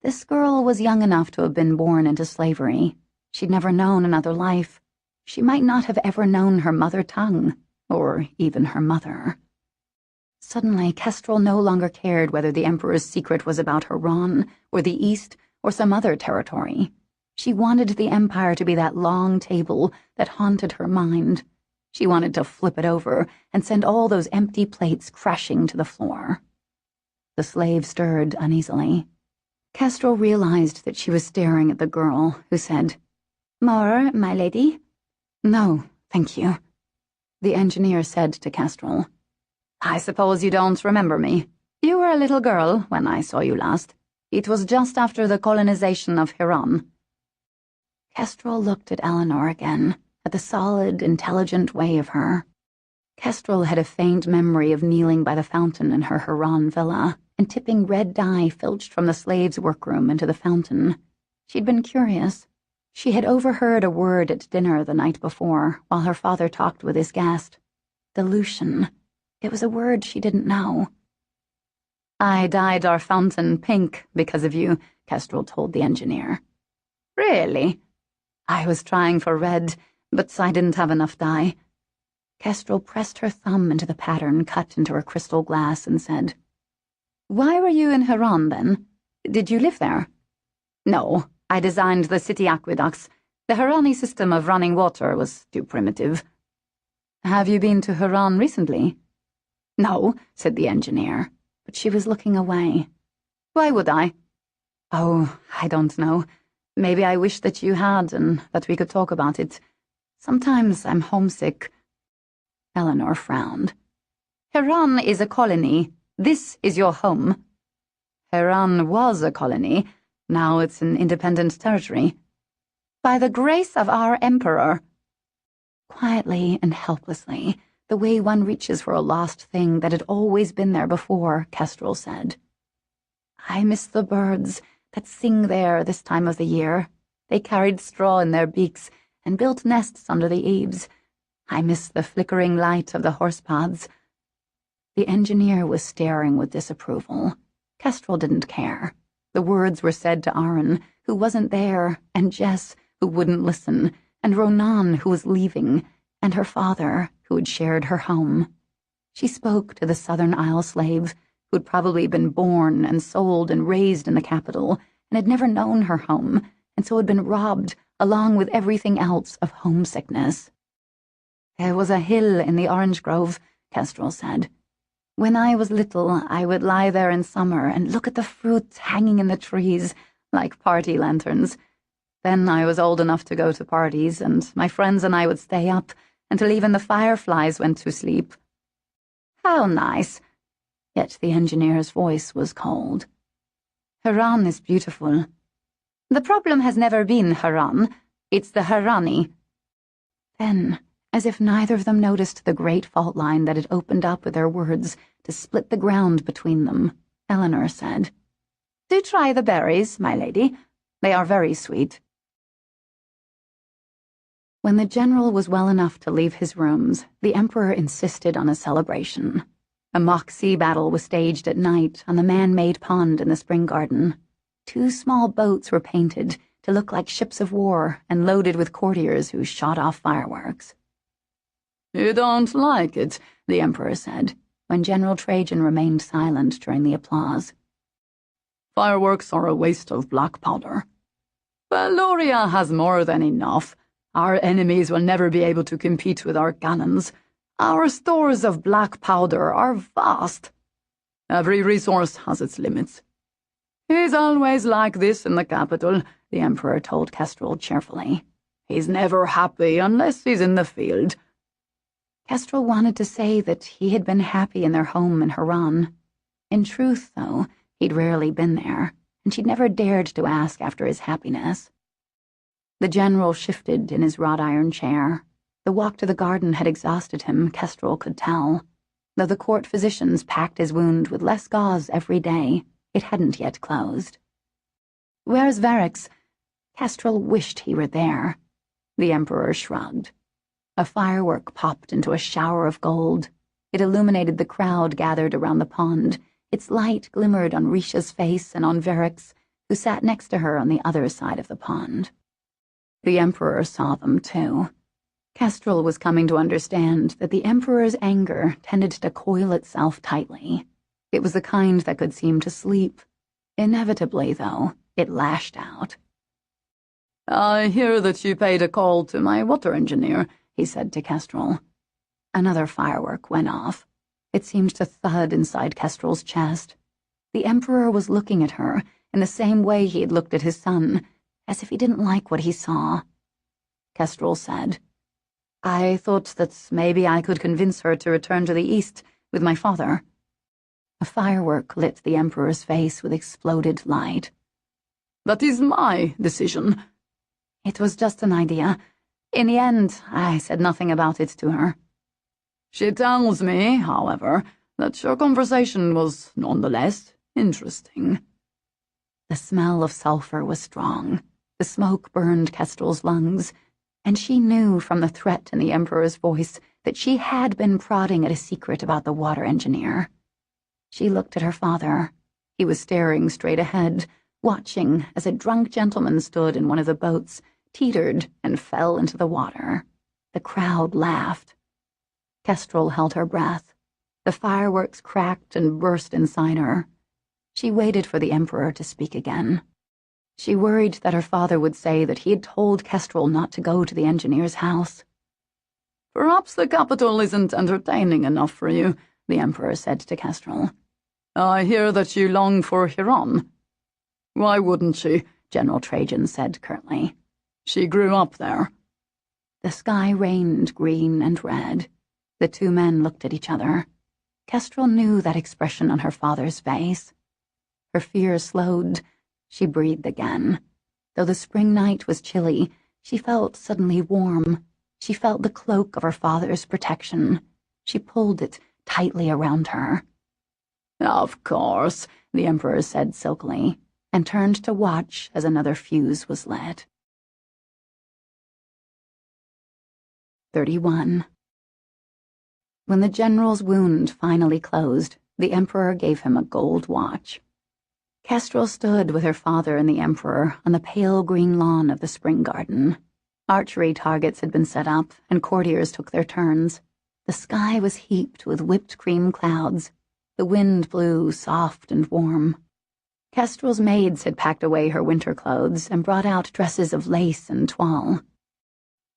This girl was young enough to have been born into slavery. She'd never known another life. She might not have ever known her mother tongue, or even her mother. Suddenly, Kestrel no longer cared whether the Emperor's secret was about Haran, or the East, or some other territory. She wanted the Empire to be that long table that haunted her mind. She wanted to flip it over and send all those empty plates crashing to the floor. The slave stirred uneasily. Kestrel realized that she was staring at the girl, who said, "More, my lady?" "No, thank you," the engineer said to Kestrel. "I suppose you don't remember me. You were a little girl when I saw you last. It was just after the colonization of Haran." Kestrel looked at Eleanor again, at the solid, intelligent way of her. Kestrel had a faint memory of kneeling by the fountain in her Haran villa and tipping red dye filched from the slaves' workroom into the fountain. She'd been curious. She had overheard a word at dinner the night before while her father talked with his guest. Dilution. It was a word she didn't know. "I dyed our fountain pink because of you," Kestrel told the engineer. "Really?" "I was trying for red, but I didn't have enough dye." Kestrel pressed her thumb into the pattern cut into her crystal glass and said, "Why were you in Haran, then? Did you live there?" "No, I designed the city aqueducts. The Harani system of running water was too primitive." "Have you been to Haran recently?" "No," said the engineer, but she was looking away. "Why would I?" "Oh, I don't know. Maybe I wish that you had and that we could talk about it. Sometimes I'm homesick." Eleanor frowned. "Haran is a colony. This is your home." "Haran was a colony. Now it's an independent territory." "By the grace of our emperor." Quietly and helplessly, the way one reaches for a lost thing that had always been there before, Kestrel said, "I miss the birds that sing there this time of the year. They carried straw in their beaks and built nests under the eaves. I miss the flickering light of the horse paths." The engineer was staring with disapproval. Kestrel didn't care. The words were said to Aaron, who wasn't there, and Jess, who wouldn't listen, and Ronan, who was leaving, and her father, who had shared her home. She spoke to the Southern Isle slave, who'd probably been born and sold and raised in the capital, and had never known her home, and so had been robbed, along with everything else, of homesickness. "There was a hill in the orange grove," Kestrel said. "When I was little, I would lie there in summer and look at the fruit hanging in the trees, like party lanterns. Then I was old enough to go to parties, and my friends and I would stay up until even the fireflies went to sleep." "How nice." Yet the engineer's voice was cold. "Haran is beautiful. The problem has never been Haran. It's the Harani." Then, as if neither of them noticed the great fault line that had opened up with their words to split the ground between them, Eleanor said, "Do try the berries, my lady. They are very sweet." When the general was well enough to leave his rooms, the emperor insisted on a celebration. A mock sea battle was staged at night on the man-made pond in the spring garden. 2 small boats were painted to look like ships of war and loaded with courtiers who shot off fireworks. "You don't like it," the emperor said, when General Trajan remained silent during the applause. "Fireworks are a waste of black powder. Valuria has more than enough. Our enemies will never be able to compete with our cannons. Our stores of black powder are vast. Every resource has its limits." "He's always like this in the capital," the emperor told Kestrel cheerfully. "He's never happy unless he's in the field." Kestrel wanted to say that he had been happy in their home in Haran. In truth, though, he'd rarely been there, and she'd never dared to ask after his happiness. The general shifted in his wrought-iron chair. The walk to the garden had exhausted him, Kestrel could tell. Though the court physicians packed his wound with less gauze every day, it hadn't yet closed. "Where's Varix?" Kestrel wished he were there. The emperor shrugged. A firework popped into a shower of gold. It illuminated the crowd gathered around the pond. Its light glimmered on Risha's face and on Varix, who sat next to her on the other side of the pond. The Emperor saw them, too. Kestrel was coming to understand that the Emperor's anger tended to coil itself tightly. It was the kind that could seem to sleep. Inevitably, though, it lashed out. "I hear that you paid a call to my water engineer," he said to Kestrel. Another firework went off. It seemed to thud inside Kestrel's chest. The Emperor was looking at her in the same way he had looked at his son, as if he didn't like what he saw. Kestrel said, "I thought that maybe I could convince her to return to the east with my father." A firework lit the Emperor's face with exploded light. "That is my decision." "It was just an idea. In the end, I said nothing about it to her." "She tells me, however, that your conversation was nonetheless interesting." The smell of sulfur was strong. The smoke burned Kestrel's lungs, and she knew from the threat in the Emperor's voice that she had been prodding at a secret about the water engineer. She looked at her father. He was staring straight ahead, watching as a drunk gentleman stood in one of the boats, teetered, and fell into the water. The crowd laughed. Kestrel held her breath. The fireworks cracked and burst inside her. She waited for the Emperor to speak again. She worried that her father would say that he had told Kestrel not to go to the engineer's house. "Perhaps the capital isn't entertaining enough for you," the Emperor said to Kestrel. "I hear that you long for Huron." "Why wouldn't she?" General Trajan said curtly. "She grew up there." The sky rained green and red. The two men looked at each other. Kestrel knew that expression on her father's face. Her fear slowed. She breathed again. Though the spring night was chilly, she felt suddenly warm. She felt the cloak of her father's protection. She pulled it tightly around her. "Of course," the Emperor said silkily, and turned to watch as another fuse was lit. 31. When the general's wound finally closed, the Emperor gave him a gold watch. Kestrel stood with her father and the Emperor on the pale green lawn of the spring garden. Archery targets had been set up, and courtiers took their turns. The sky was heaped with whipped cream clouds. The wind blew soft and warm. Kestrel's maids had packed away her winter clothes and brought out dresses of lace and toile.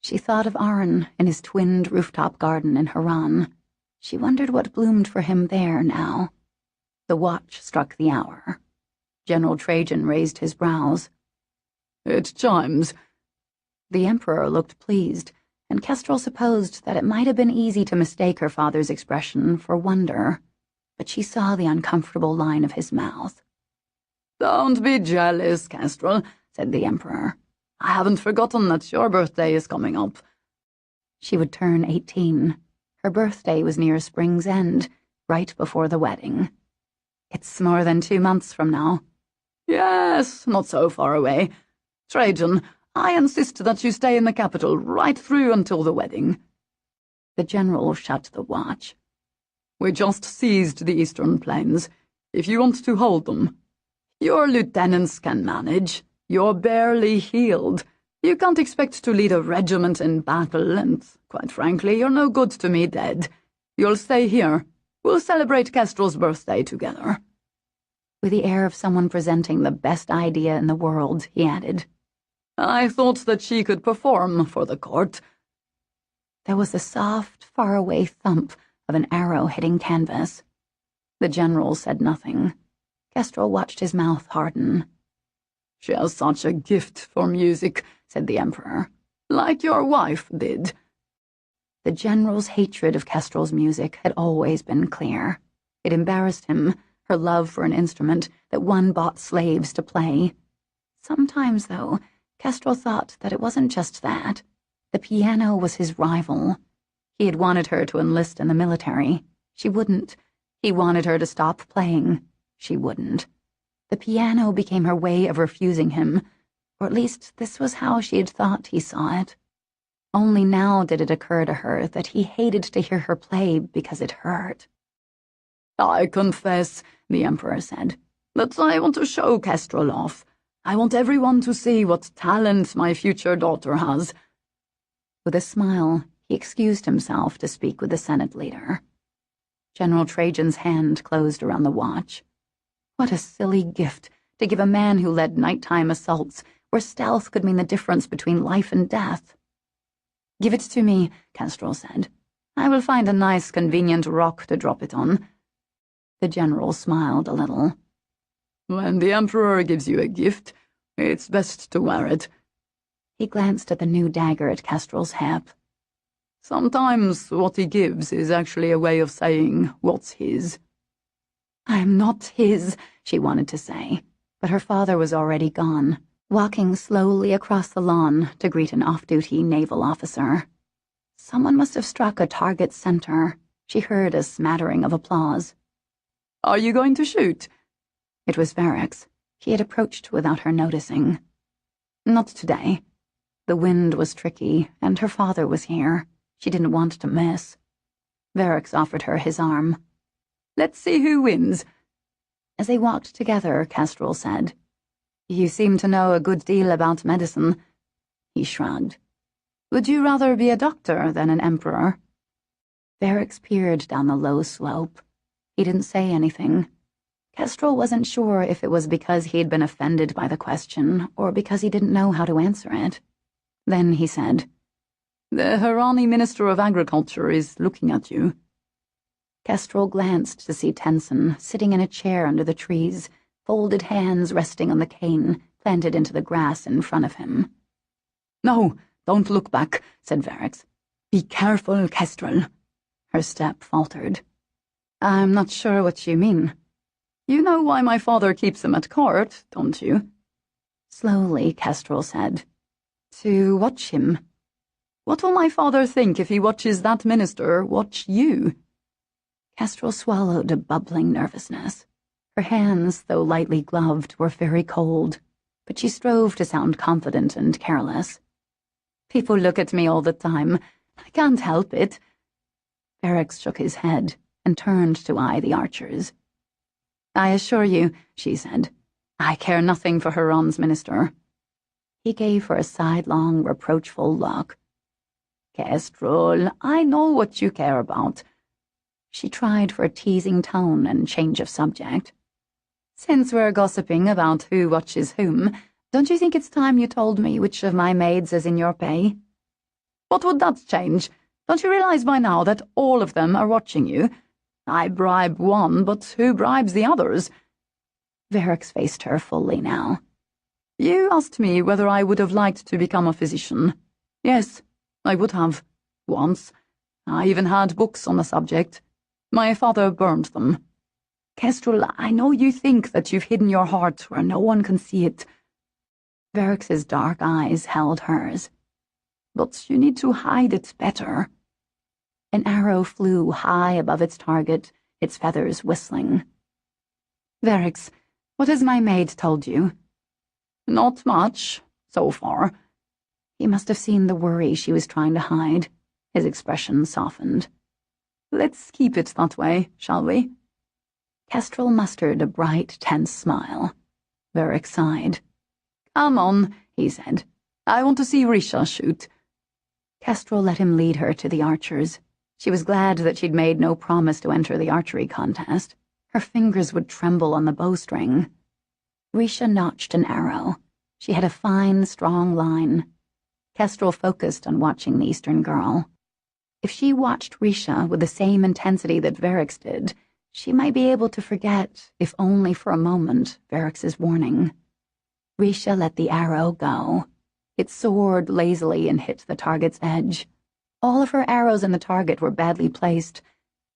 She thought of Aron in his twinned rooftop garden in Haran. She wondered what bloomed for him there now. The watch struck the hour. General Trajan raised his brows. "It chimes." The Emperor looked pleased, and Kestrel supposed that it might have been easy to mistake her father's expression for wonder, but she saw the uncomfortable line of his mouth. "Don't be jealous, Kestrel," said the Emperor. "I haven't forgotten that your birthday is coming up." She would turn 18. Her birthday was near spring's end, right before the wedding. "It's more than 2 months from now." "Yes, not so far away. Trajan, I insist that you stay in the capital right through until the wedding." The general shut the watch. "We just seized the Eastern Plains. If you want to hold them, your lieutenants can manage. You're barely healed. You can't expect to lead a regiment in battle, and, quite frankly, you're no good to me dead. You'll stay here. We'll celebrate Kestrel's birthday together." With the air of someone presenting the best idea in the world, he added, "I thought that she could perform for the court." There was the soft, faraway thump of an arrow hitting canvas. The general said nothing. Kestrel watched his mouth harden. "She has such a gift for music," said the Emperor, "like your wife did." The general's hatred of Kestrel's music had always been clear. It embarrassed him, her love for an instrument that one bought slaves to play. Sometimes, though, Kestrel thought that it wasn't just that. The piano was his rival. He had wanted her to enlist in the military. She wouldn't. He wanted her to stop playing. She wouldn't. The piano became her way of refusing him, or at least this was how she had thought he saw it. Only now did it occur to her that he hated to hear her play because it hurt. "I confess," the Emperor said, "that I want to show Kestrel off. I want everyone to see what talent my future daughter has." With a smile, he excused himself to speak with the Senate leader. General Trajan's hand closed around the watch. What a silly gift to give a man who led nighttime assaults where stealth could mean the difference between life and death. "Give it to me," Kestrel said. "I will find a nice, convenient rock to drop it on." The general smiled a little. "When the Emperor gives you a gift, it's best to wear it." He glanced at the new dagger at Kestrel's hip. "Sometimes what he gives is actually a way of saying what's his." "I'm not his," she wanted to say, but her father was already gone, walking slowly across the lawn to greet an off-duty naval officer. Someone must have struck a target center. She heard a smattering of applause. "Are you going to shoot?" It was Varix. He had approached without her noticing. "Not today." The wind was tricky, and her father was here. She didn't want to miss. Varix offered her his arm. "Let's see who wins." As they walked together, Kestrel said, "You seem to know a good deal about medicine." He shrugged. "Would you rather be a doctor than an emperor?" Varix peered down the low slope. He didn't say anything. Kestrel wasn't sure if it was because he had been offended by the question or because he didn't know how to answer it. Then he said, "The Harani Minister of Agriculture is looking at you." Kestrel glanced to see Tenson sitting in a chair under the trees, folded hands resting on the cane planted into the grass in front of him. "No, don't look back," said Varix. "Be careful, Kestrel." Her step faltered. "I'm not sure what you mean." "You know why my father keeps him at court, don't you?" Slowly, Kestrel said, "To watch him." "What will my father think if he watches that minister watch you?" Kestrel swallowed a bubbling nervousness. Her hands, though lightly gloved, were very cold, but she strove to sound confident and careless. "People look at me all the time. I can't help it." Varix shook his head and turned to eye the archers. "I assure you," she said, "I care nothing for Huron's minister." He gave her a sidelong, reproachful look. "Kestrel, I know what you care about." She tried for a teasing tone and change of subject. "Since we're gossiping about who watches whom, don't you think it's time you told me which of my maids is in your pay?" "What would that change? Don't you realize by now that all of them are watching you? I bribe one, but who bribes the others?" Varix faced her fully now. "You asked me whether I would have liked to become a physician. Yes, I would have. Once. I even had books on the subject. My father burned them. Kestrel, I know you think that you've hidden your heart where no one can see it." Varix's dark eyes held hers. "But you need to hide it better." An arrow flew high above its target, its feathers whistling. "Varix, what has my maid told you?" "Not much, so far." He must have seen the worry she was trying to hide. His expression softened. "Let's keep it that way, shall we?" Kestrel mustered a bright, tense smile. Varix sighed. "Come on," he said. "I want to see Risha shoot." Kestrel let him lead her to the archers. She was glad that she'd made no promise to enter the archery contest. Her fingers would tremble on the bowstring. Risha notched an arrow. She had a fine, strong line. Kestrel focused on watching the Eastern girl. If she watched Risha with the same intensity that Varix did, she might be able to forget, if only for a moment, Varix's warning. Risha let the arrow go. It soared lazily and hit the target's edge. All of her arrows in the target were badly placed.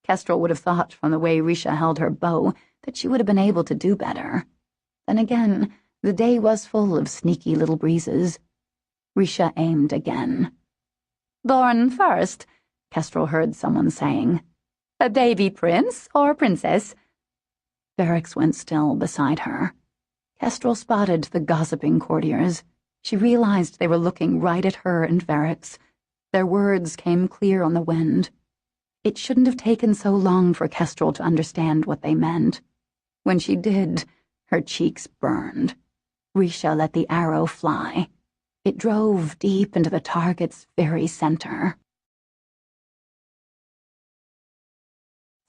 Kestrel would have thought from the way Risha held her bow that she would have been able to do better. Then again, the day was full of sneaky little breezes. Risha aimed again. "Born first," Kestrel heard someone saying. "A baby prince or princess?" Varix went still beside her. Kestrel spotted the gossiping courtiers. She realized they were looking right at her and Varix. Their words came clear on the wind. It shouldn't have taken so long for Kestrel to understand what they meant. When she did, her cheeks burned. Risha let the arrow fly. It drove deep into the target's very center.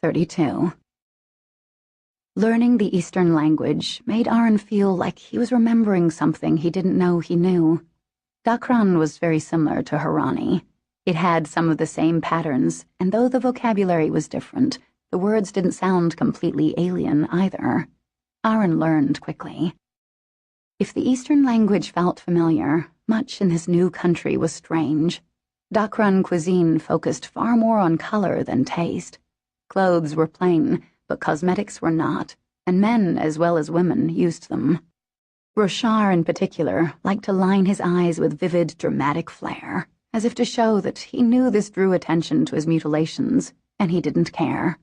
32. Learning the Eastern language made Aron feel like he was remembering something he didn't know he knew. Dakran was very similar to Harani. It had some of the same patterns, and though the vocabulary was different, the words didn't sound completely alien either. Aron learned quickly. If the Eastern language felt familiar, much in his new country was strange. Dakran cuisine focused far more on color than taste. Clothes were plain, but cosmetics were not, and men as well as women used them. Roshar, in particular, liked to line his eyes with vivid, dramatic flair, as if to show that he knew this drew attention to his mutilations, and he didn't care.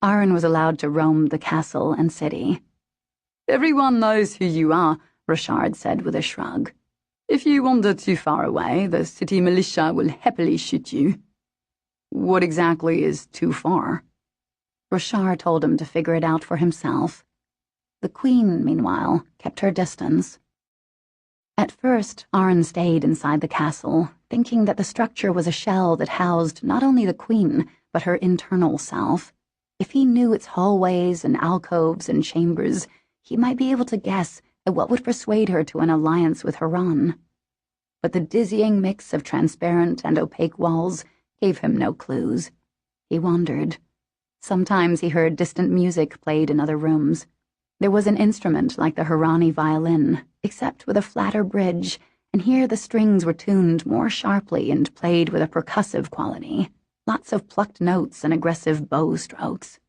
Aron was allowed to roam the castle and city. Everyone knows who you are, Roshar said with a shrug. If you wander too far away, the city militia will happily shoot you. What exactly is too far? Roshar told him to figure it out for himself. The queen, meanwhile, kept her distance. At first, Aron stayed inside the castle, thinking that the structure was a shell that housed not only the queen, but her internal self. If he knew its hallways and alcoves and chambers, he might be able to guess at what would persuade her to an alliance with Haran. But the dizzying mix of transparent and opaque walls gave him no clues. He wandered. Sometimes he heard distant music played in other rooms. There was an instrument like the Harani violin, except with a flatter bridge, and here the strings were tuned more sharply and played with a percussive quality. Lots of plucked notes and aggressive bow strokes.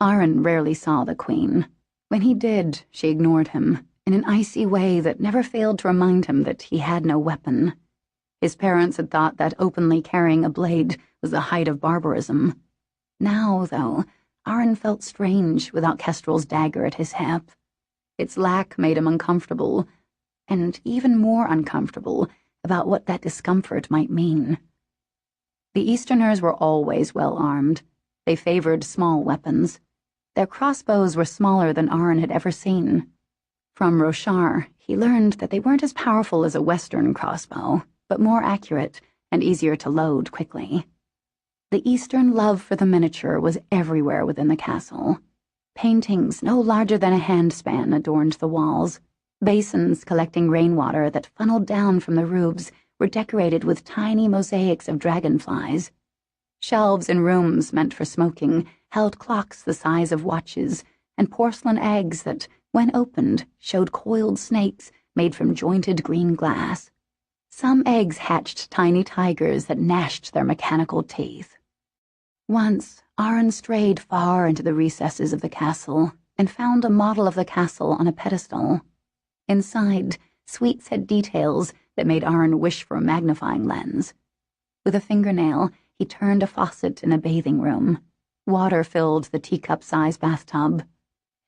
Aron rarely saw the queen. When he did, she ignored him, in an icy way that never failed to remind him that he had no weapon. His parents had thought that openly carrying a blade was the height of barbarism. Now, though, Aron felt strange without Kestrel's dagger at his hip. Its lack made him uncomfortable, and even more uncomfortable about what that discomfort might mean. The Easterners were always well armed. They favored small weapons. Their crossbows were smaller than Aron had ever seen. From Roshar, he learned that they weren't as powerful as a Western crossbow, but more accurate and easier to load quickly. The Eastern love for the miniature was everywhere within the castle. Paintings no larger than a handspan adorned the walls. Basins collecting rainwater that funneled down from the roofs were decorated with tiny mosaics of dragonflies. Shelves in rooms meant for smoking held clocks the size of watches and porcelain eggs that, when opened, showed coiled snakes made from jointed green glass. Some eggs hatched tiny tigers that gnashed their mechanical teeth. Once, Aron strayed far into the recesses of the castle and found a model of the castle on a pedestal. Inside, suites had details that made Aron wish for a magnifying lens. With a fingernail, he turned a faucet in a bathing room. Water filled the teacup-sized bathtub.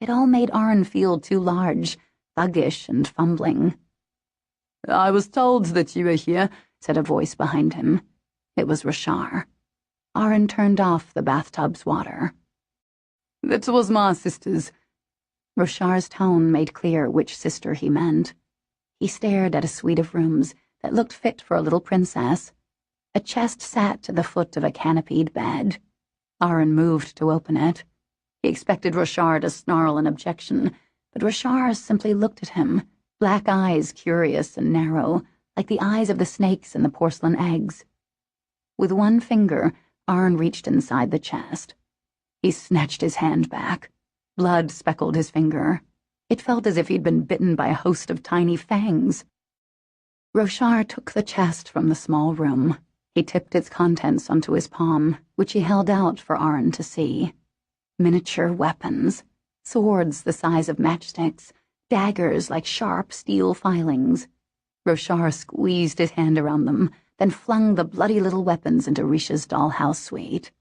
It all made Aron feel too large, thuggish and fumbling. I was told that you were here, said a voice behind him. It was Roshar. Aron turned off the bathtub's water. That was my sister's. Roshar's tone made clear which sister he meant. He stared at a suite of rooms that looked fit for a little princess. A chest sat at the foot of a canopied bed. Aron moved to open it. He expected Roshar to snarl an objection, but Roshar simply looked at him, black eyes curious and narrow, like the eyes of the snakes in the porcelain eggs. With one finger, Aron reached inside the chest. He snatched his hand back. Blood speckled his finger. It felt as if he'd been bitten by a host of tiny fangs. Roshar took the chest from the small room. He tipped its contents onto his palm, which he held out for Aron to see. Miniature weapons, swords the size of matchsticks, daggers like sharp steel filings. Roshar squeezed his hand around them, then flung the bloody little weapons into Risha's dollhouse suite.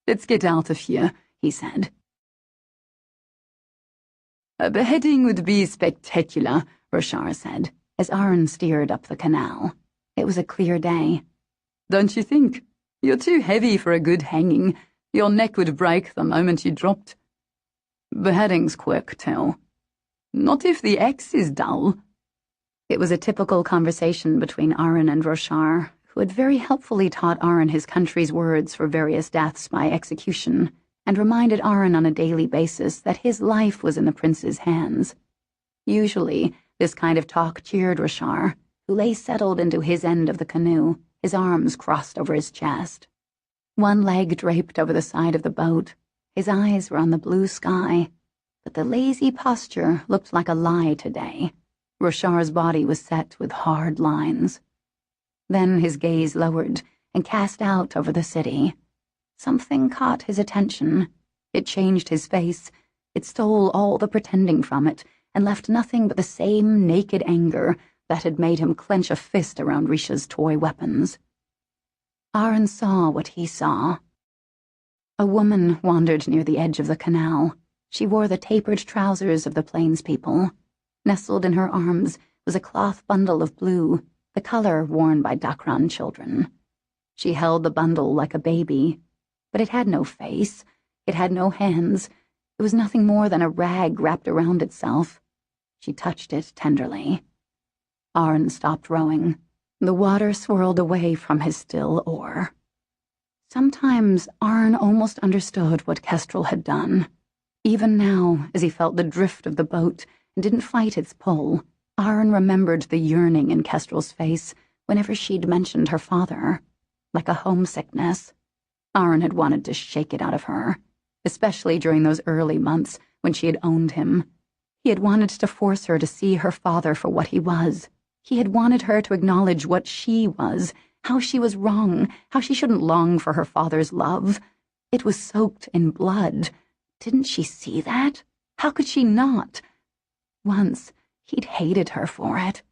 Let's get out of here, he said. A beheading would be spectacular, Roshar said, as Aron steered up the canal. It was a clear day. Don't you think? You're too heavy for a good hanging. Your neck would break the moment you dropped. Beheading's quick, too. Not if the X is dull. It was a typical conversation between Aron and Roshar, who had very helpfully taught Aron his country's words for various deaths by execution, and reminded Aron on a daily basis that his life was in the prince's hands. Usually, this kind of talk cheered Roshar, who lay settled into his end of the canoe, his arms crossed over his chest. One leg draped over the side of the boat, his eyes were on the blue sky, but the lazy posture looked like a lie today. Roshar's body was set with hard lines. Then his gaze lowered and cast out over the city. Something caught his attention. It changed his face. It stole all the pretending from it and left nothing but the same naked anger that had made him clench a fist around Risha's toy weapons. Aron saw what he saw. A woman wandered near the edge of the canal. She wore the tapered trousers of the plains people. Nestled in her arms was a cloth bundle of blue, the color worn by Dakran children. She held the bundle like a baby, but it had no face, it had no hands, it was nothing more than a rag wrapped around itself. She touched it tenderly. Aron stopped rowing. The water swirled away from his still oar. Sometimes Aron almost understood what Kestrel had done. Even now, as he felt the drift of the boat and didn't fight its pull, Aron remembered the yearning in Kestrel's face whenever she'd mentioned her father, like a homesickness. Aron had wanted to shake it out of her, especially during those early months when she had owned him. He had wanted to force her to see her father for what he was. He had wanted her to acknowledge what she was, how she was wrong, how she shouldn't long for her father's love. It was soaked in blood. Didn't she see that? How could she not? Once, he'd hated her for it.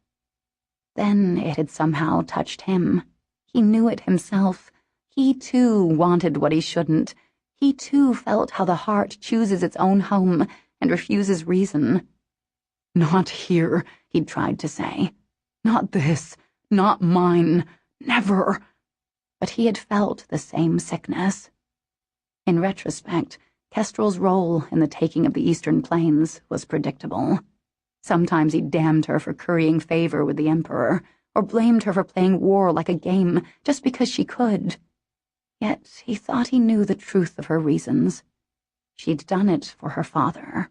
Then it had somehow touched him. He knew it himself. He, too, wanted what he shouldn't. He, too, felt how the heart chooses its own home and refuses reason. "Not here," he'd tried to say. "Not this. Not mine. Never." But he had felt the same sickness. In retrospect, Kestrel's role in the taking of the Eastern Plains was predictable. Sometimes he damned her for currying favor with the Emperor, or blamed her for playing war like a game just because she could. Yet he thought he knew the truth of her reasons. She'd done it for her father.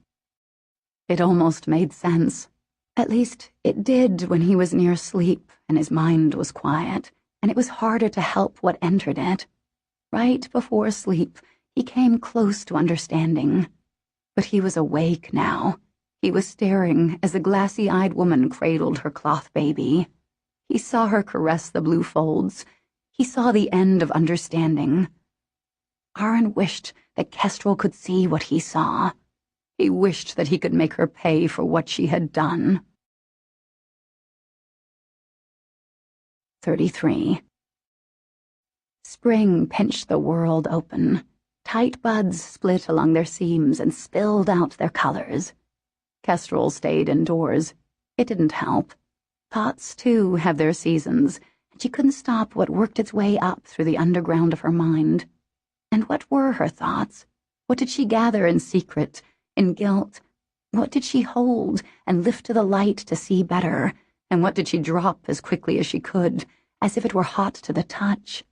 It almost made sense. At least, it did when he was near sleep and his mind was quiet, and it was harder to help what entered it. Right before sleep, he came close to understanding. But he was awake now. He was staring as the glassy-eyed woman cradled her cloth baby. He saw her caress the blue folds. He saw the end of understanding. Aron wished that Kestrel could see what he saw. He wished that he could make her pay for what she had done. 33. Spring pinched the world open. Tight buds split along their seams and spilled out their colors. Kestrel stayed indoors. It didn't help. Thoughts, too, have their seasons, and she couldn't stop what worked its way up through the underground of her mind. And what were her thoughts? What did she gather in secret, in guilt? What did she hold and lift to the light to see better? And what did she drop as quickly as she could, as if it were hot to the touch?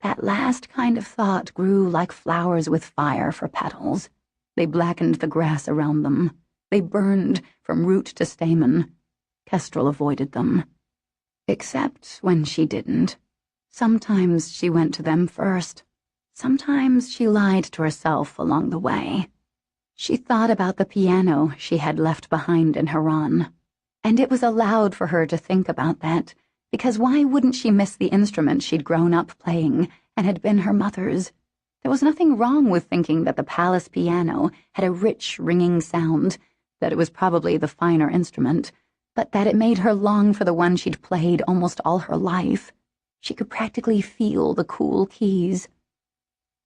That last kind of thought grew like flowers with fire for petals. They blackened the grass around them. They burned from root to stamen. Kestrel avoided them. Except when she didn't. Sometimes she went to them first. Sometimes she lied to herself along the way. She thought about the piano she had left behind in Haran. And it was allowed for her to think about that, because why wouldn't she miss the instrument she'd grown up playing and had been her mother's? There was nothing wrong with thinking that the palace piano had a rich, ringing sound, that it was probably the finer instrument, but that it made her long for the one she'd played almost all her life. She could practically feel the cool keys.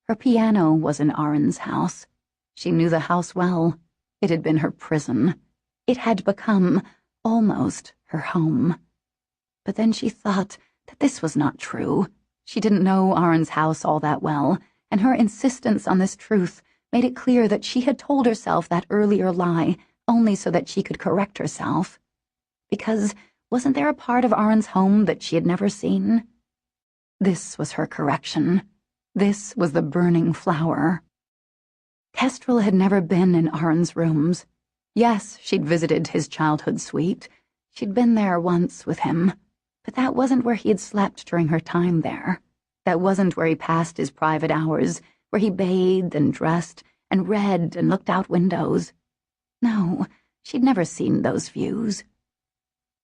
Her piano was in Aron's house. She knew the house well. It had been her prison. It had become almost her home. But then she thought that this was not true. She didn't know Aron's house all that well, and her insistence on this truth made it clear that she had told herself that earlier lie only so that she could correct herself. Because wasn't there a part of Aron's home that she had never seen? This was her correction. This was the burning flower. Kestrel had never been in Aron's rooms. Yes, she'd visited his childhood suite. She'd been there once with him. But that wasn't where he had slept during her time there. That wasn't where he passed his private hours, where he bathed and dressed and read and looked out windows. No, she'd never seen those views.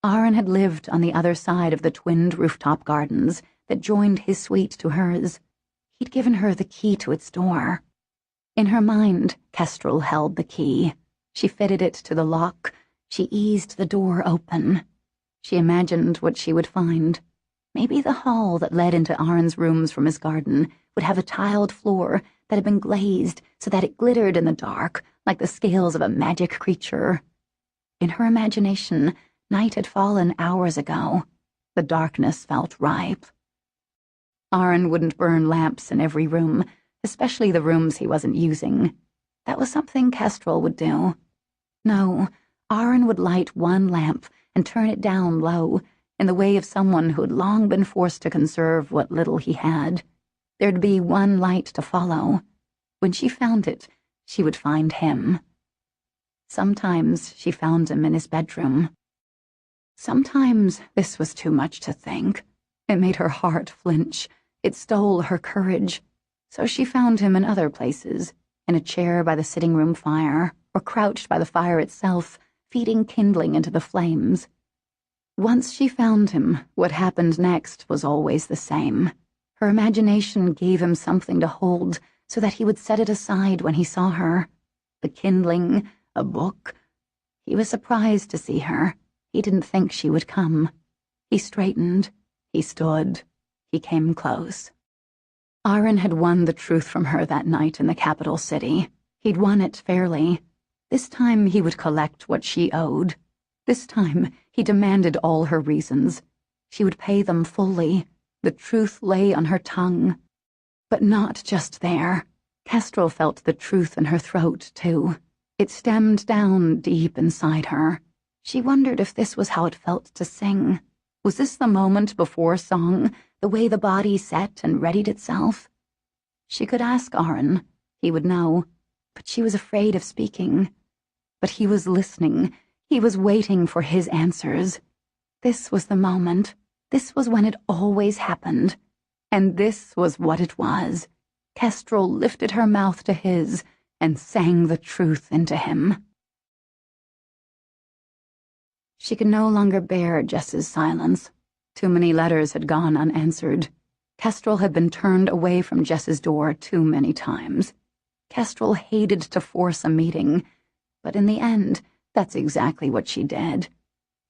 Aron had lived on the other side of the twinned rooftop gardens that joined his suite to hers. He'd given her the key to its door. In her mind, Kestrel held the key. She fitted it to the lock. She eased the door open. She imagined what she would find. Maybe the hall that led into Aron's rooms from his garden would have a tiled floor that had been glazed so that it glittered in the dark like the scales of a magic creature. In her imagination, night had fallen hours ago. The darkness felt ripe. Aron wouldn't burn lamps in every room, especially the rooms he wasn't using. That was something Kestrel would do. No, Aron would light one lamp and turn it down low, in the way of someone who had long been forced to conserve what little he had. There'd be one light to follow. When she found it, she would find him. Sometimes she found him in his bedroom. Sometimes this was too much to think. It made her heart flinch. It stole her courage. So she found him in other places, in a chair by the sitting room fire, or crouched by the fire itself, feeding kindling into the flames. Once she found him, what happened next was always the same. Her imagination gave him something to hold so that he would set it aside when he saw her. The kindling, a book. He was surprised to see her. He didn't think she would come. He straightened. He stood. He came close. Aron had won the truth from her that night in the capital city. He'd won it fairly. This time he would collect what she owed. This time he demanded all her reasons. She would pay them fully. The truth lay on her tongue. But not just there. Kestrel felt the truth in her throat, too. It stemmed down deep inside her. She wondered if this was how it felt to sing. Was this the moment before song, the way the body set and readied itself? She could ask Aron. He would know. But she was afraid of speaking. But he was listening. He was waiting for his answers. This was the moment. This was when it always happened. And this was what it was. Kestrel lifted her mouth to his and sang the truth into him. She could no longer bear Jess's silence. Too many letters had gone unanswered. Kestrel had been turned away from Jess's door too many times. Kestrel hated to force a meeting, but in the end, that's exactly what she did.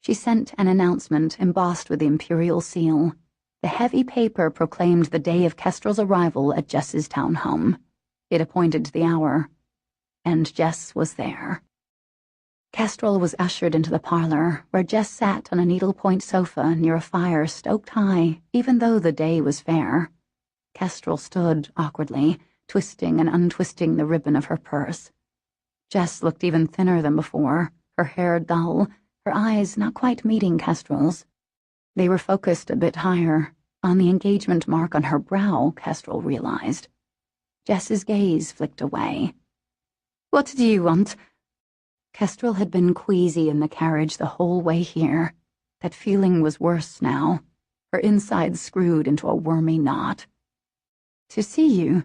She sent an announcement embossed with the imperial seal. The heavy paper proclaimed the day of Kestrel's arrival at Jess's townhome. It appointed the hour. And Jess was there. Kestrel was ushered into the parlor, where Jess sat on a needlepoint sofa near a fire stoked high, even though the day was fair. Kestrel stood awkwardly, twisting and untwisting the ribbon of her purse. Jess looked even thinner than before, her hair dull, her eyes not quite meeting Kestrel's. They were focused a bit higher, on the engagement mark on her brow, Kestrel realized. Jess's gaze flicked away. "What do you want?" Kestrel had been queasy in the carriage the whole way here. That feeling was worse now, her insides screwed into a wormy knot. "To see you."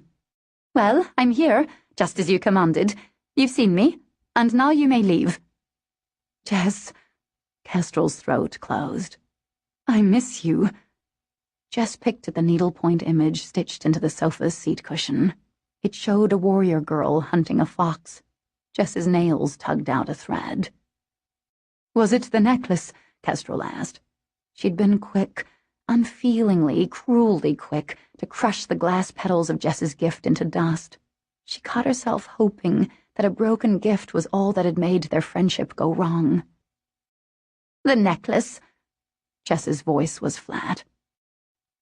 "Well, I'm here, just as you commanded. You've seen me, and now you may leave." "Jess," Kestrel's throat closed. "I miss you." Jess picked at the needlepoint image stitched into the sofa's seat cushion. It showed a warrior girl hunting a fox. Jess's nails tugged out a thread. "Was it the necklace?" Kestrel asked. She'd been quick, unfeelingly, cruelly quick, to crush the glass petals of Jess's gift into dust. She caught herself hoping that a broken gift was all that had made their friendship go wrong. "The necklace?" Jess's voice was flat.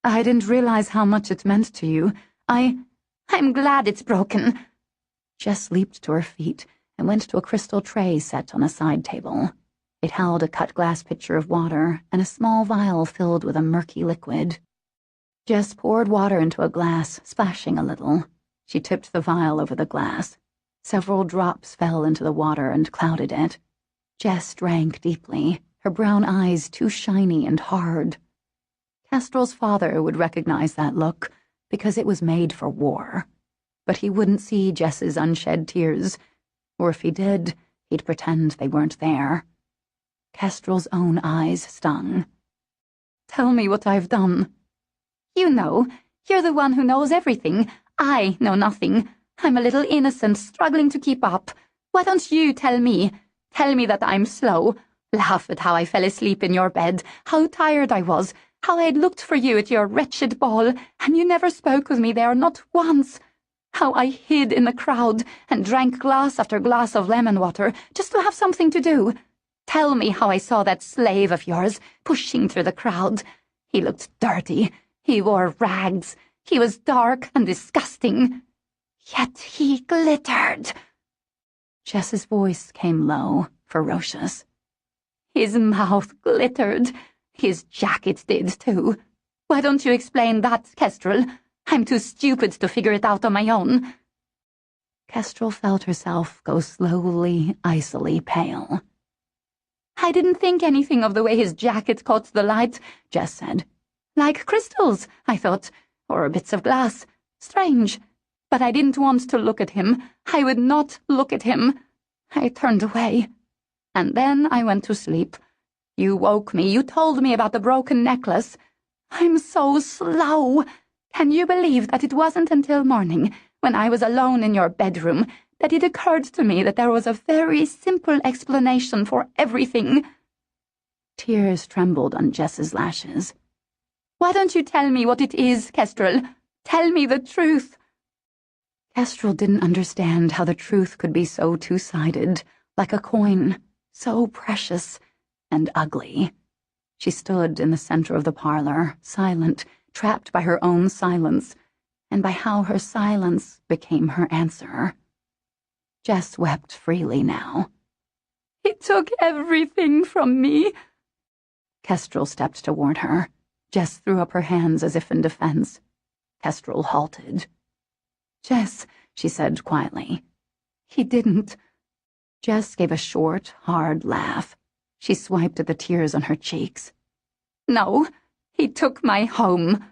"I didn't realize how much it meant to you. I'm glad it's broken." Jess leaped to her feet and went to a crystal tray set on a side table. It held a cut glass pitcher of water and a small vial filled with a murky liquid. Jess poured water into a glass, splashing a little. She tipped the vial over the glass. Several drops fell into the water and clouded it. Jess drank deeply, her brown eyes too shiny and hard. Kestrel's father would recognize that look, because it was made for war. But he wouldn't see Jess's unshed tears, or if he did, he'd pretend they weren't there. Kestrel's own eyes stung. Tell me what I've done. You know. You're the one who knows everything. I know nothing. I'm a little innocent, struggling to keep up. Why don't you tell me? Tell me that I'm slow. Laugh at how I fell asleep in your bed, how tired I was, how I had looked for you at your wretched ball, and you never spoke with me there, not once. How I hid in the crowd and drank glass after glass of lemon water just to have something to do. Tell me how I saw that slave of yours pushing through the crowd. He looked dirty. He wore rags. He was dark and disgusting. Yet he glittered. Jess's voice came low, ferocious. His mouth glittered. His jacket did, too. Why don't you explain that, Kestrel? I'm too stupid to figure it out on my own. Kestrel felt herself go slowly, icily pale. I didn't think anything of the way his jacket caught the light, Jess said. Like crystals, I thought, or bits of glass. Strange. But I didn't want to look at him. I would not look at him. I turned away. And then I went to sleep. You woke me. You told me about the broken necklace. I'm so slow. Can you believe that it wasn't until morning, when I was alone in your bedroom, that it occurred to me that there was a very simple explanation for everything? Tears trembled on Jess's lashes. Why don't you tell me what it is, Kestrel? Tell me the truth. Kestrel didn't understand how the truth could be so two-sided, like a coin, so precious and ugly. She stood in the center of the parlor, silent, trapped by her own silence, and by how her silence became her answer. Jess wept freely now. He took everything from me. Kestrel stepped toward her. Jess threw up her hands as if in defense. Kestrel halted. Jess, she said quietly. He didn't. Jess gave a short, hard laugh. She swiped at the tears on her cheeks. No, he took my home.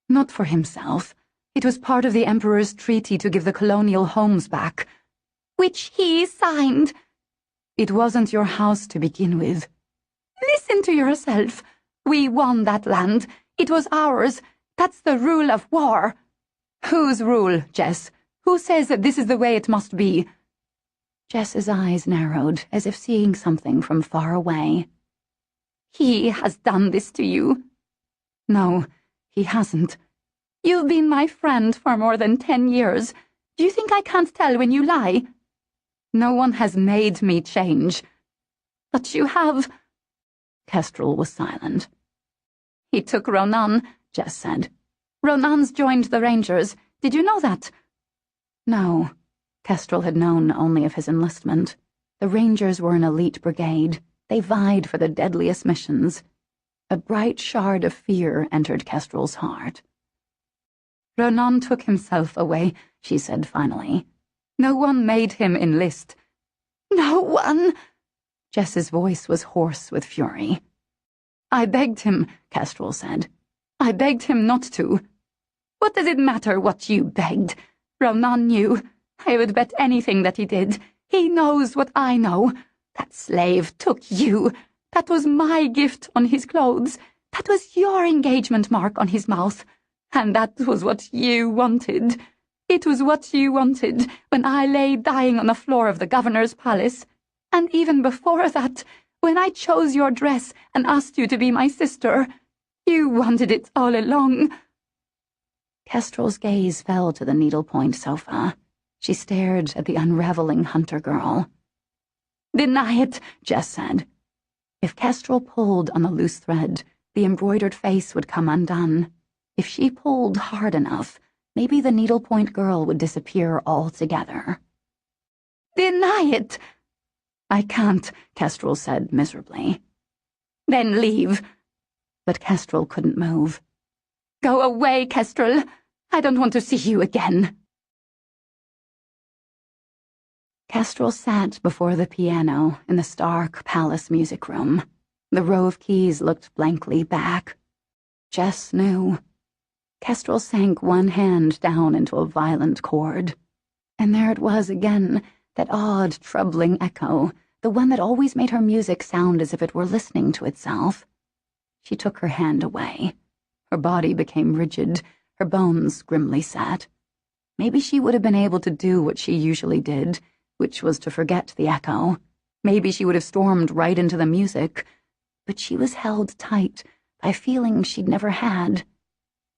Not for himself. It was part of the Emperor's treaty to give the colonial homes back. Which he signed. It wasn't your house to begin with. Listen to yourself. We won that land. It was ours. That's the rule of war. Whose rule, Jess? Who says that this is the way it must be? Jess's eyes narrowed, as if seeing something from far away. He has done this to you. No, he hasn't. You've been my friend for more than 10 years. Do you think I can't tell when you lie? No one has made me change. But you have. Kestrel was silent. He took Ronan, Jess said. Ronan's joined the Rangers. Did you know that? No. Kestrel had known only of his enlistment. The Rangers were an elite brigade. They vied for the deadliest missions. A bright shard of fear entered Kestrel's heart. Ronan took himself away, she said finally. No one made him enlist. No one! Jess's voice was hoarse with fury. I begged him, Kestrel said. I begged him not to. What does it matter what you begged? Ronan knew. I would bet anything that he did. He knows what I know. That slave took you. That was my gift on his clothes. That was your engagement mark on his mouth. And that was what you wanted. It was what you wanted when I lay dying on the floor of the governor's palace. And even before that, when I chose your dress and asked you to be my sister, you wanted it all along. Kestrel's gaze fell to the needlepoint sofa. She stared at the unraveling hunter girl. Deny it, Jess said. If Kestrel pulled on the loose thread, the embroidered face would come undone. If she pulled hard enough, maybe the needlepoint girl would disappear altogether. Deny it. I can't, Kestrel said miserably. Then leave. But Kestrel couldn't move. Go away, Kestrel. I don't want to see you again. Kestrel sat before the piano in the stark palace music room. The row of keys looked blankly back. Jess knew. Kestrel sank one hand down into a violent chord. And there it was again, that odd, troubling echo, the one that always made her music sound as if it were listening to itself. She took her hand away. Her body became rigid, her bones grimly set. Maybe she would have been able to do what she usually did, which was to forget the echo. Maybe she would have stormed right into the music, but she was held tight by a feeling she'd never had.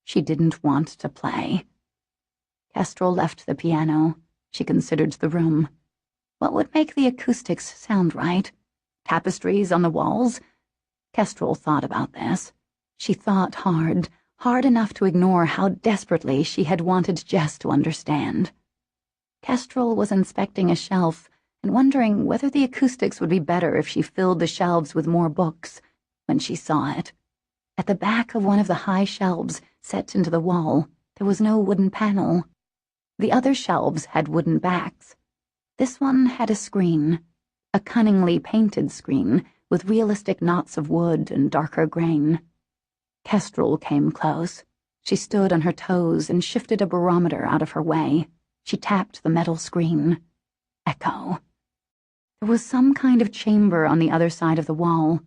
She didn't want to play. Kestrel left the piano. She considered the room. What would make the acoustics sound right? Tapestries on the walls? Kestrel thought about this. She thought hard enough to ignore how desperately she had wanted Jess to understand. Kestrel was inspecting a shelf and wondering whether the acoustics would be better if she filled the shelves with more books, when she saw it. At the back of one of the high shelves set into the wall, there was no wooden panel. The other shelves had wooden backs. This one had a screen, a cunningly painted screen with realistic knots of wood and darker grain. Kestrel came close. She stood on her toes and shifted a barometer out of her way. She tapped the metal screen. Echo. There was some kind of chamber on the other side of the wall.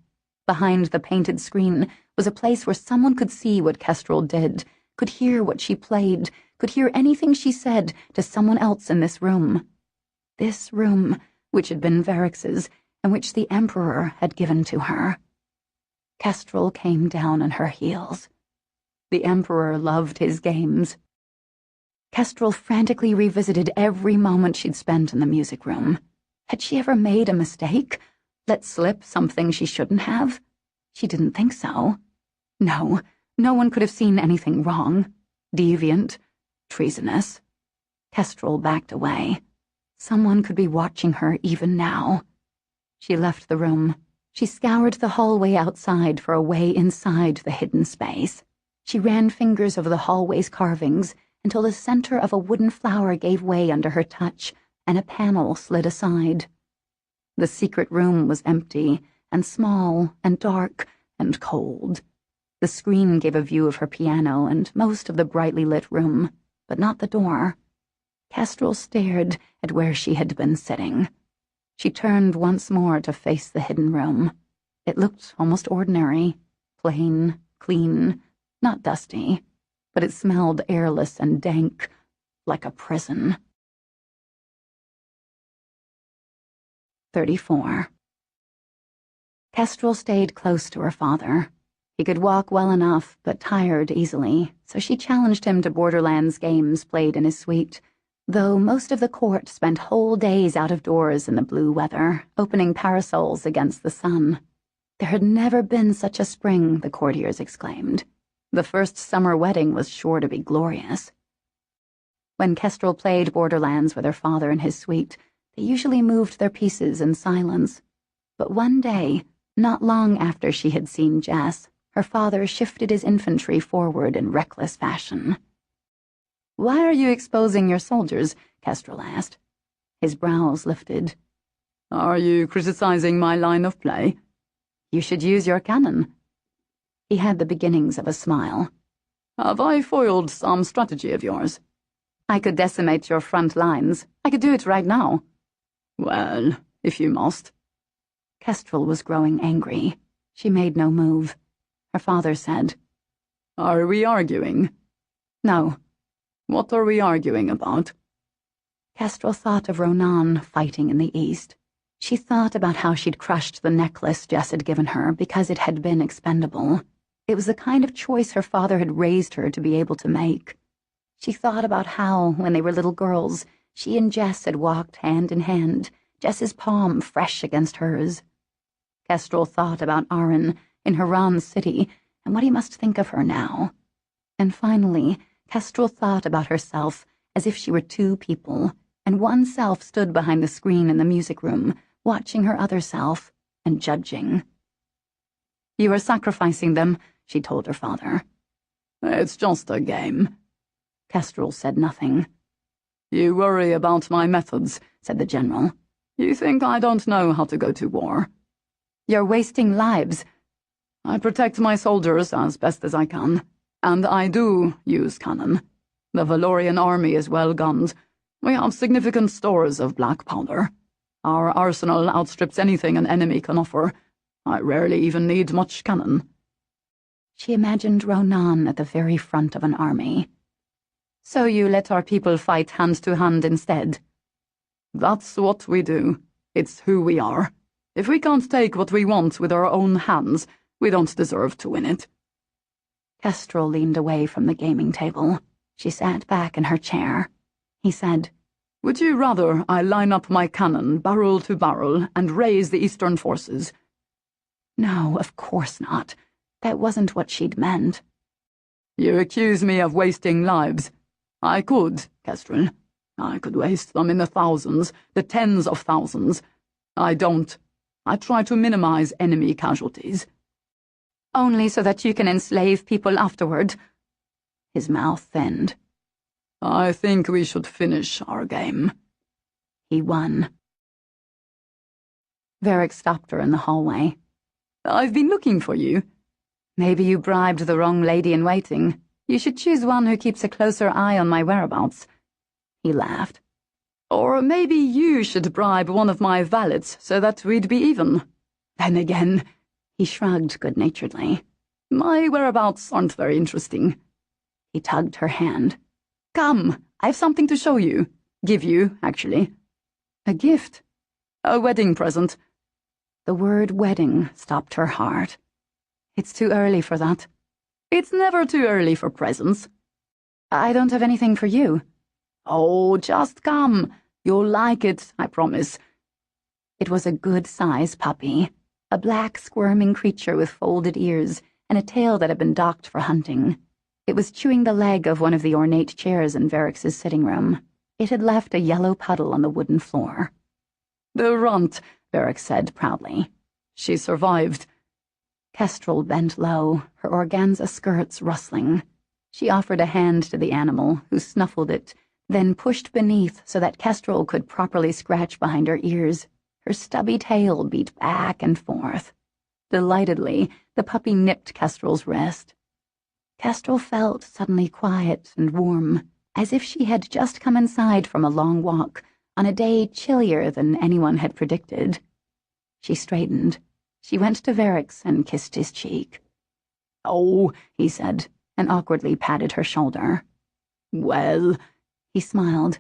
Behind the painted screen was a place where someone could see what Kestrel did, could hear what she played, could hear anything she said to someone else in this room. This room, which had been Varrix's, and which the Emperor had given to her. Kestrel came down on her heels. The Emperor loved his games. Kestrel frantically revisited every moment she'd spent in the music room. Had she ever made a mistake? Let slip something she shouldn't have? She didn't think so. No one could have seen anything wrong, deviant, treasonous. Kestrel backed away. Someone could be watching her even now. She left the room. She scoured the hallway outside for a way inside the hidden space. She ran fingers over the hallway's carvings until the center of a wooden flower gave way under her touch and a panel slid aside. The secret room was empty and small and dark and cold. The screen gave a view of her piano and most of the brightly lit room, but not the door. Kestrel stared at where she had been sitting. She turned once more to face the hidden room. It looked almost ordinary, plain, clean, not dusty, but it smelled airless and dank, like a prison. 34. Kestrel stayed close to her father. He could walk well enough, but tired easily, so she challenged him to Borderlands games played in his suite, though most of the court spent whole days out of doors in the blue weather, opening parasols against the sun. There had never been such a spring, the courtiers exclaimed. The first summer wedding was sure to be glorious. When Kestrel played Borderlands with her father in his suite, they usually moved their pieces in silence. But one day, not long after she had seen Jess, her father shifted his infantry forward in reckless fashion. "Why are you exposing your soldiers?" Kestrel asked. His brows lifted. "Are you criticizing my line of play?" "You should use your cannon." He had the beginnings of a smile. "Have I foiled some strategy of yours?" "I could decimate your front lines. I could do it right now." "Well, if you must." Kestrel was growing angry. She made no move. Her father said, "Are we arguing?" "No." "What are we arguing about?" Kestrel thought of Ronan fighting in the east. She thought about how she'd crushed the necklace Jess had given her because it had been expendable. It was the kind of choice her father had raised her to be able to make. She thought about how, when they were little girls, she and Jess had walked hand in hand, Jess's palm fresh against hers. Kestrel thought about Aaron in Haran City and what he must think of her now. And finally, Kestrel thought about herself as if she were two people, and one self stood behind the screen in the music room, watching her other self and judging. "You are sacrificing them," she told her father. "It's just a game." Kestrel said nothing. "You worry about my methods," said the general. "You think I don't know how to go to war." "You're wasting lives." "I protect my soldiers as best as I can, and I do use cannon. The Valorian army is well gunned. We have significant stores of black powder. Our arsenal outstrips anything an enemy can offer. I rarely even need much cannon." She imagined Ronan at the very front of an army. "So you let our people fight hand to hand instead?" "That's what we do. It's who we are. If we can't take what we want with our own hands, we don't deserve to win it." Kestrel leaned away from the gaming table. She sat back in her chair. He said, "Would you rather I line up my cannon barrel to barrel and raise the Eastern forces?" No, of course not. That wasn't what she'd meant. "You accuse me of wasting lives. I could, Kestrel. I could waste them in the thousands, the tens of thousands. I don't. I try to minimize enemy casualties." "Only so that you can enslave people afterward?" His mouth thinned. "I think we should finish our game." He won. Varric stopped her in the hallway. "I've been looking for you." "Maybe you bribed the wrong lady-in-waiting. You should choose one who keeps a closer eye on my whereabouts." He laughed. "Or maybe you should bribe one of my valets so that we'd be even. Then again," he shrugged good-naturedly, "my whereabouts aren't very interesting." He tugged her hand. "Come, I've something to show you. Give you, actually." "A gift?" "A wedding present." The word wedding stopped her heart. "It's too early for that." "It's never too early for presents." "I don't have anything for you." "Oh, just come. You'll like it, I promise." It was a good-sized puppy, a black, squirming creature with folded ears and a tail that had been docked for hunting. It was chewing the leg of one of the ornate chairs in Varric's sitting room. It had left a yellow puddle on the wooden floor. "The runt," Varric said proudly. "She survived." Kestrel bent low, her organza skirts rustling. She offered a hand to the animal, who snuffled it, then pushed beneath so that Kestrel could properly scratch behind her ears. Her stubby tail beat back and forth. Delightedly, the puppy nipped Kestrel's wrist. Kestrel felt suddenly quiet and warm, as if she had just come inside from a long walk, on a day chillier than anyone had predicted. She straightened. She went to Varric's and kissed his cheek. "Oh," he said, and awkwardly patted her shoulder. "Well," he smiled.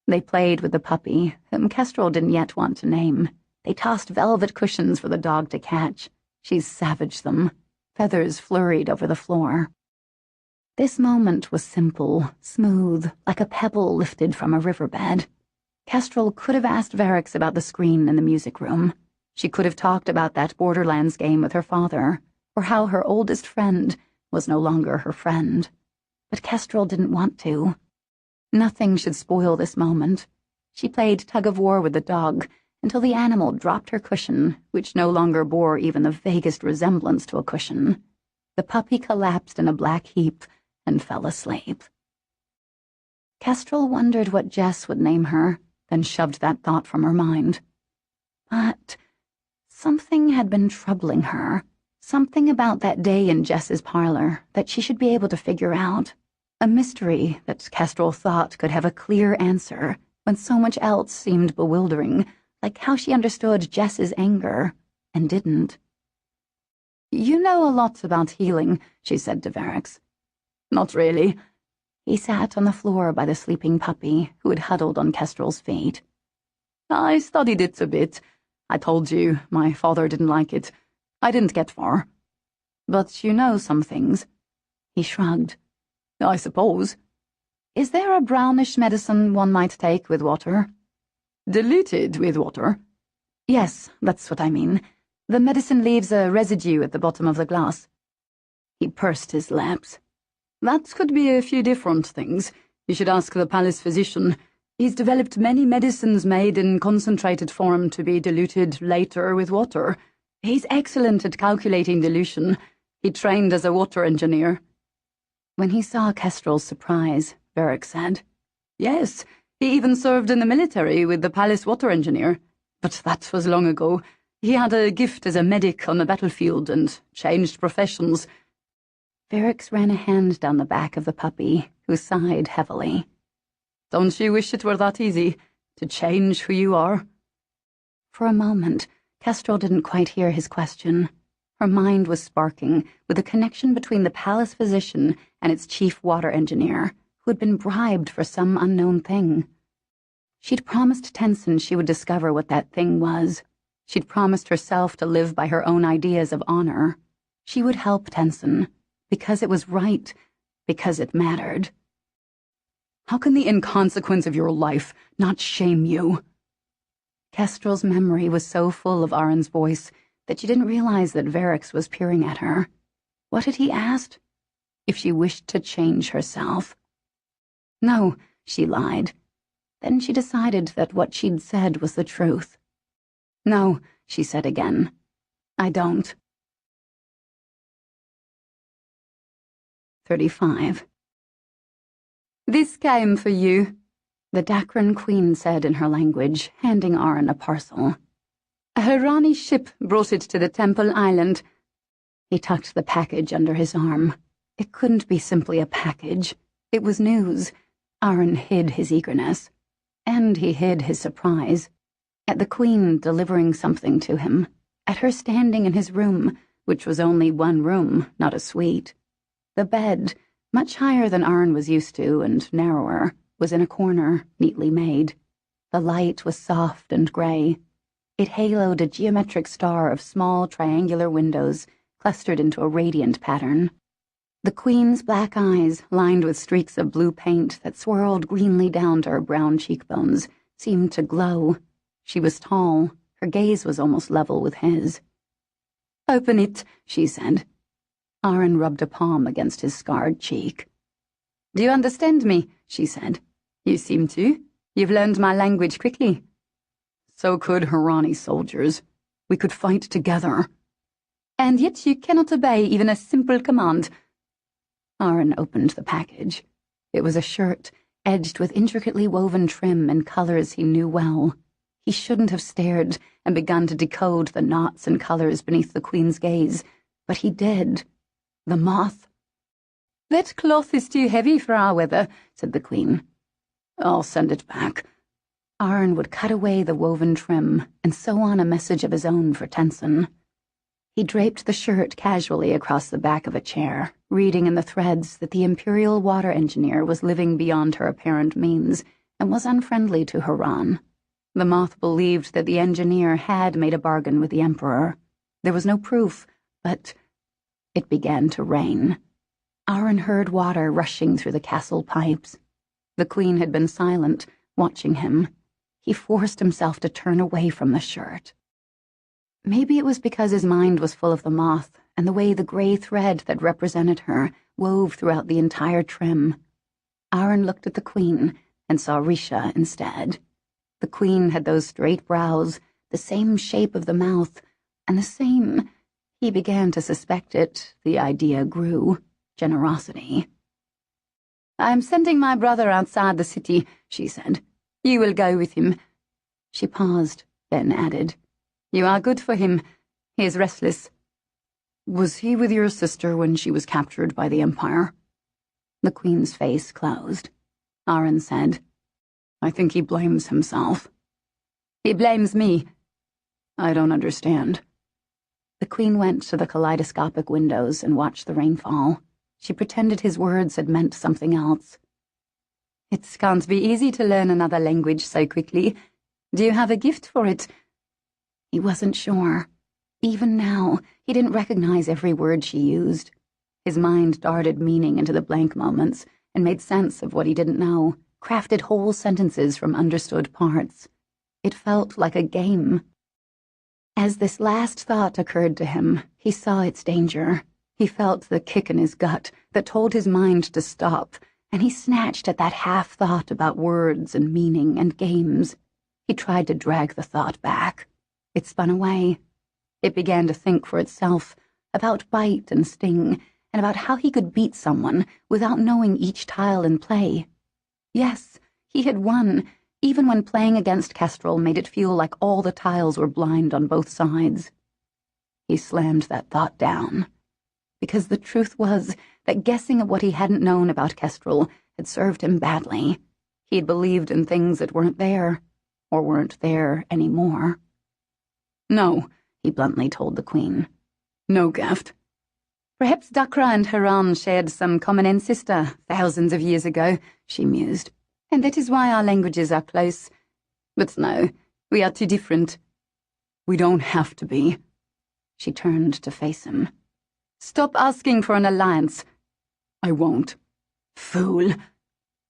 They played with the puppy, whom Kestrel didn't yet want to name. They tossed velvet cushions for the dog to catch. She savaged them. Feathers flurried over the floor. This moment was simple, smooth, like a pebble lifted from a riverbed. Kestrel could have asked Varric about the screen in the music room. She could have talked about that Borderlands game with her father, or how her oldest friend was no longer her friend. But Kestrel didn't want to. Nothing should spoil this moment. She played tug-of-war with the dog until the animal dropped her cushion, which no longer bore even the vaguest resemblance to a cushion. The puppy collapsed in a black heap and fell asleep. Kestrel wondered what Jess would name her, then shoved that thought from her mind. But something had been troubling her. Something about that day in Jess's parlor that she should be able to figure out. A mystery that Kestrel thought could have a clear answer when so much else seemed bewildering, like how she understood Jess's anger and didn't. "You know a lot about healing," she said to Varric. "Not really." He sat on the floor by the sleeping puppy, who had huddled on Kestrel's feet. "I studied it a bit. I told you, my father didn't like it. I didn't get far." "But you know some things." He shrugged. "I suppose." "Is there a brownish medicine one might take with water?" "Diluted with water?" "Yes, that's what I mean. The medicine leaves a residue at the bottom of the glass." He pursed his lips. "That could be a few different things. You should ask the palace physician. He's developed many medicines made in concentrated form to be diluted later with water. He's excellent at calculating dilution. He trained as a water engineer." When he saw Kestrel's surprise, Varric said, "Yes, he even served in the military with the palace water engineer. But that was long ago. He had a gift as a medic on the battlefield and changed professions." Varric ran a hand down the back of the puppy, who sighed heavily. "Don't you wish it were that easy, to change who you are?" For a moment, Kestrel didn't quite hear his question. Her mind was sparking with a connection between the palace physician and its chief water engineer, who had been bribed for some unknown thing. She'd promised Tenson she would discover what that thing was. She'd promised herself to live by her own ideas of honor. She would help Tenson, because it was right, because it mattered. "How can the inconsequence of your life not shame you?" Kestrel's memory was so full of Aron's voice that she didn't realize that Varric was peering at her. What had he asked? If she wished to change herself. No, she lied. Then she decided that what she'd said was the truth. "No," she said again. "I don't." 35. "This came for you," the Dakran queen said in her language, handing Aron a parcel. "Her Rani's ship brought it to the Temple Island." He tucked the package under his arm. It couldn't be simply a package. It was news. Aron hid his eagerness. And he hid his surprise. At the Queen delivering something to him. At her standing in his room, which was only one room, not a suite. The bed, much higher than Aron was used to and narrower, was in a corner, neatly made. The light was soft and grey. It haloed a geometric star of small triangular windows clustered into a radiant pattern. The Queen's black eyes, lined with streaks of blue paint that swirled greenly down to her brown cheekbones, seemed to glow. She was tall. Her gaze was almost level with his. "Open it," she said. Aron rubbed a palm against his scarred cheek. "Do you understand me?" she said. "You seem to. You've learned my language quickly." "So could Harani soldiers. We could fight together." "And yet you cannot obey even a simple command." Aron opened the package. It was a shirt, edged with intricately woven trim in colors he knew well. He shouldn't have stared and begun to decode the knots and colors beneath the Queen's gaze, but he did. The moth. "That cloth is too heavy for our weather," said the Queen. "I'll send it back." Aron would cut away the woven trim and sew on a message of his own for Tenson. He draped the shirt casually across the back of a chair, reading in the threads that the Imperial water engineer was living beyond her apparent means and was unfriendly to Haran. The moth believed that the engineer had made a bargain with the Emperor. There was no proof, but it began to rain. Aron heard water rushing through the castle pipes. The Queen had been silent, watching him. He forced himself to turn away from the shirt. Maybe it was because his mind was full of the moth and the way the grey thread that represented her wove throughout the entire trim. Aron looked at the Queen and saw Risha instead. The Queen had those straight brows, the same shape of the mouth, and the same, he began to suspect it, the idea grew, generosity. "I'm sending my brother outside the city," she said. "You will go with him." She paused, then added, "You are good for him. He is restless." "Was he with your sister when she was captured by the Empire?" The Queen's face closed. Aron said, "I think he blames himself." "He blames me." "I don't understand." The Queen went to the kaleidoscopic windows and watched the rainfall. She pretended his words had meant something else. "It can't be easy to learn another language so quickly. Do you have a gift for it?" He wasn't sure. Even now, he didn't recognize every word she used. His mind darted meaning into the blank moments and made sense of what he didn't know, crafted whole sentences from understood parts. It felt like a game. As this last thought occurred to him, he saw its danger. He felt the kick in his gut that told his mind to stop, and he snatched at that half-thought about words and meaning and games. He tried to drag the thought back. It spun away. It began to think for itself, about bite and sting, and about how he could beat someone without knowing each tile in play. Yes, he had won, even when playing against Kestrel made it feel like all the tiles were blind on both sides. He slammed that thought down, because the truth was that guessing at what he hadn't known about Kestrel had served him badly. He'd believed in things that weren't there, or weren't there anymore. No, he bluntly told the Queen. No, Gaft. Perhaps Dakra and Haran shared some common ancestor thousands of years ago, she mused, and that is why our languages are close. But no, we are too different. We don't have to be. She turned to face him. Stop asking for an alliance. I won't. Fool.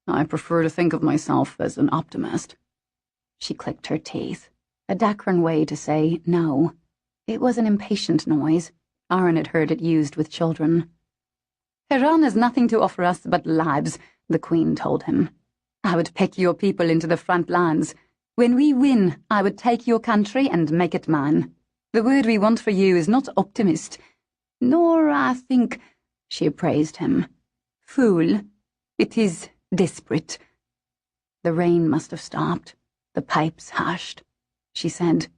I prefer to think of myself as an optimist. She clicked her teeth, a Dakran way to say no. It was an impatient noise. Aaron had heard it used with children. Haran has nothing to offer us but lives, the Queen told him. I would pick your people into the front lines. When we win, I would take your country and make it mine. The word we want for you is not optimist, nor, I think, she appraised him, fool. It is desperate. The rain must have stopped. The pipes hushed. She said,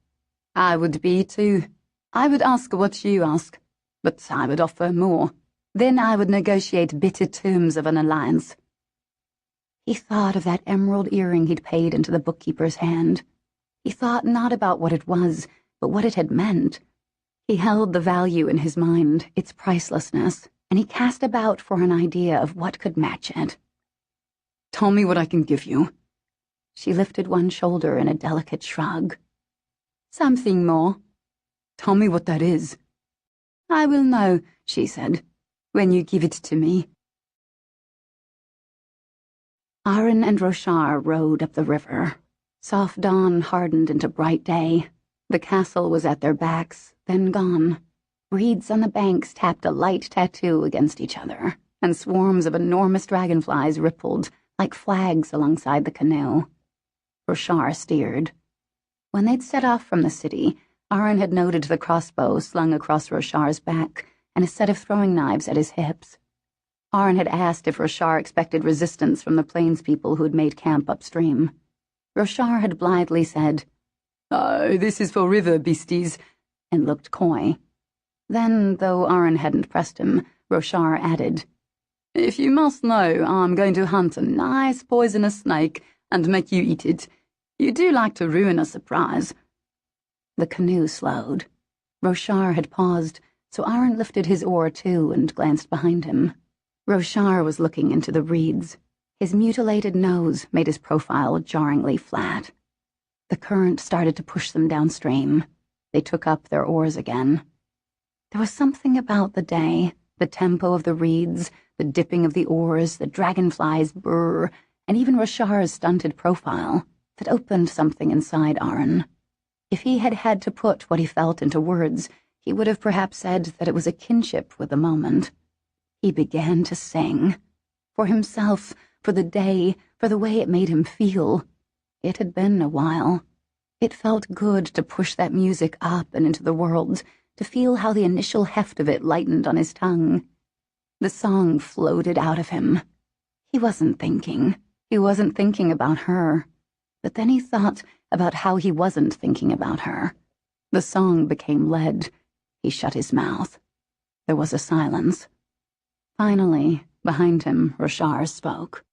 I would be too. I would ask what you ask, but I would offer more. Then I would negotiate bitter terms of an alliance. He thought of that emerald earring he'd paid into the bookkeeper's hand. He thought not about what it was, but what it had meant. He held the value in his mind, its pricelessness, and he cast about for an idea of what could match it. Tell me what I can give you. She lifted one shoulder in a delicate shrug. Something more. Tell me what that is. I will know, she said, when you give it to me. Aaron and Roshar rowed up the river. Soft dawn hardened into bright day. The castle was at their backs, then gone. Reeds on the banks tapped a light tattoo against each other, and swarms of enormous dragonflies rippled like flags alongside the canoe. Roshar steered. When they'd set off from the city, Aaron had noted the crossbow slung across Roshar's back and a set of throwing knives at his hips. Aaron had asked if Roshar expected resistance from the plains people who had made camp upstream. Roshar had blithely said, This is for river beasties, and looked coy. Then, though Aaron hadn't pressed him, Roshar added, If you must know, I'm going to hunt a nice poisonous snake and make you eat it. You do like to ruin a surprise. The canoe slowed. Roshar had paused, so Aaron lifted his oar too and glanced behind him. Roshar was looking into the reeds. His mutilated nose made his profile jarringly flat. The current started to push them downstream. They took up their oars again. There was something about the day, the tempo of the reeds, the dipping of the oars, the dragonfly's burr, and even Roshar's stunted profile, that opened something inside Aaron. If he had had to put what he felt into words, he would have perhaps said that it was a kinship with the moment. He began to sing. For himself, for the day, for the way it made him feel. It had been a while. It felt good to push that music up and into the world, to feel how the initial heft of it lightened on his tongue. The song floated out of him. He wasn't thinking. He wasn't thinking about her. But then he thought about how he wasn't thinking about her. The song became lead. He shut his mouth. There was a silence. Finally, behind him, Roshar spoke.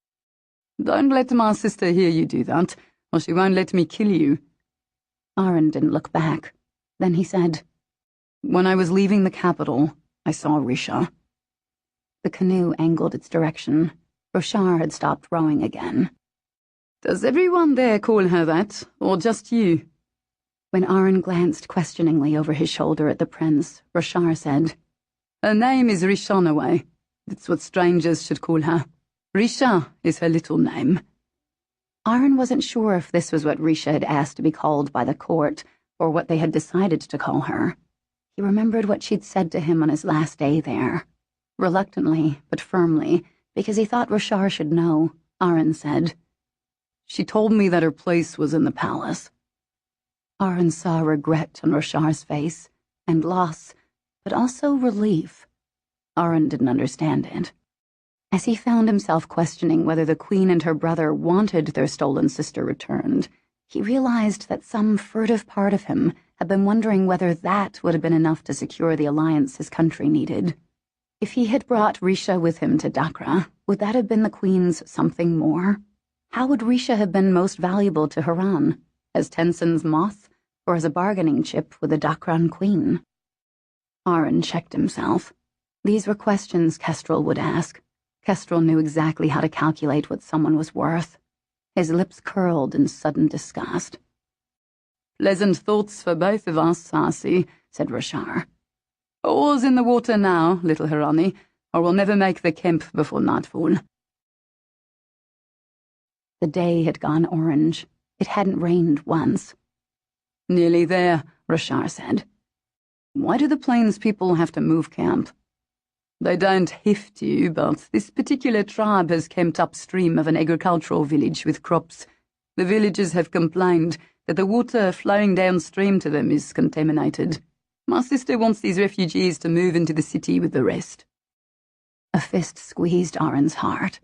Don't let my sister hear you do that, or she won't let me kill you. Aaron didn't look back. Then he said, When I was leaving the capital, I saw Risha. The canoe angled its direction. Roshar had stopped rowing again. Does everyone there call her that, or just you? When Aaron glanced questioningly over his shoulder at the prince, Roshar said, Her name is Rishanaway. It's what strangers should call her. Risha is her little name. Aaron wasn't sure if this was what Risha had asked to be called by the court, or what they had decided to call her. He remembered what she'd said to him on his last day there. Reluctantly, but firmly, because he thought Roshar should know, Aron said. She told me that her place was in the palace. Aron saw regret on Roshar's face, and loss, but also relief. Aron didn't understand it. As he found himself questioning whether the Queen and her brother wanted their stolen sister returned, he realized that some furtive part of him had been wondering whether that would have been enough to secure the alliance his country needed. If he had brought Risha with him to Dakra, would that have been the Queen's something more? How would Risha have been most valuable to Haran, as Tensin's moth, or as a bargaining chip with the Dakran Queen? Aron checked himself. These were questions Kestrel would ask. Kestrel knew exactly how to calculate what someone was worth. His lips curled in sudden disgust. Pleasant thoughts for both of us, Sasi, said Roshar. Oars in the water now, little Hirani, or we'll never make the camp before nightfall. The day had gone orange. It hadn't rained once. Nearly there, Roshar said. Why do the plains people have to move camp? They don't have to, but this particular tribe has camped upstream of an agricultural village with crops. The villagers have complained that the water flowing downstream to them is contaminated. My sister wants these refugees to move into the city with the rest. A fist squeezed Aron's heart.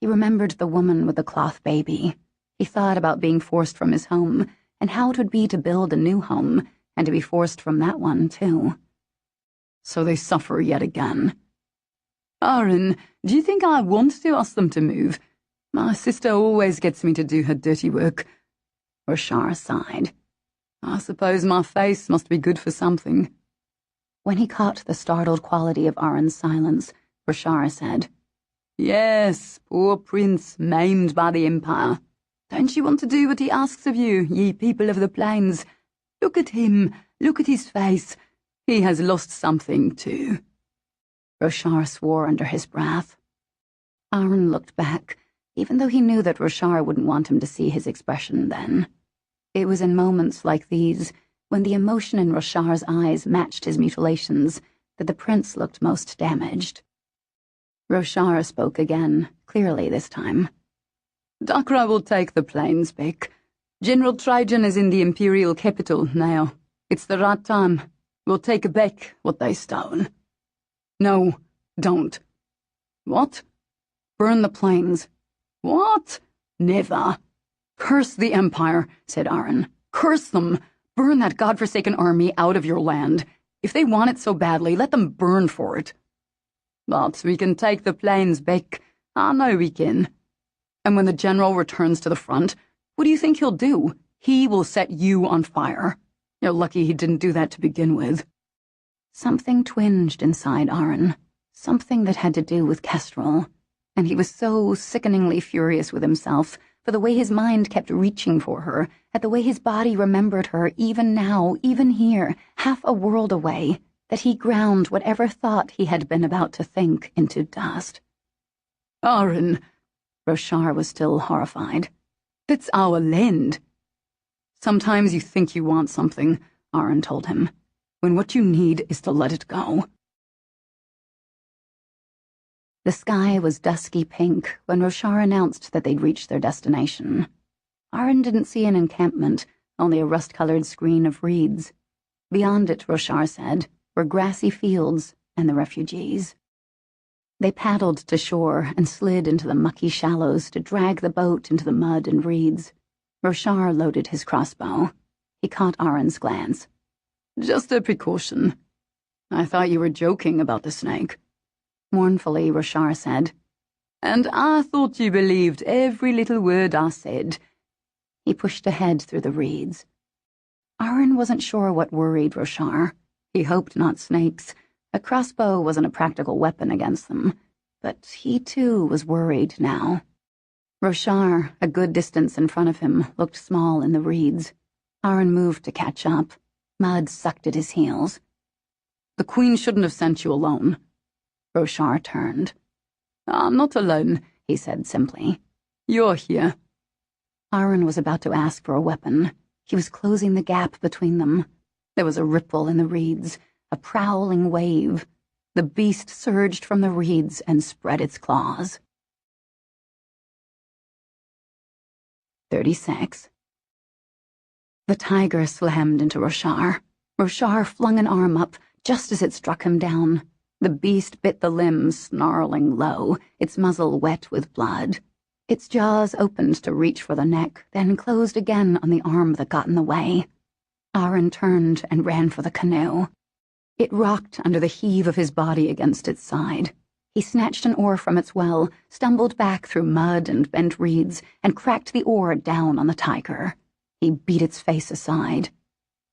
He remembered the woman with the cloth baby. He thought about being forced from his home, and how it would be to build a new home, and to be forced from that one, too. So they suffer yet again. Aron, do you think I want to ask them to move? My sister always gets me to do her dirty work. Roshar sighed. I suppose my face must be good for something. When he caught the startled quality of Aron's silence, Roshar said, Yes, poor prince, maimed by the Empire. Don't you want to do what he asks of you, ye people of the plains? Look at him, look at his face. He has lost something, too. Roshar swore under his breath. Aron looked back, even though he knew that Roshar wouldn't want him to see his expression then. It was in moments like these, when the emotion in Roshar's eyes matched his mutilations, that the prince looked most damaged. Roshar spoke again, clearly this time. Dakra will take the plains back. General Trajan is in the imperial capital now. It's the right time. We'll take back what they stole. No, don't. What? Burn the plains. What? Never. Curse the Empire, said Aron. Curse them. Burn that godforsaken army out of your land. If they want it so badly, let them burn for it. But we can take the plains back. I know we can. And when the general returns to the front, what do you think he'll do? He will set you on fire. You're lucky he didn't do that to begin with. Something twinged inside Aron. Something that had to do with Kestrel. And he was so sickeningly furious with himself for the way his mind kept reaching for her, at the way his body remembered her even now, even here, half a world away, that he ground whatever thought he had been about to think into dust. Aron, Roshar was still horrified. That's our land. Sometimes you think you want something, Aron told him, when what you need is to let it go. The sky was dusky pink when Roshar announced that they'd reached their destination. Aron didn't see an encampment, only a rust-colored screen of reeds. Beyond it, Roshar said, were grassy fields and the refugees. They paddled to shore and slid into the mucky shallows to drag the boat into the mud and reeds. Roshar loaded his crossbow. He caught Aron's glance. Just a precaution. I thought you were joking about the snake. Mournfully, Roshar said. And I thought you believed every little word I said. He pushed ahead through the reeds. Aron wasn't sure what worried Roshar. He hoped not snakes. A crossbow wasn't a practical weapon against them. But he, too, was worried now. Roshar, a good distance in front of him, looked small in the reeds. Aron moved to catch up. Mud sucked at his heels. The Queen shouldn't have sent you alone. Roshar turned. I'm not alone, he said simply. You're here. Aron was about to ask for a weapon. He was closing the gap between them. There was a ripple in the reeds, a prowling wave. The beast surged from the reeds and spread its claws. 36. The tiger slammed into Roshar. Roshar flung an arm up just as it struck him down. The beast bit the limb, snarling low, its muzzle wet with blood. Its jaws opened to reach for the neck, then closed again on the arm that got in the way. Aaron turned and ran for the canoe. It rocked under the heave of his body against its side. He snatched an oar from its well, stumbled back through mud and bent reeds, and cracked the oar down on the tiger. He beat its face aside.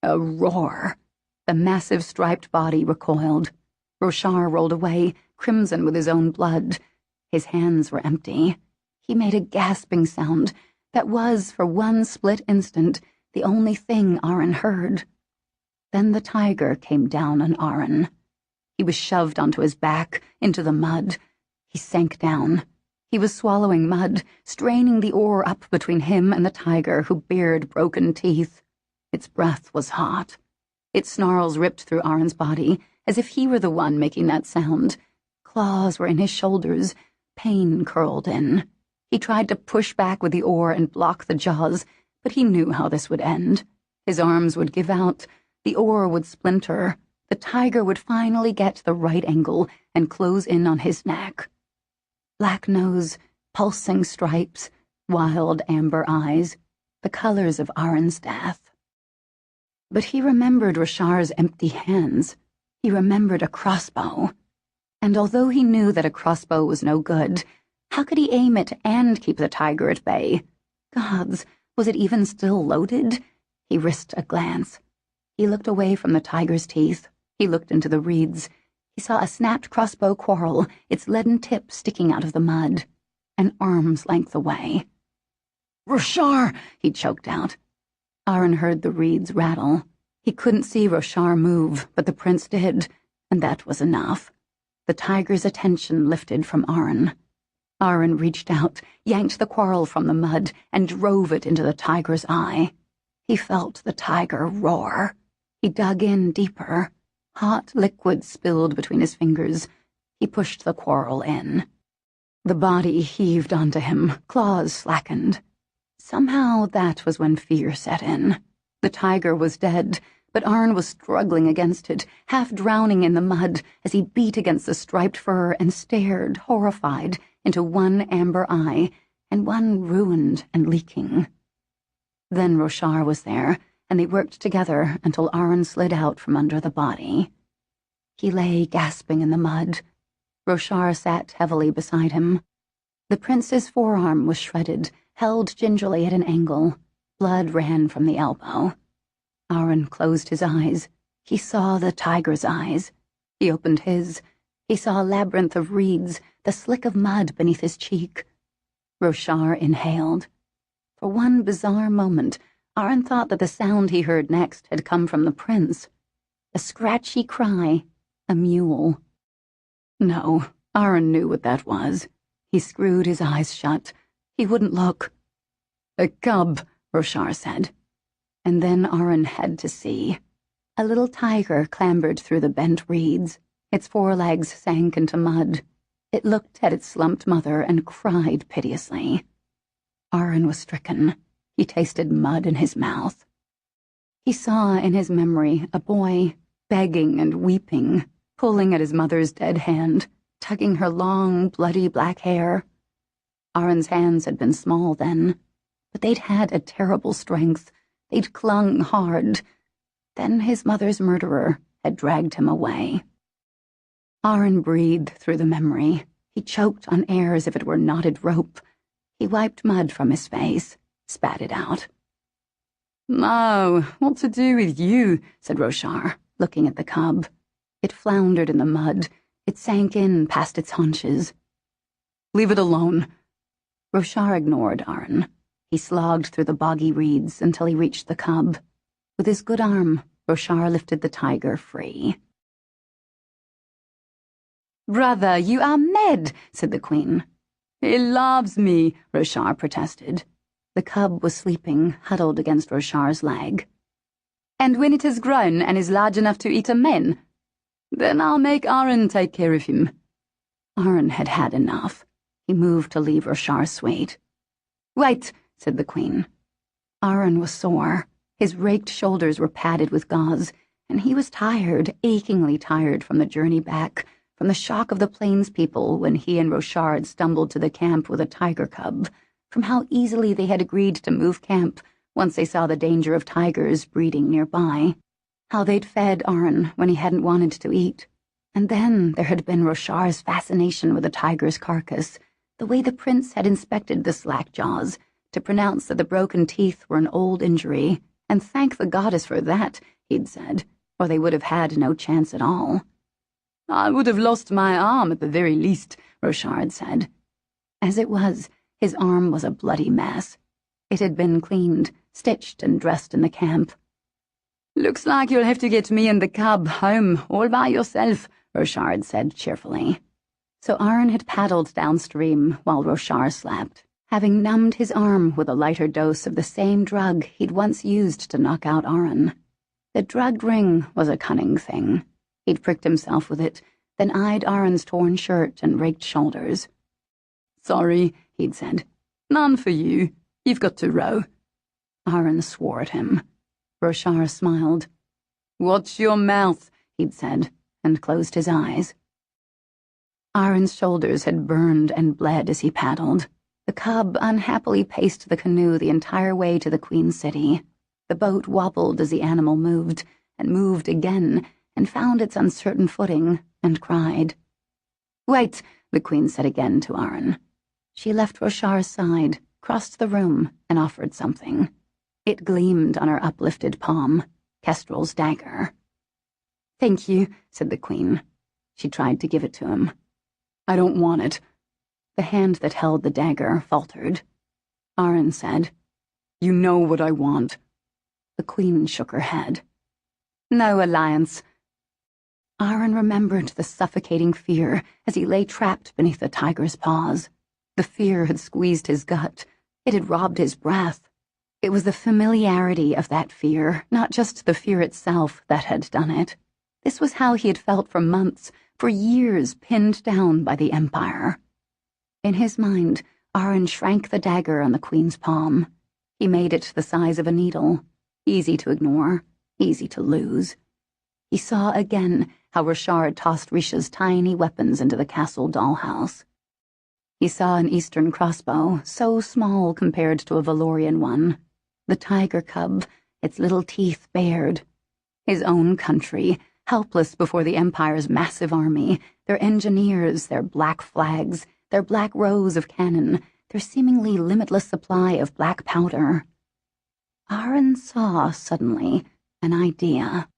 A roar. The massive striped body recoiled. Roshar rolled away, crimson with his own blood. His hands were empty. He made a gasping sound that was, for one split instant, the only thing Aaron heard. Then the tiger came down on Aaron. He was shoved onto his back, into the mud. He sank down. He was swallowing mud, straining the oar up between him and the tiger, who bared broken teeth. Its breath was hot. Its snarls ripped through Aaron's body, as if he were the one making that sound. Claws were in his shoulders. Pain curled in. He tried to push back with the oar and block the jaws, but he knew how this would end. His arms would give out. The oar would splinter. The tiger would finally get the right angle and close in on his neck. Black nose, pulsing stripes, wild amber eyes, the colors of Aaron's death. But he remembered Roshar's empty hands. He remembered a crossbow. And although he knew that a crossbow was no good, how could he aim it and keep the tiger at bay? Gods, was it even still loaded? He risked a glance. He looked away from the tiger's teeth. He looked into the reeds. He saw a snapped crossbow quarrel, its leaden tip sticking out of the mud, an arm's length away. "Roshar!" he choked out. Aaron heard the reeds rattle. He couldn't see Roshar move, but the prince did, and that was enough. The tiger's attention lifted from Aaron. Aaron reached out, yanked the quarrel from the mud, and drove it into the tiger's eye. He felt the tiger roar. He dug in deeper. Hot liquid spilled between his fingers. He pushed the quarrel in. The body heaved onto him, claws slackened. Somehow that was when fear set in. The tiger was dead, but Aaron was struggling against it, half drowning in the mud as he beat against the striped fur and stared, horrified, into one amber eye and one ruined and leaking. Then Roshar was there, and they worked together until Aaron slid out from under the body. He lay gasping in the mud. Roshar sat heavily beside him. The prince's forearm was shredded, held gingerly at an angle. Blood ran from the elbow. Aaron closed his eyes. He saw the tiger's eyes. He opened his. He saw a labyrinth of reeds, the slick of mud beneath his cheek. Roshar inhaled. For one bizarre moment, Aaron thought that the sound he heard next had come from the prince. A scratchy cry, a mule. No, Aaron knew what that was. He screwed his eyes shut. He wouldn't look. "A cub," Roshar said. And then Aaron had to see. A little tiger clambered through the bent reeds. Its forelegs sank into mud. It looked at its slumped mother and cried piteously. Aaron was stricken. He tasted mud in his mouth. He saw in his memory a boy, begging and weeping, pulling at his mother's dead hand, tugging her long, bloody black hair. Aaron's hands had been small then, but they'd had a terrible strength. They'd clung hard. Then his mother's murderer had dragged him away. Aaron breathed through the memory. He choked on air as if it were knotted rope. He wiped mud from his face, spat it out. "Now, what to do with you?" said Roshar, looking at the cub. It floundered in the mud. It sank in past its haunches. "Leave it alone." Roshar ignored Aaron. He slogged through the boggy reeds until he reached the cub. With his good arm, Roshar lifted the tiger free. "Brother, you are mad," said the queen. "He loves me," Roshar protested. The cub was sleeping, huddled against Roshar's leg. "And when it has grown and is large enough to eat a man, then I'll make Aaron take care of him." Aaron had had enough. He moved to leave Roshar sweet. "Wait," said the Queen. Aaron was sore. His raked shoulders were padded with gauze, and he was tired, achingly tired from the journey back, from the shock of the plains people when he and Rochard stumbled to the camp with a tiger cub, from how easily they had agreed to move camp once they saw the danger of tigers breeding nearby, how they'd fed Aaron when he hadn't wanted to eat. And then there had been Rochard's fascination with the tiger's carcass, the way the prince had inspected the slack jaws, to pronounce that the broken teeth were an old injury, and thank the goddess for that, he'd said, or they would have had no chance at all. I would have lost my arm at the very least, Rochard said. As it was, his arm was a bloody mess. It had been cleaned, stitched, and dressed in the camp. Looks like you'll have to get me and the cub home all by yourself, Rochard said cheerfully. So Aaron had paddled downstream while Rochard slept, having numbed his arm with a lighter dose of the same drug he'd once used to knock out Aaron. The drugged ring was a cunning thing. He'd pricked himself with it, then eyed Aaron's torn shirt and raked shoulders. Sorry, he'd said. None for you. You've got to row. Aaron swore at him. Rochard smiled. Watch your mouth, he'd said, and closed his eyes. Aaron's shoulders had burned and bled as he paddled. The cub unhappily paced the canoe the entire way to the Queen City. The boat wobbled as the animal moved, and moved again, and found its uncertain footing, and cried. Wait, the Queen said again to Aaron. She left Rochard's side, crossed the room, and offered something. It gleamed on her uplifted palm, Kestrel's dagger. Thank you, said the Queen. She tried to give it to him. I don't want it. The hand that held the dagger faltered. Aaron said, You know what I want. The Queen shook her head. No alliance. Aaron remembered the suffocating fear as he lay trapped beneath the tiger's paws. The fear had squeezed his gut. It had robbed his breath. It was the familiarity of that fear, not just the fear itself, that had done it. This was how he had felt for months, for years, pinned down by the Empire. In his mind, Aaron shrank the dagger on the Queen's palm. He made it the size of a needle, easy to ignore, easy to lose. He saw again how Rochard tossed Risha's tiny weapons into the castle dollhouse. He saw an Eastern crossbow, so small compared to a Valorian one. The tiger cub, its little teeth bared. His own country, helpless before the Empire's massive army, their engineers, their black flags, their black rows of cannon, their seemingly limitless supply of black powder. Aaron saw, suddenly, an idea.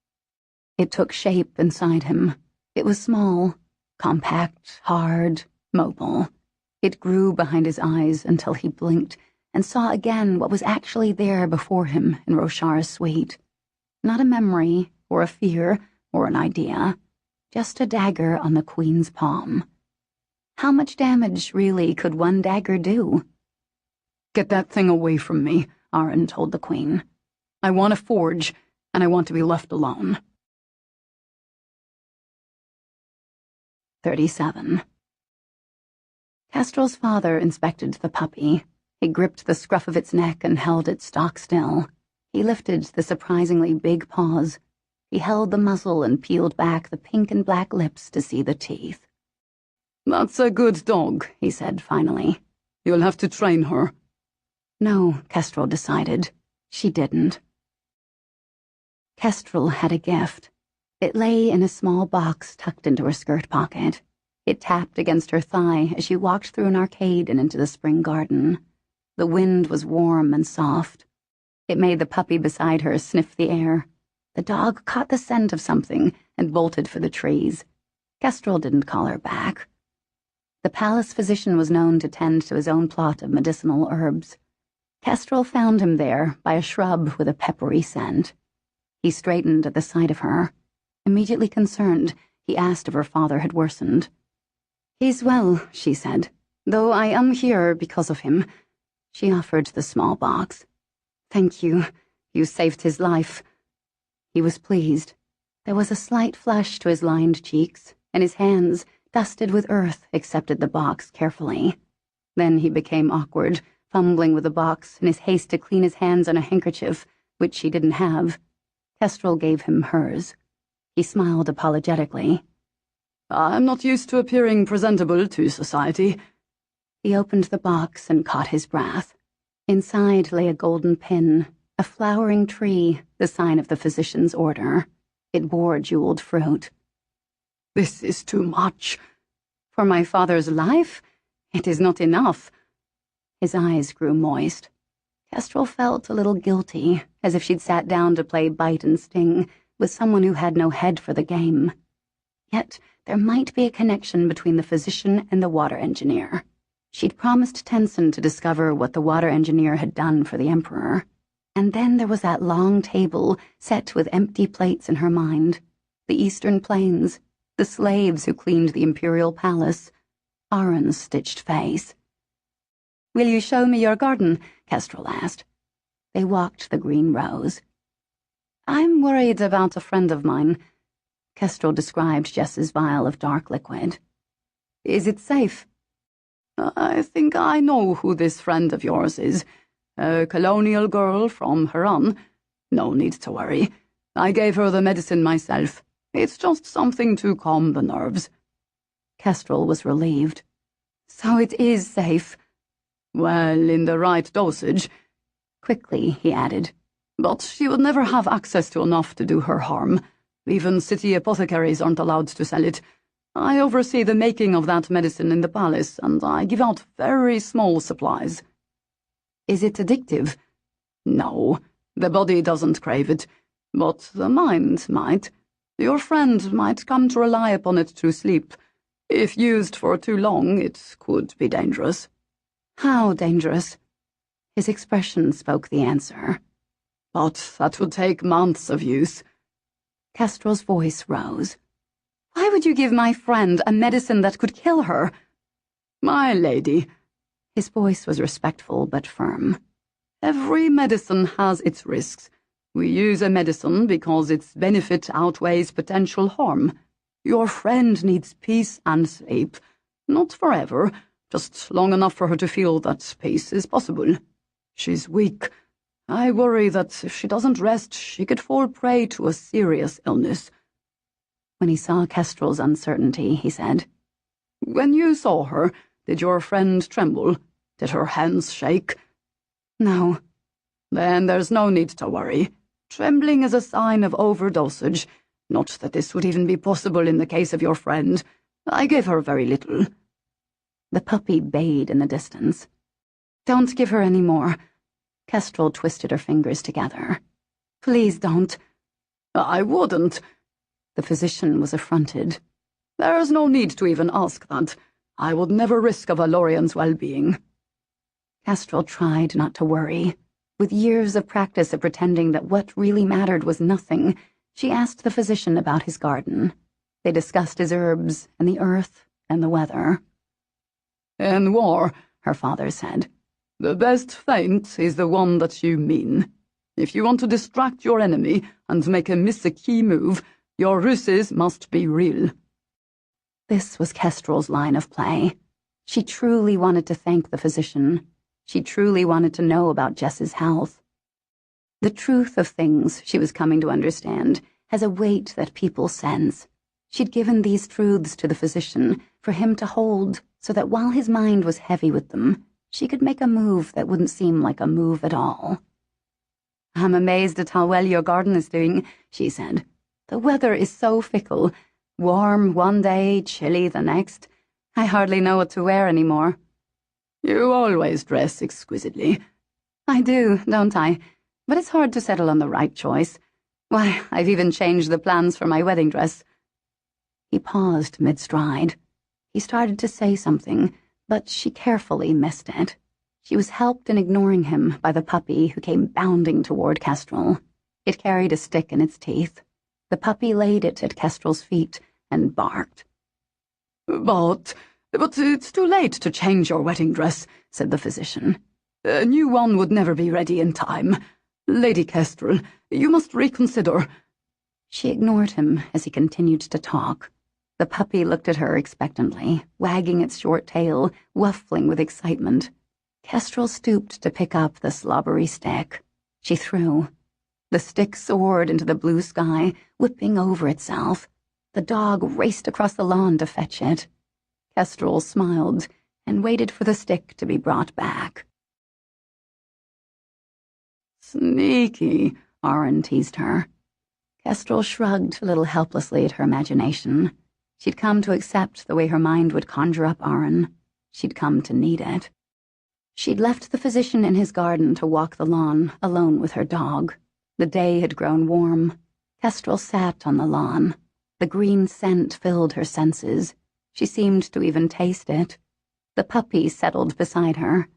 It took shape inside him. It was small, compact, hard, mobile. It grew behind his eyes until he blinked and saw again what was actually there before him in Rochard's suite. Not a memory, or a fear, or an idea. Just a dagger on the Queen's palm. How much damage, really, could one dagger do? Get that thing away from me, Aaron told the Queen. I want to forge, and I want to be left alone. 37. Kestrel's father inspected the puppy. He gripped the scruff of its neck and held it stock still. He lifted the surprisingly big paws. He held the muzzle and peeled back the pink and black lips to see the teeth. That's a good dog, he said finally. You'll have to train her. No, Kestrel decided. She didn't. Kestrel had a gift. It lay in a small box tucked into her skirt pocket. It tapped against her thigh as she walked through an arcade and into the spring garden. The wind was warm and soft. It made the puppy beside her sniff the air. The dog caught the scent of something and bolted for the trees. Kestrel didn't call her back. The palace physician was known to tend to his own plot of medicinal herbs. Kestrel found him there by a shrub with a peppery scent. He straightened at the sight of her. Immediately concerned, he asked if her father had worsened. "He's well," she said, "though I am here because of him." She offered the small box. "Thank you. You saved his life." He was pleased. There was a slight flush to his lined cheeks, and his hands, dusted with earth, accepted the box carefully. Then he became awkward, fumbling with the box in his haste to clean his hands on a handkerchief, which she didn't have. Kestrel gave him hers. He smiled apologetically. I'm not used to appearing presentable to society. He opened the box and caught his breath. Inside lay a golden pin, a flowering tree, the sign of the physician's order. It bore jeweled fruit. This is too much. For my father's life? It is not enough. His eyes grew moist. Kestrel felt a little guilty, as if she'd sat down to play bite and sting with someone who had no head for the game. Yet there might be a connection between the physician and the water engineer. She'd promised Tenson to discover what the water engineer had done for the Emperor. And then there was that long table set with empty plates in her mind. The Eastern Plains, the slaves who cleaned the Imperial Palace, Aron's stitched face. "Will you show me your garden?" Kestrel asked. They walked the green rows. "I'm worried about a friend of mine." Kestrel described Jess's vial of dark liquid. "Is it safe?" I think I know who this friend of yours is. A colonial girl from Haran. No need to worry. I gave her the medicine myself. It's just something to calm the nerves." Kestrel was relieved. "So it is safe." "Well, in the right dosage." Quickly, he added. "But she would never have access to enough to do her harm. Even city apothecaries aren't allowed to sell it. I oversee the making of that medicine in the palace, and I give out very small supplies." "Is it addictive?" "No, the body doesn't crave it, but the mind might. Your friend might come to rely upon it to sleep. If used for too long, it could be dangerous." "How dangerous?" His expression spoke the answer. "But that would take months of use." Kestrel's voice rose. "Why would you give my friend a medicine that could kill her?" "My lady," his voice was respectful but firm, "every medicine has its risks. We use a medicine because its benefit outweighs potential harm. Your friend needs peace and sleep. Not forever, just long enough for her to feel that peace is possible. She's weak. I worry that if she doesn't rest, she could fall prey to a serious illness." When he saw Kestrel's uncertainty, he said, "When you saw her, did your friend tremble? Did her hands shake?" "No." "Then there's no need to worry. Trembling is a sign of overdosage. Not that this would even be possible in the case of your friend. I gave her very little." The puppy bayed in the distance. "Don't give her any more." Kestrel twisted her fingers together. "Please don't." "I wouldn't." The physician was affronted. "There's no need to even ask that. I would never risk a Valorian's well-being." Kestrel tried not to worry. With years of practice at pretending that what really mattered was nothing, she asked the physician about his garden. They discussed his herbs and the earth and the weather. "In war," her father said, "the best feint is the one that you mean. If you want to distract your enemy and make him miss a key move, your ruses must be real." This was Kestrel's line of play. She truly wanted to thank the physician. She truly wanted to know about Jess's health. The truth of things, she was coming to understand, has a weight that people sense. She'd given these truths to the physician for him to hold, so that while his mind was heavy with them, she could make a move that wouldn't seem like a move at all. "I'm amazed at how well your garden is doing," she said. "The weather is so fickle. Warm one day, chilly the next. I hardly know what to wear anymore." "You always dress exquisitely." "I do, don't I? But it's hard to settle on the right choice. Why, I've even changed the plans for my wedding dress." He paused mid-stride. He started to say something, but she carefully missed it. She was helped in ignoring him by the puppy who came bounding toward Kestrel. It carried a stick in its teeth. The puppy laid it at Kestrel's feet and barked. But it's too late to change your wedding dress," said the physician. "A new one would never be ready in time. Lady Kestrel, you must reconsider." She ignored him as he continued to talk. The puppy looked at her expectantly, wagging its short tail, wuffling with excitement. Kestrel stooped to pick up the slobbery stick. She threw. The stick soared into the blue sky, whipping over itself. The dog raced across the lawn to fetch it. Kestrel smiled and waited for the stick to be brought back. Sneaky, Aaron teased her. Kestrel shrugged a little helplessly at her imagination. She'd come to accept the way her mind would conjure up Aaron. She'd come to need it. She'd left the physician in his garden to walk the lawn, alone with her dog. The day had grown warm. Kestrel sat on the lawn. The green scent filled her senses. She seemed to even taste it. The puppy settled beside her.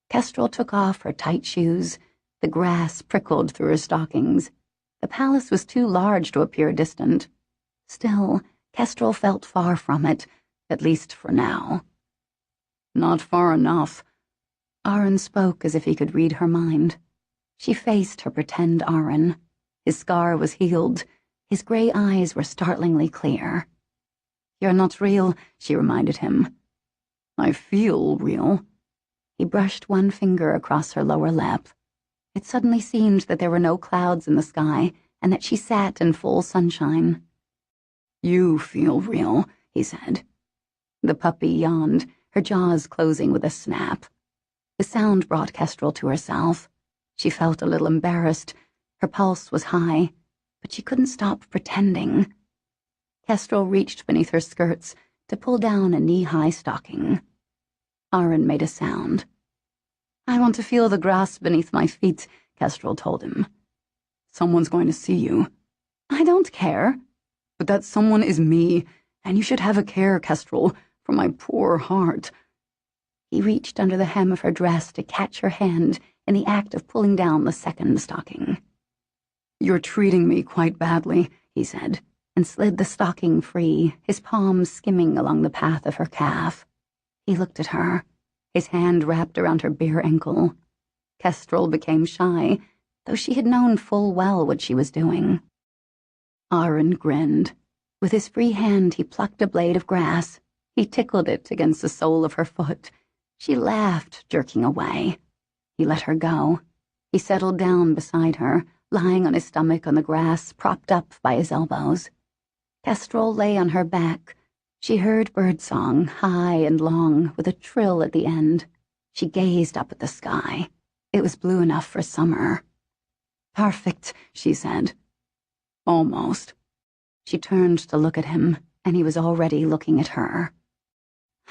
Kestrel took off her tight shoes. The grass prickled through her stockings. The palace was too large to appear distant. Still, Kestrel felt far from it, at least for now. Not far enough. Aaron spoke as if he could read her mind. She faced her pretend Aaron. His scar was healed. His grey eyes were startlingly clear. You're not real, she reminded him. I feel real. He brushed one finger across her lower lip. It suddenly seemed that there were no clouds in the sky and that she sat in full sunshine. You feel real, he said. The puppy yawned, her jaws closing with a snap. The sound brought Kestrel to herself. She felt a little embarrassed. Her pulse was high, but she couldn't stop pretending. Kestrel reached beneath her skirts to pull down a knee-high stocking. Aaron made a sound. I want to feel the grass beneath my feet, Kestrel told him. Someone's going to see you. I don't care. But that someone is me, and you should have a care, Kestrel, for my poor heart. He reached under the hem of her dress to catch her hand in the act of pulling down the second stocking. You're treating me quite badly, he said, and slid the stocking free, his palms skimming along the path of her calf. He looked at her, his hand wrapped around her bare ankle. Kestrel became shy, though she had known full well what she was doing. Aaron grinned. With his free hand he plucked a blade of grass. He tickled it against the sole of her foot. She laughed, jerking away. He let her go. He settled down beside her, lying on his stomach on the grass, propped up by his elbows. Kestrel lay on her back. She heard birdsong, high and long, with a trill at the end. She gazed up at the sky. It was blue enough for summer. Perfect, she said. Almost. She turned to look at him, and he was already looking at her.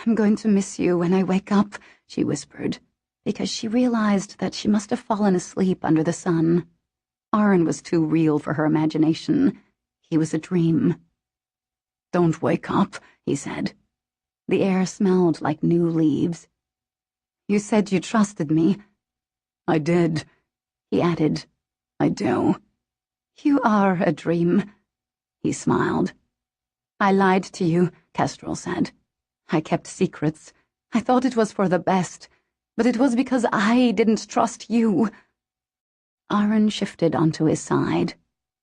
I'm going to miss you when I wake up, she whispered, because she realized that she must have fallen asleep under the sun. Aaron was too real for her imagination. He was a dream. Don't wake up, he said. The air smelled like new leaves. You said you trusted me. I did. He added, I do. You are a dream. He smiled. I lied to you, Kestrel said. I kept secrets. I thought it was for the best, but it was because I didn't trust you. Aaron shifted onto his side.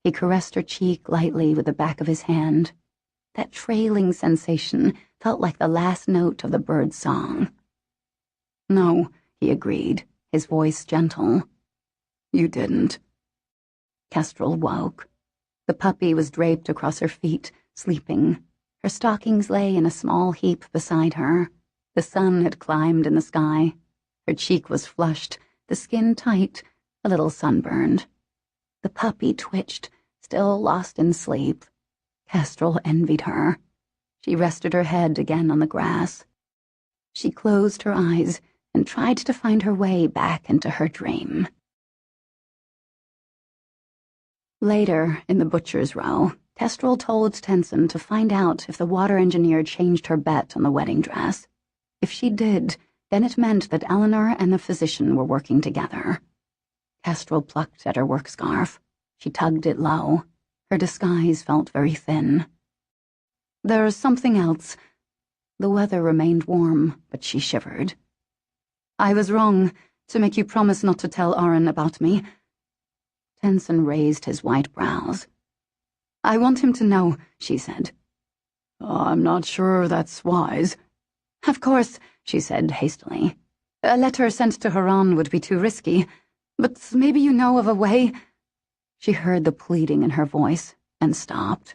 He caressed her cheek lightly with the back of his hand. That trailing sensation felt like the last note of the bird's song. No, he agreed, his voice gentle. You didn't. Kestrel woke. The puppy was draped across her feet, sleeping. Her stockings lay in a small heap beside her. The sun had climbed in the sky. Her cheek was flushed, the skin tight, a little sunburned. The puppy twitched, still lost in sleep. Kestrel envied her. She rested her head again on the grass. She closed her eyes and tried to find her way back into her dream. Later, in the butcher's row, Kestrel told Tenson to find out if the water engineer changed her bet on the wedding dress. If she did, then it meant that Eleanor and the physician were working together. Kestrel plucked at her work scarf. She tugged it low. Her disguise felt very thin. There's something else. The weather remained warm, but she shivered. I was wrong to make you promise not to tell Aaron about me. Tenson raised his white brows. I want him to know, she said. I'm not sure that's wise. Of course, she said hastily. A letter sent to Haran would be too risky, but maybe you know of a way." She heard the pleading in her voice and stopped.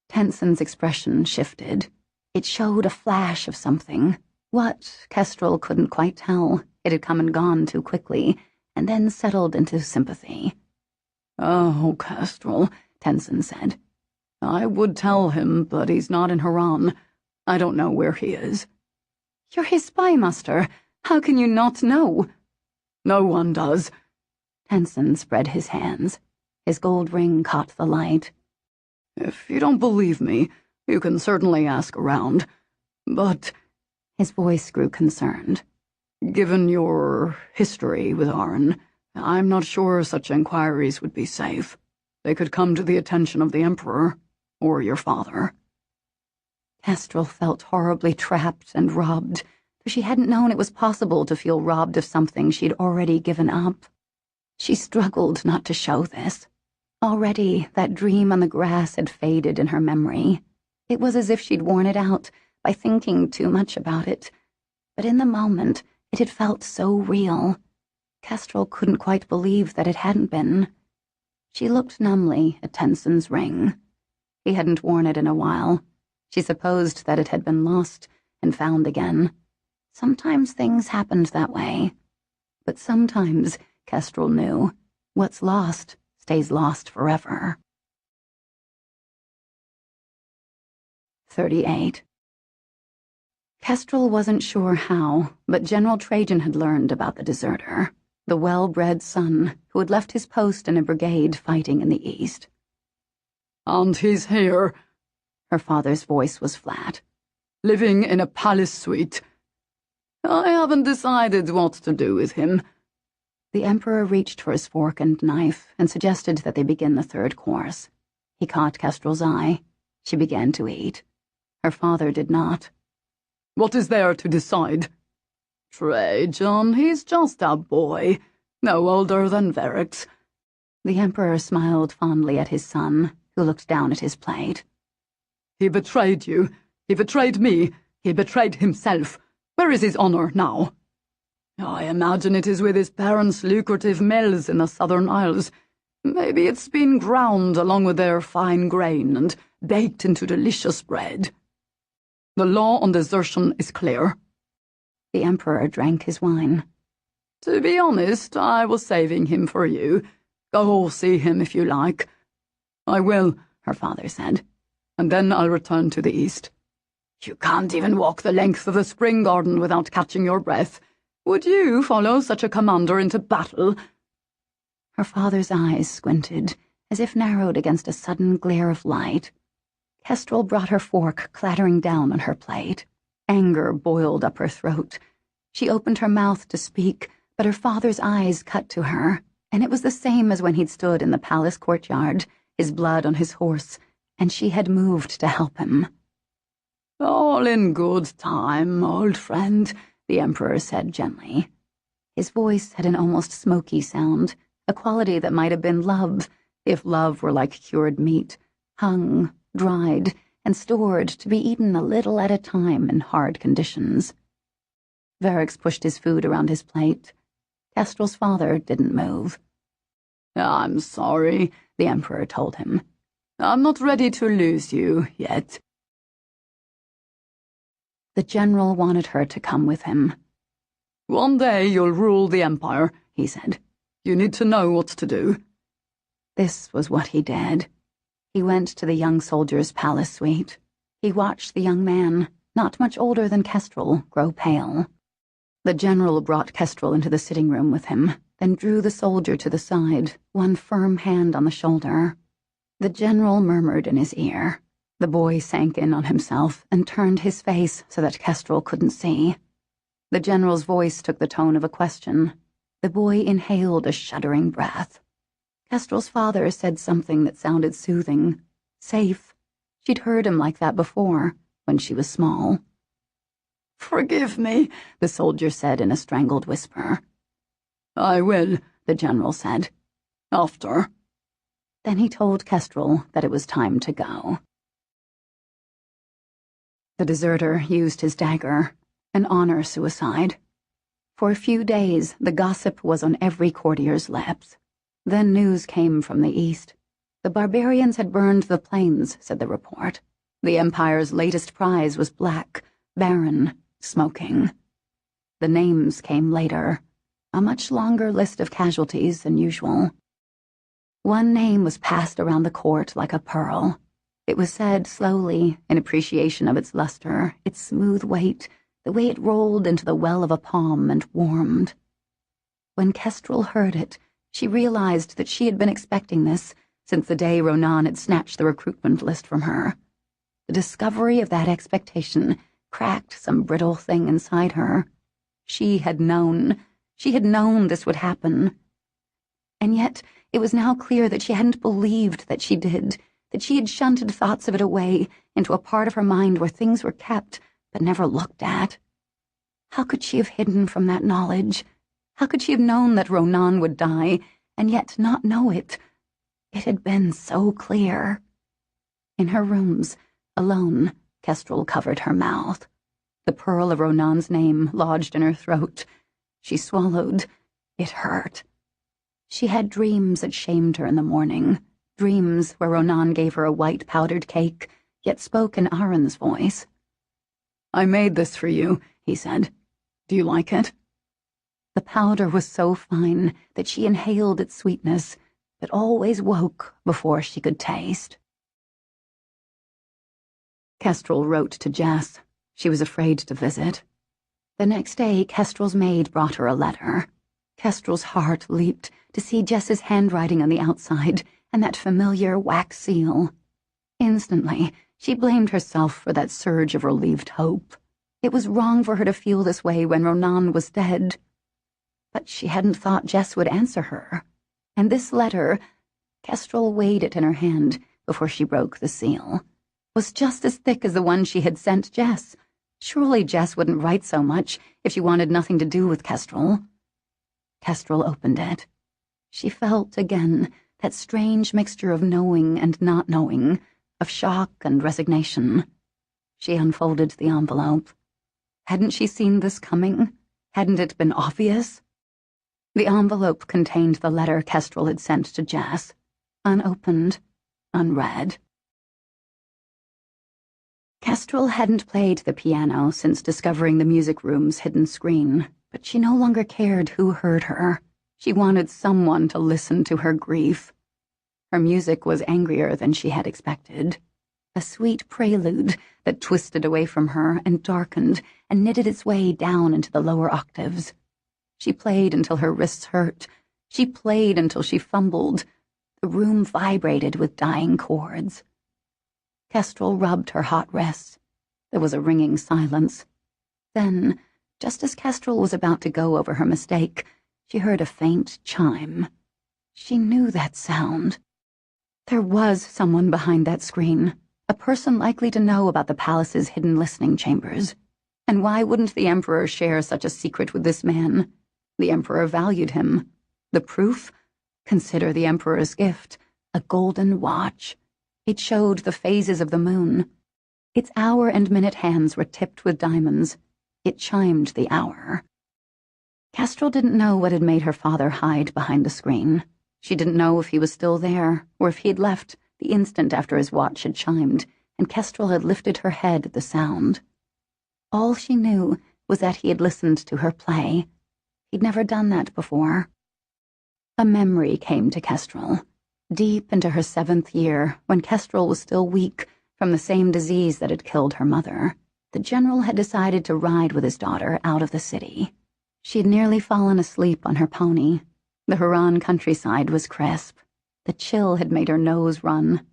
Tenson's expression shifted. It showed a flash of something. What, Kestrel couldn't quite tell. It had come and gone too quickly, and then settled into sympathy. "Oh, Kestrel," Tenson said. "I would tell him, but he's not in Haran. I don't know where he is." "You're his spy master. How can you not know?" "No one does." Tenson spread his hands. His gold ring caught the light. "If you don't believe me, you can certainly ask around. But—" his voice grew concerned. "Given your history with Aran, I'm not sure such inquiries would be safe. They could come to the attention of the Emperor, or your father." Kestrel felt horribly trapped and robbed, though she hadn't known it was possible to feel robbed of something she'd already given up. She struggled not to show this. Already, that dream on the grass had faded in her memory. It was as if she'd worn it out by thinking too much about it. But in the moment, it had felt so real. Kestrel couldn't quite believe that it hadn't been. She looked numbly at Tenson's ring. He hadn't worn it in a while. She supposed that it had been lost and found again. Sometimes things happened that way. But sometimes, Kestrel knew, what's lost stays lost forever. 38. Kestrel wasn't sure how, but General Trajan had learned about the deserter, the well-bred son who had left his post in a brigade fighting in the east. "And he's here," her father's voice was flat. "living in a palace suite. I haven't decided what to do with him." The Emperor reached for his fork and knife and suggested that they begin the third course. He caught Kestrel's eye. She began to eat. Her father did not. "What is there to decide? Trajan, he's just a boy, no older than Verix." The Emperor smiled fondly at his son, who looked down at his plate. "He betrayed you. He betrayed me. He betrayed himself. Where is his honor now? I imagine it is with his parents' lucrative mills in the Southern Isles. Maybe it's been ground along with their fine grain and baked into delicious bread. The law on desertion is clear." The Emperor drank his wine. "To be honest, I was saving him for you. Go see him if you like." "I will," her father said, "and then I'll return to the east. You can't even walk the length of the spring garden without catching your breath. Would you follow such a commander into battle?" Her father's eyes squinted, as if narrowed against a sudden glare of light. Kestrel brought her fork clattering down on her plate. Anger boiled up her throat. She opened her mouth to speak, but her father's eyes cut to her, and it was the same as when he'd stood in the palace courtyard, his blood on his horse, and she had moved to help him. "All in good time, old friend," the Emperor said gently. His voice had an almost smoky sound, a quality that might have been love, if love were like cured meat, hung, dried, and stored to be eaten a little at a time in hard conditions. Verix pushed his food around his plate. Kestrel's father didn't move. "I'm sorry," the Emperor told him. "I'm not ready to lose you yet." The general wanted her to come with him. "One day you'll rule the Empire," he said. "You need to know what to do." This was what he did. He went to the young soldier's palace suite. He watched the young man, not much older than Kestrel, grow pale. The general brought Kestrel into the sitting room with him, then drew the soldier to the side, one firm hand on the shoulder. The general murmured in his ear. The boy sank in on himself and turned his face so that Kestrel couldn't see. The general's voice took the tone of a question. The boy inhaled a shuddering breath. Kestrel's father said something that sounded soothing, safe. She'd heard him like that before, when she was small. "Forgive me," the soldier said in a strangled whisper. "I will," the general said. "After." Then he told Kestrel that it was time to go. The deserter used his dagger, an honor suicide. For a few days, the gossip was on every courtier's lips. Then news came from the east. The barbarians had burned the plains, said the report. The Empire's latest prize was black, barren, smoking. The names came later, a much longer list of casualties than usual. One name was passed around the court like a pearl. It was said slowly, in appreciation of its luster, its smooth weight, the way it rolled into the well of a palm and warmed. When Kestrel heard it, she realized that she had been expecting this since the day Ronan had snatched the recruitment list from her. The discovery of that expectation cracked some brittle thing inside her. She had known this would happen. And yet it was now clear that she hadn't believed that she did, that she had shunted thoughts of it away into a part of her mind where things were kept but never looked at. How could she have hidden from that knowledge? How could she have known that Ronan would die, and yet not know it? It had been so clear. In her rooms, alone, Kestrel covered her mouth. The pearl of Ronan's name lodged in her throat. She swallowed. It hurt. She had dreams that shamed her in the morning, dreams where Ronan gave her a white powdered cake, yet spoke in Aaron's voice. "I made this for you," he said. "Do you like it?" The powder was so fine that she inhaled its sweetness, but always woke before she could taste. Kestrel wrote to Jess. She was afraid to visit. The next day, Kestrel's maid brought her a letter. Kestrel's heart leaped to see Jess's handwriting on the outside and that familiar wax seal. Instantly, she blamed herself for that surge of relieved hope. It was wrong for her to feel this way when Ronan was dead. But she hadn't thought Jess would answer her. And this letter, Kestrel weighed it in her hand before she broke the seal, was just as thick as the one she had sent Jess. Surely Jess wouldn't write so much if she wanted nothing to do with Kestrel. Kestrel opened it. She felt, again, that strange mixture of knowing and not knowing, of shock and resignation. She unfolded the envelope. Hadn't she seen this coming? Hadn't it been obvious? The envelope contained the letter Kestrel had sent to Jess, unopened, unread. Kestrel hadn't played the piano since discovering the music room's hidden screen, but she no longer cared who heard her. She wanted someone to listen to her grief. Her music was angrier than she had expected. A sweet prelude that twisted away from her and darkened and knitted its way down into the lower octaves. She played until her wrists hurt. She played until she fumbled. The room vibrated with dying chords. Kestrel rubbed her hot wrists. There was a ringing silence. Then, just as Kestrel was about to go over her mistake, she heard a faint chime. She knew that sound. There was someone behind that screen, a person likely to know about the palace's hidden listening chambers. And why wouldn't the Emperor share such a secret with this man? The Emperor valued him. The proof? Consider the Emperor's gift, a golden watch. It showed the phases of the moon. Its hour and minute hands were tipped with diamonds. It chimed the hour. Kestrel didn't know what had made her father hide behind the screen. She didn't know if he was still there, or if he'd left the instant after his watch had chimed, and Kestrel had lifted her head at the sound. All she knew was that he had listened to her play. He'd never done that before. A memory came to Kestrel. Deep into her 7th year, when Kestrel was still weak from the same disease that had killed her mother, the general had decided to ride with his daughter out of the city. She had nearly fallen asleep on her pony. The Huron countryside was crisp. The chill had made her nose run.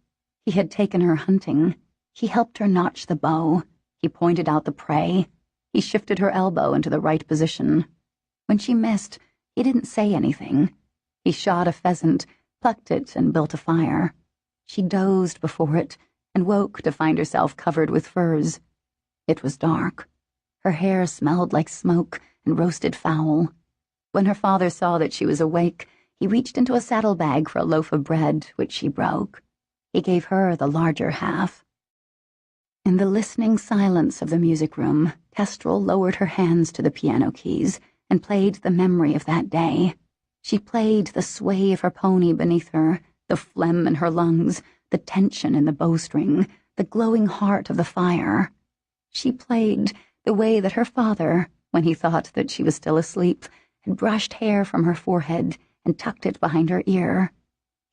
He had taken her hunting. He helped her notch the bow. He pointed out the prey. He shifted her elbow into the right position. When she missed, he didn't say anything. He shot a pheasant, plucked it, and built a fire. She dozed before it and woke to find herself covered with furs. It was dark. Her hair smelled like smoke and roasted fowl. When her father saw that she was awake, he reached into a saddlebag for a loaf of bread, which she broke. He gave her the larger half. In the listening silence of the music room, Kestrel lowered her hands to the piano keys and played the memory of that day. She played the sway of her pony beneath her, the phlegm in her lungs, the tension in the bowstring, the glowing heart of the fire. She played the way that her father, when he thought that she was still asleep, had brushed hair from her forehead and tucked it behind her ear.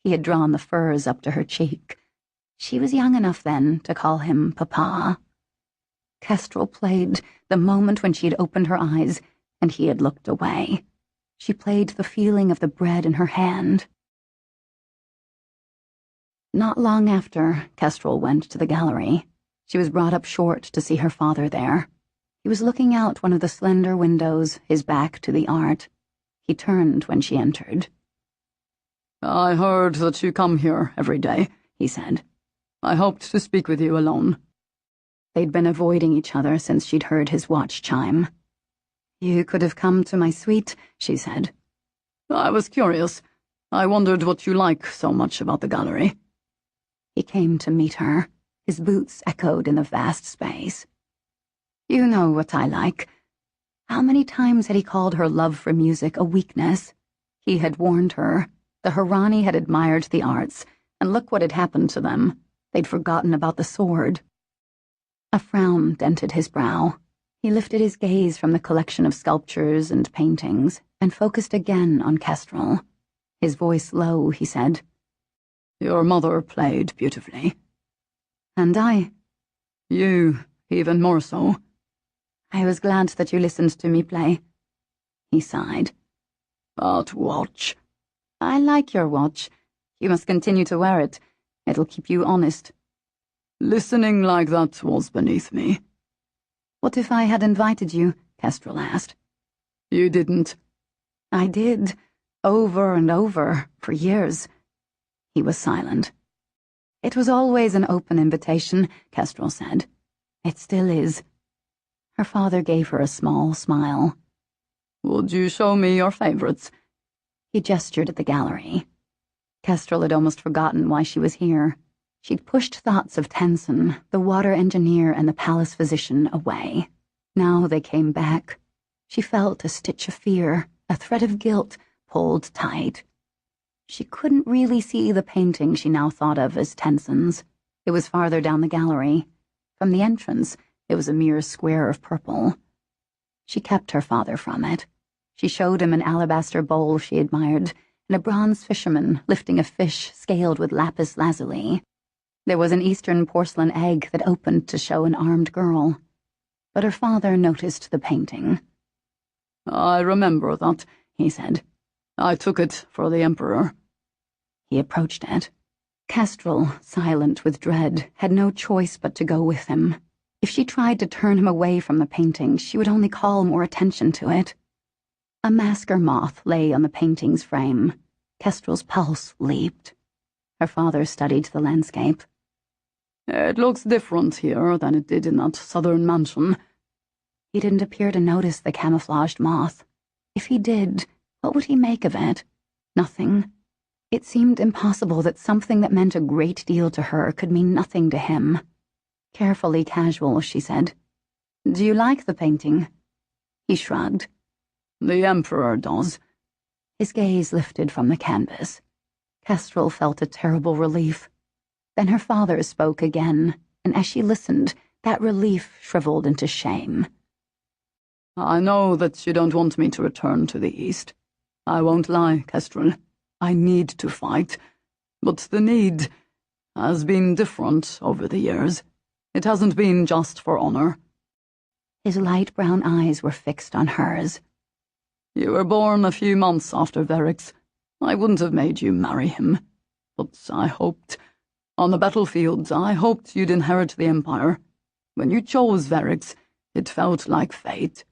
He had drawn the furs up to her cheek. She was young enough then to call him Papa. Kestrel played the moment when she had opened her eyes and he had looked away. She played the feeling of the bread in her hand. Not long after, Kestrel went to the gallery. She was brought up short to see her father there. He was looking out one of the slender windows, his back to the art. He turned when she entered. "I heard that you come here every day," he said. "I hoped to speak with you alone." They'd been avoiding each other since she'd heard his watch chime. "You could have come to my suite," she said. "I was curious. I wondered what you like so much about the gallery." He came to meet her. His boots echoed in the vast space. "You know what I like." How many times had he called her love for music a weakness? He had warned her. The Harani had admired the arts, and look what had happened to them. They'd forgotten about the sword. A frown dented his brow. He lifted his gaze from the collection of sculptures and paintings and focused again on Kestrel. His voice low, he said, "Your mother played beautifully." "And I?" "You, even more so." "I was glad that you listened to me play." He sighed. "That watch." "I like your watch. You must continue to wear it. It'll keep you honest." "Listening like that was beneath me." "What if I had invited you?" Kestrel asked. "You didn't." "I did. Over and over, for years." He was silent. "It was always an open invitation," Kestrel said. "It still is." Her father gave her a small smile. "Would you show me your favorites?" He gestured at the gallery. Kestrel had almost forgotten why she was here. She'd pushed thoughts of Tenson, the water engineer and the palace physician, away. Now they came back. She felt a stitch of fear, a thread of guilt, pulled tight. She couldn't really see the painting she now thought of as Tenson's. It was farther down the gallery. From the entrance, it was a mere square of purple. She kept her father from it. She showed him an alabaster bowl she admired, and a bronze fisherman lifting a fish scaled with lapis lazuli. There was an Eastern porcelain egg that opened to show an armed girl. But her father noticed the painting. "I remember that," he said. "I took it for the Emperor." He approached it. Kestrel, silent with dread, had no choice but to go with him. If she tried to turn him away from the painting, she would only call more attention to it. A masker moth lay on the painting's frame. Kestrel's pulse leaped. Her father studied the landscape. "It looks different here than it did in that southern mansion." He didn't appear to notice the camouflaged moth. If he did, what would he make of it? Nothing. It seemed impossible that something that meant a great deal to her could mean nothing to him. Carefully casual, she said. "Do you like the painting?" He shrugged. "The Emperor does." His gaze lifted from the canvas. Kestrel felt a terrible relief. Then her father spoke again, and as she listened, that relief shriveled into shame. "I know that you don't want me to return to the East. I won't lie, Kestrel. I need to fight. But the need has been different over the years. It hasn't been just for honor." His light brown eyes were fixed on hers. "You were born a few months after Verix. I wouldn't have made you marry him. But I hoped. On the battlefield, I hoped you'd inherit the Empire. When you chose Verix, it felt like fate."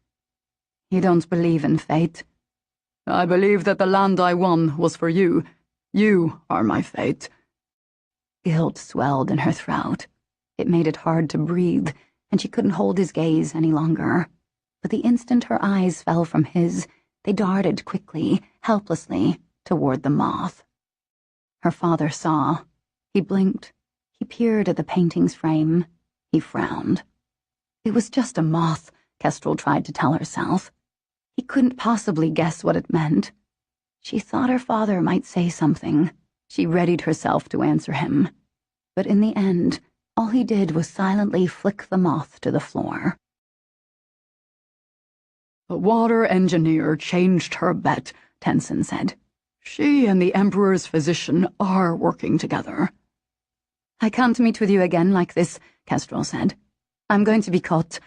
"You don't believe in fate?" "I believe that the land I won was for you. You are my fate." Guilt swelled in her throat. It made it hard to breathe, and she couldn't hold his gaze any longer. But the instant her eyes fell from his, they darted quickly, helplessly, toward the moth. Her father saw. He blinked. He peered at the painting's frame. He frowned. It was just a moth, Kestrel tried to tell herself. He couldn't possibly guess what it meant. She thought her father might say something. She readied herself to answer him. But in the end, all he did was silently flick the moth to the floor. The water engineer changed her bet, Tenson said. She and the Emperor's physician are working together. I can't meet with you again like this, Kestrel said. I'm going to be caught.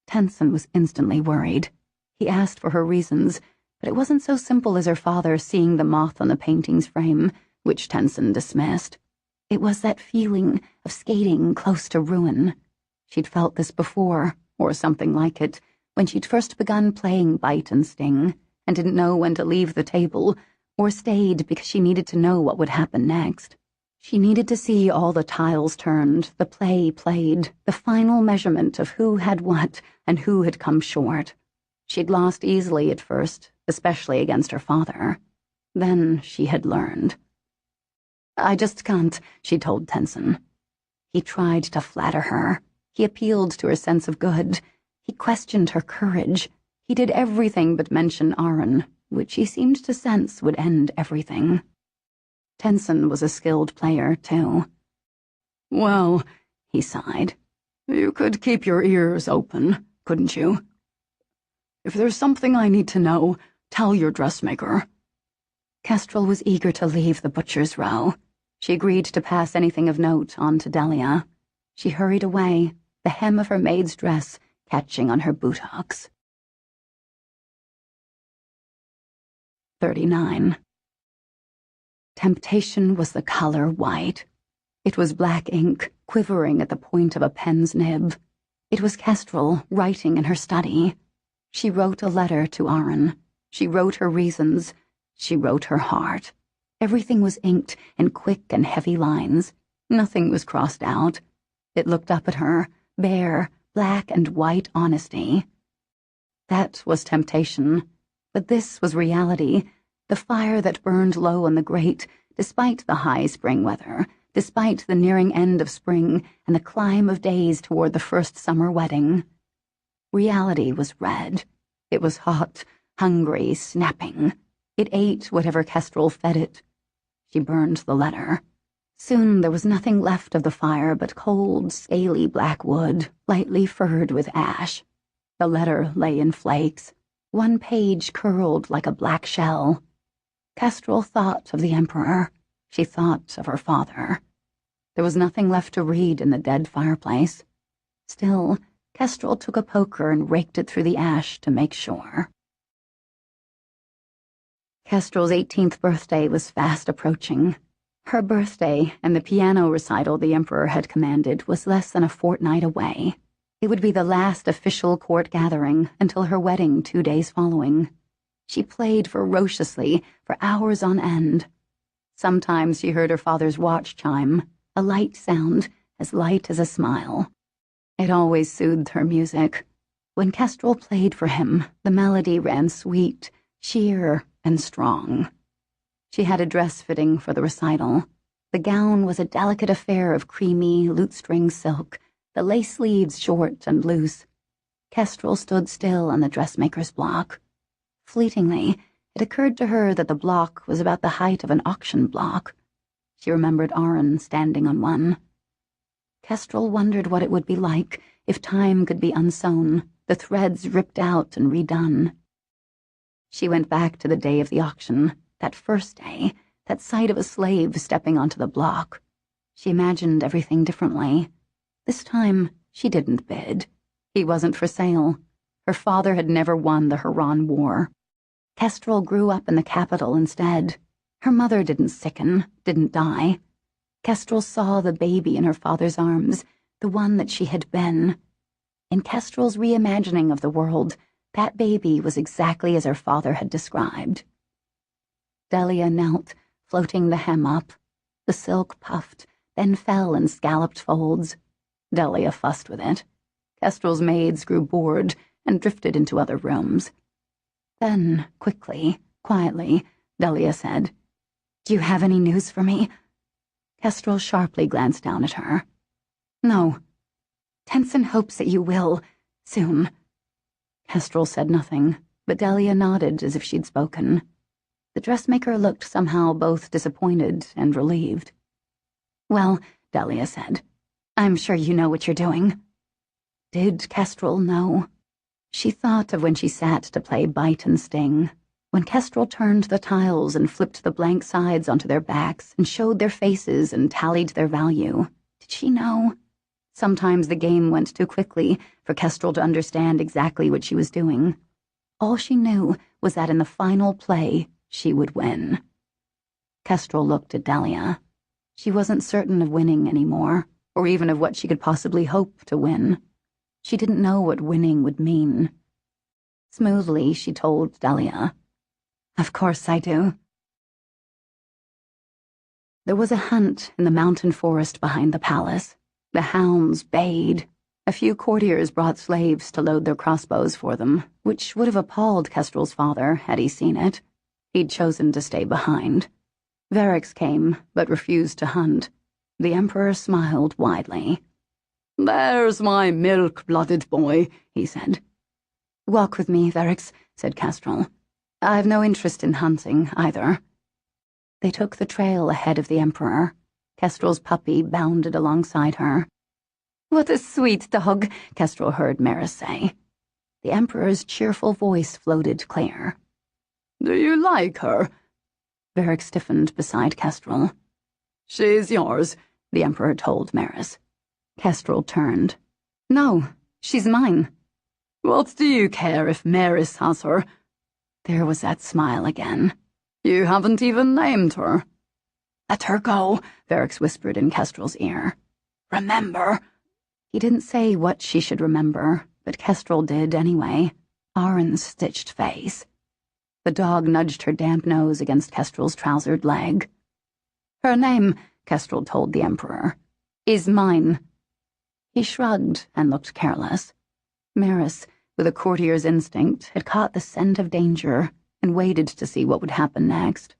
Tenson was instantly worried. He asked for her reasons, but it wasn't so simple as her father seeing the moth on the painting's frame, which Tenson dismissed. It was that feeling of skating close to ruin. She'd felt this before, or something like it, when she'd first begun playing Bite and Sting, and didn't know when to leave the table, or stayed because she needed to know what would happen next. She needed to see all the tiles turned, the play played, the final measurement of who had what and who had come short. She'd lost easily at first, especially against her father. Then she had learned. I just can't, she told Tenson. He tried to flatter her. He appealed to her sense of good. He questioned her courage. He did everything but mention Aaron, which he seemed to sense would end everything. Tenson was a skilled player, too. Well, he sighed. You could keep your ears open, couldn't you? If there's something I need to know, tell your dressmaker. Kestrel was eager to leave the butcher's row. She agreed to pass anything of note on to Delia. She hurried away, the hem of her maid's dress catching on her buttocks. 39. Temptation was the color white. It was black ink, quivering at the point of a pen's nib. It was Kestrel writing in her study. She wrote a letter to Aaron. She wrote her reasons. She wrote her heart. Everything was inked in quick and heavy lines. Nothing was crossed out. It looked up at her, bare, black and white honesty. That was temptation. But this was reality, the fire that burned low on the grate, despite the high spring weather, despite the nearing end of spring and the climb of days toward the first summer wedding. Reality was red. It was hot, hungry, snapping. It ate whatever Kestrel fed it. She burned the letter. Soon there was nothing left of the fire but cold, scaly black wood, lightly furred with ash. The letter lay in flakes. One page curled like a black shell. Kestrel thought of the Emperor. She thought of her father. There was nothing left to read in the dead fireplace. Still, Kestrel took a poker and raked it through the ash to make sure. Kestrel's 18th birthday was fast approaching. Her birthday and the piano recital the Emperor had commanded was less than a fortnight away. It would be the last official court gathering until her wedding 2 days following. She played ferociously for hours on end. Sometimes she heard her father's watch chime, a light sound, as light as a smile. It always soothed her music. When Kestrel played for him, the melody ran sweet, sheer, and strong. She had a dress fitting for the recital. The gown was a delicate affair of creamy, lutestring silk, the lace sleeves short and loose. Kestrel stood still on the dressmaker's block. Fleetingly, it occurred to her that the block was about the height of an auction block. She remembered Aaron standing on one. Kestrel wondered what it would be like if time could be unsewn, the threads ripped out and redone. She went back to the day of the auction, that first day, that sight of a slave stepping onto the block. She imagined everything differently. This time, she didn't bid. He wasn't for sale. Her father had never won the Haran War. Kestrel grew up in the capital instead. Her mother didn't sicken, didn't die. Kestrel saw the baby in her father's arms, the one that she had been. In Kestrel's reimagining of the world, that baby was exactly as her father had described. Delia knelt, floating the hem up. The silk puffed, then fell in scalloped folds. Delia fussed with it. Kestrel's maids grew bored and drifted into other rooms. Then, quickly, quietly, Delia said, "Do you have any news for me?" Kestrel sharply glanced down at her. "No. Tenson hopes that you will, soon." Kestrel said nothing, but Delia nodded as if she'd spoken. The dressmaker looked somehow both disappointed and relieved. "Well," Delia said, "I'm sure you know what you're doing." Did Kestrel know? She thought of when she sat to play Bite and Sting, when Kestrel turned the tiles and flipped the blank sides onto their backs and showed their faces and tallied their value. Did she know? Sometimes the game went too quickly for Kestrel to understand exactly what she was doing. All she knew was that in the final play, she would win. Kestrel looked at Delia. She wasn't certain of winning anymore, or even of what she could possibly hope to win. She didn't know what winning would mean. Smoothly, she told Delia, "Of course I do." There was a hunt in the mountain forest behind the palace. The hounds bayed. A few courtiers brought slaves to load their crossbows for them, which would have appalled Kestrel's father had he seen it. He'd chosen to stay behind. Varix came, but refused to hunt. The Emperor smiled widely. "There's my milk-blooded boy," he said. "Walk with me, Varix," said Kestrel. "I've no interest in hunting, either." They took the trail ahead of the Emperor. Kestrel's puppy bounded alongside her. "What a sweet dog," Kestrel heard Maris say. The Emperor's cheerful voice floated clear. "Do you like her?" Varix stiffened beside Kestrel. "She's yours," the Emperor told Maris. Kestrel turned. "No, she's mine." "What do you care if Maris has her?" There was that smile again. "You haven't even named her." "Let her go," Varix whispered in Kestrel's ear. "Remember." He didn't say what she should remember, but Kestrel did anyway. Arin's stitched face. The dog nudged her damp nose against Kestrel's trousered leg. "Her name," Kestrel told the Emperor, "is mine." He shrugged and looked careless. Maris, with a courtier's instinct, had caught the scent of danger and waited to see what would happen next.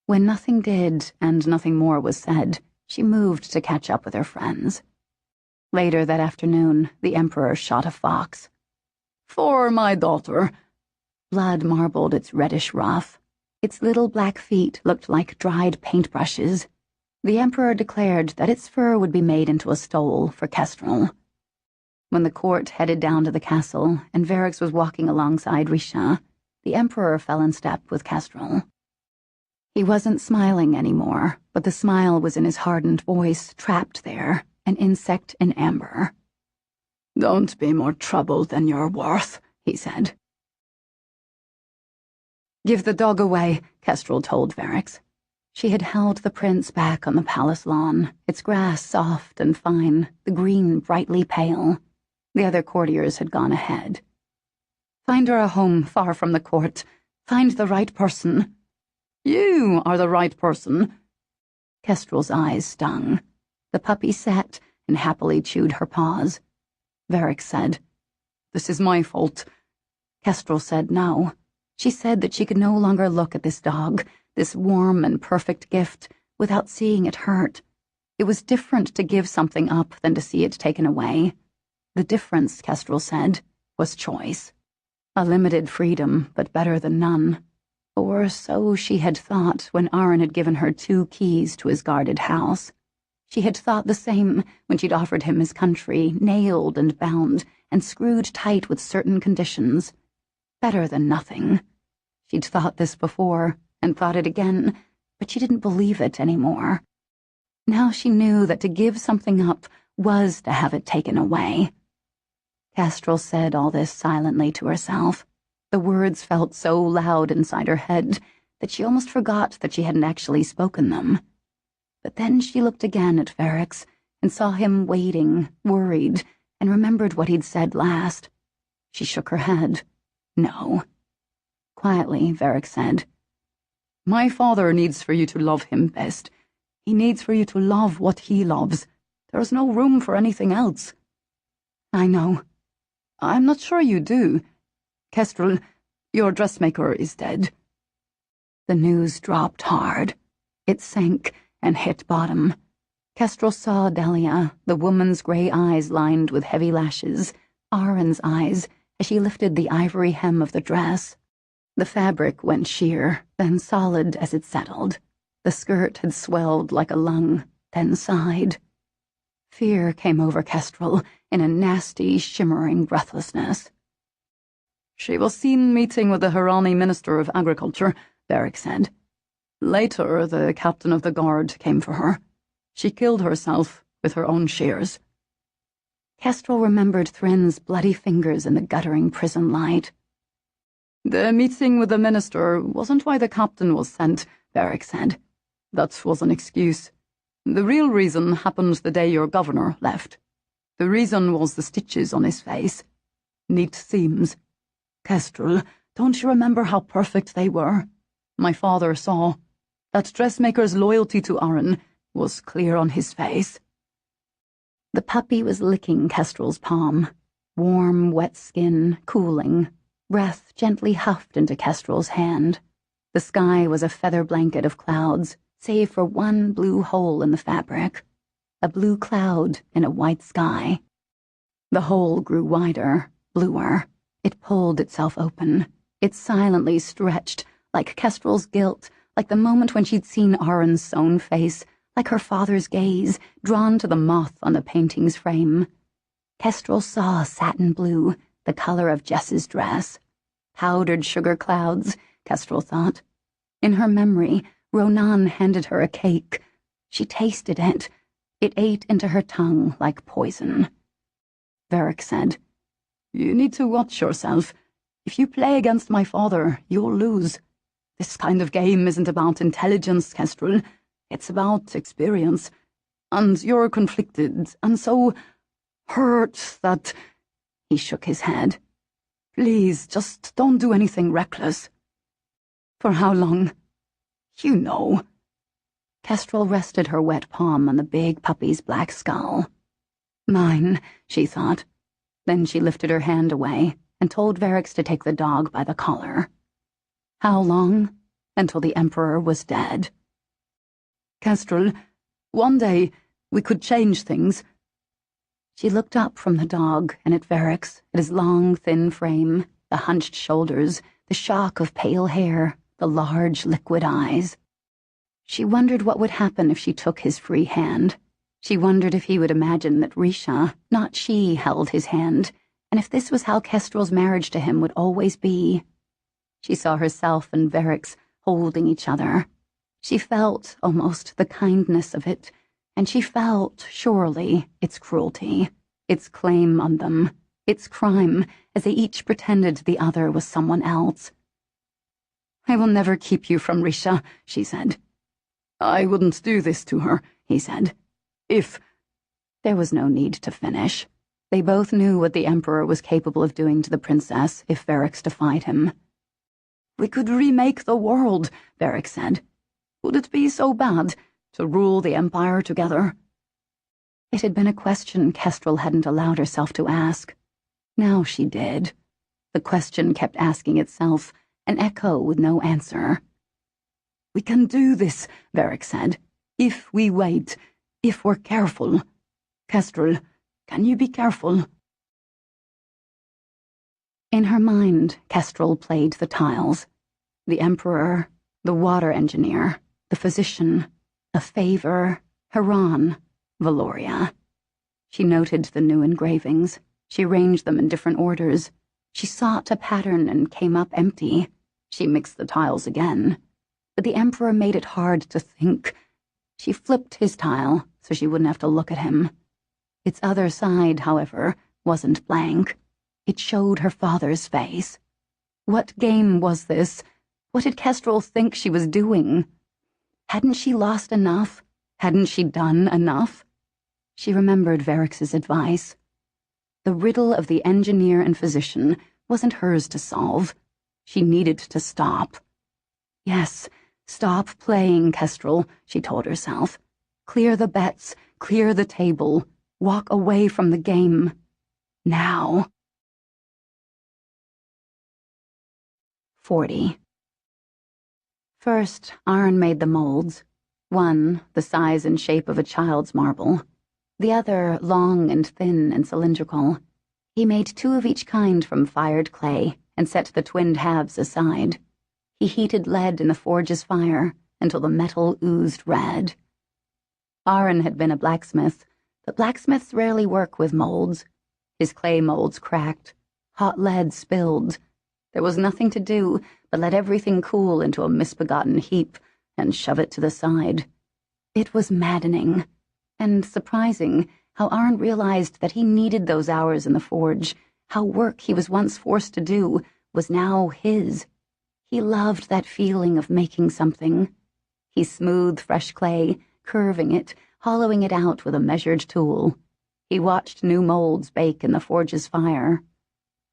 When nothing did and nothing more was said, she moved to catch up with her friends. Later that afternoon, the Emperor shot a fox. "For my daughter." Blood marbled its reddish ruff. Its little black feet looked like dried paintbrushes. The Emperor declared that its fur would be made into a stole for Kestrel. When the court headed down to the castle and Varix was walking alongside Risha, the Emperor fell in step with Kestrel. He wasn't smiling anymore, but the smile was in his hardened voice, trapped there, an insect in amber. "Don't be more trouble than you're worth," he said. "Give the dog away," Kestrel told Varix. She had held the prince back on the palace lawn, its grass soft and fine, the green brightly pale. The other courtiers had gone ahead. "Find her a home far from the court. Find the right person." "You are the right person." Kestrel's eyes stung. The puppy sat and happily chewed her paws. Varix said, "This is my fault." Kestrel said no. She said that she could no longer look at this dog, this warm and perfect gift, without seeing it hurt. It was different to give something up than to see it taken away. The difference, Kestrel said, was choice. A limited freedom, but better than none. Or so she had thought when Arin had given her 2 keys to his guarded house. She had thought the same when she'd offered him his country, nailed and bound, and screwed tight with certain conditions. Better than nothing. She'd thought this before, and thought it again, but she didn't believe it anymore. Now she knew that to give something up was to have it taken away. Kestrel said all this silently to herself. The words felt so loud inside her head that she almost forgot that she hadn't actually spoken them. But then she looked again at Varix and saw him waiting, worried, and remembered what he'd said last. She shook her head. No. Quietly, Varix said, "My father needs for you to love him best. He needs for you to love what he loves. There's no room for anything else." "I know." "I'm not sure you do. Kestrel, your dressmaker is dead." The news dropped hard. It sank and hit bottom. Kestrel saw Delia, the woman's gray eyes lined with heavy lashes, Arin's eyes, as she lifted the ivory hem of the dress. The fabric went sheer, then solid as it settled. The skirt had swelled like a lung, then sighed. Fear came over Kestrel in a nasty, shimmering breathlessness. She was seen meeting with the Harani Minister of Agriculture, Beric said. Later, the captain of the guard came for her. She killed herself with her own shears. Kestrel remembered Thrin's bloody fingers in the guttering prison light. The meeting with the minister wasn't why the captain was sent, Beric said. That was an excuse. The real reason happened the day your governor left. The reason was the stitches on his face. Neat seams. Kestrel, don't you remember how perfect they were? My father saw. That dressmaker's loyalty to Aaron was clear on his face. The puppy was licking Kestrel's palm. Warm, wet skin, cooling. Breath gently huffed into Kestrel's hand. The sky was a feather blanket of clouds, save for one blue hole in the fabric. A blue cloud in a white sky. The hole grew wider, bluer. It pulled itself open. It silently stretched, like Kestrel's guilt, like the moment when she'd seen Aaron's sewn face, like her father's gaze, drawn to the moth on the painting's frame. Kestrel saw satin blue, the color of Jess's dress. Powdered sugar clouds, Kestrel thought. In her memory, Ronan handed her a cake. She tasted it. It ate into her tongue like poison. Varric said, You need to watch yourself. If you play against my father, you'll lose. This kind of game isn't about intelligence, Kestrel. It's about experience. And you're conflicted, and so hurt that... He shook his head. Please, just don't do anything reckless. For how long? You know. Kestrel rested her wet palm on the big puppy's black skull. Mine, she thought. Then she lifted her hand away and told Varric to take the dog by the collar. How long? Until the Emperor was dead. Kestrel, one day we could change things. She looked up from the dog and at Varric's, at his long, thin frame, the hunched shoulders, the shock of pale hair, the large, liquid eyes. She wondered what would happen if she took his free hand. She wondered if he would imagine that Risha, not she, held his hand, and if this was how Kestrel's marriage to him would always be. She saw herself and Varric's holding each other. She felt, almost, the kindness of it, and she felt, surely, its cruelty, its claim on them, its crime, as they each pretended the other was someone else. I will never keep you from Risha, she said. I wouldn't do this to her, he said. If... There was no need to finish. They both knew what the Emperor was capable of doing to the princess if Varric defied him. We could remake the world, Varric said. Would it be so bad to rule the Empire together? It had been a question Kestrel hadn't allowed herself to ask. Now she did. The question kept asking itself, an echo with no answer. We can do this, Varric said, if we wait, if we're careful. Kestrel, can you be careful? In her mind, Kestrel played the tiles. The Emperor, the water engineer, the physician, a favor, Haran, Valoria. She noted the new engravings. She arranged them in different orders. She sought a pattern and came up empty. She mixed the tiles again. But the Emperor made it hard to think. She flipped his tile so she wouldn't have to look at him. Its other side, however, wasn't blank. It showed her father's face. What game was this? What did Kestrel think she was doing? Hadn't she lost enough? Hadn't she done enough? She remembered Varric's advice. The riddle of the engineer and physician wasn't hers to solve. She needed to stop. Yes, stop playing, Kestrel, she told herself. Clear the bets, clear the table, walk away from the game. Now. 40. First, Aaron made the molds. One, the size and shape of a child's marble. The other, long and thin and cylindrical. He made 2 of each kind from fired clay and set the twinned halves aside. He heated lead in the forge's fire until the metal oozed red. Aron had been a blacksmith, but blacksmiths rarely work with molds. His clay molds cracked. Hot lead spilled. There was nothing to do but let everything cool into a misbegotten heap and shove it to the side. It was maddening and surprising how Aron realized that he needed those hours in the forge, how work he was once forced to do was now his. He loved that feeling of making something. He smoothed fresh clay, curving it, hollowing it out with a measured tool. He watched new molds bake in the forge's fire.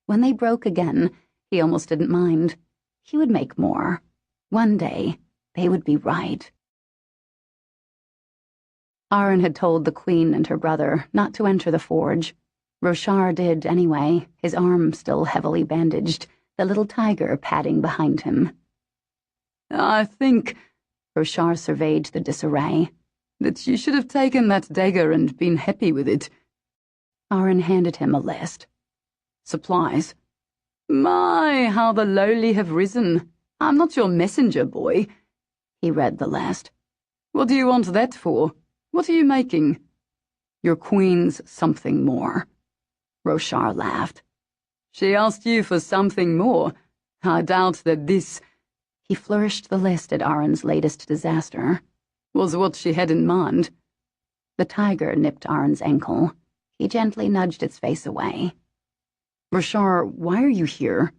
When they broke again, he almost didn't mind. He would make more. One day, they would be right. Aron had told the Queen and her brother not to enter the forge. Roshar did anyway, his arm still heavily bandaged, the little tiger padding behind him. I think, Roshar surveyed the disarray, that you should have taken that dagger and been happy with it. Aron handed him a list. Supplies. My, how the lowly have risen. I'm not your messenger, boy. He read the list. What do you want that for? What are you making? Your queen's something more. Roshar laughed. She asked you for something more. I doubt that this— He flourished the list at Aron's latest disaster. Was what she had in mind. The tiger nipped Aron's ankle. He gently nudged its face away. Roshar, why are you here?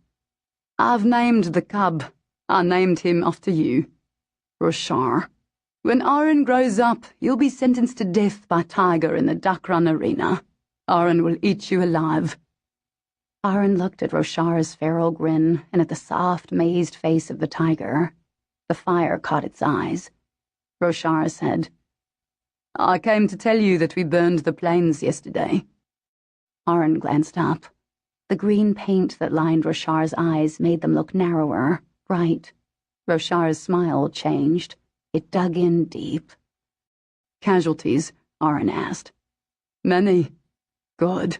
I've named the cub. I named him after you. Roshar, when Aron grows up, you'll be sentenced to death by tiger in the duck run arena. Aron will eat you alive. Aron looked at Roshar's feral grin and at the soft, mazed face of the tiger. The fire caught its eyes. Roshar said, I came to tell you that we burned the plains yesterday. Aron glanced up. The green paint that lined Roshar's eyes made them look narrower, bright. Roshar's smile changed. It dug in deep. Casualties? Aron asked. Many. Good.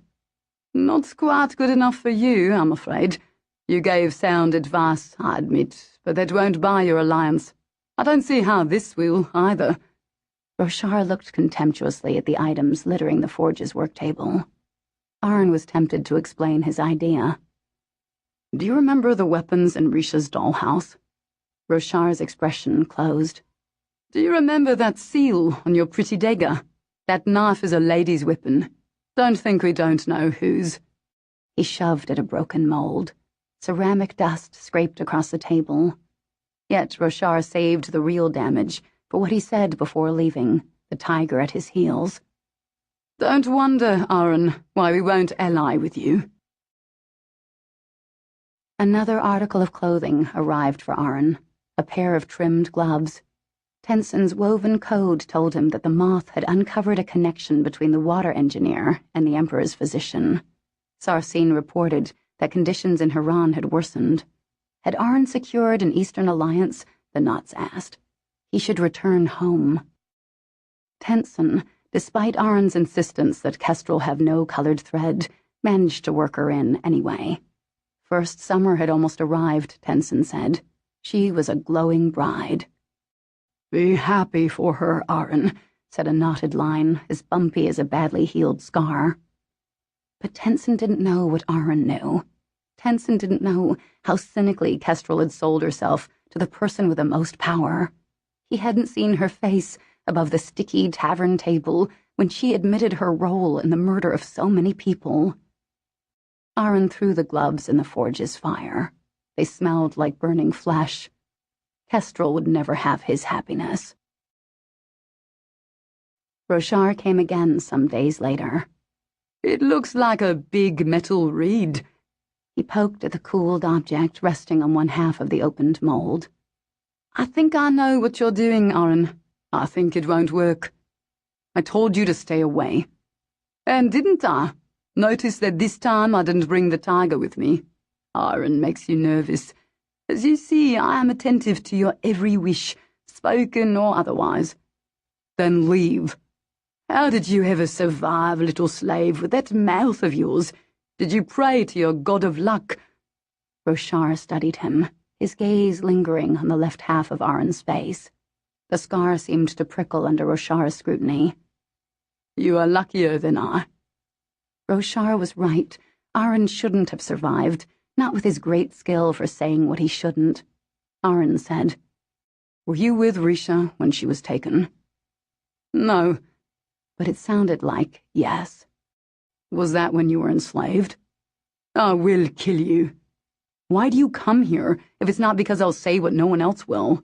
Not quite good enough for you, I'm afraid. You gave sound advice, I admit, but that won't buy your alliance. I don't see how this will, either. Roshar looked contemptuously at the items littering the forge's work table. Aron was tempted to explain his idea. Do you remember the weapons in Risha's dollhouse? Roshar's expression closed. Do you remember that seal on your pretty dagger? That knife is a lady's weapon. Don't think we don't know whose. He shoved at a broken mold. Ceramic dust scraped across the table. Yet Roshar saved the real damage for what he said before leaving, the tiger at his heels. Don't wonder, Aron, why we won't ally with you. Another article of clothing arrived for Aron, a pair of trimmed gloves. Tenson's woven code told him that the moth had uncovered a connection between the water engineer and the Emperor's physician. Sarsine reported that conditions in Haran had worsened. Had Aron secured an Eastern alliance? The Knots asked. He should return home. Tenson, despite Aron's insistence that Kestrel have no colored thread, managed to work her in anyway. First summer had almost arrived, Tenson said. She was a glowing bride. Be happy for her, Aron, said a knotted line, as bumpy as a badly healed scar. But Tenson didn't know what Aron knew. Tenson didn't know how cynically Kestrel had sold herself to the person with the most power. He hadn't seen her face above the sticky tavern table when she admitted her role in the murder of so many people. Aron threw the gloves in the forge's fire. They smelled like burning flesh. Kestrel would never have his happiness. Roshar came again some days later. It looks like a big metal reed. He poked at the cooled object resting on one half of the opened mold. I think I know what you're doing, Aron. I think it won't work. I told you to stay away. And didn't I? Notice that this time I didn't bring the tiger with me. Aron makes you nervous. As you see, I am attentive to your every wish, spoken or otherwise. Then leave. How did you ever survive, little slave, with that mouth of yours? Did you pray to your god of luck? Roshar studied him, his gaze lingering on the left half of Aron's face. The scar seemed to prickle under Roshar's scrutiny. You are luckier than I. Roshar was right. Aron shouldn't have survived, not with his great skill for saying what he shouldn't. Aron said, Were you with Risha when she was taken? No. But it sounded like yes. Was that when you were enslaved? I will kill you. Why do you come here if it's not because I'll say what no one else will?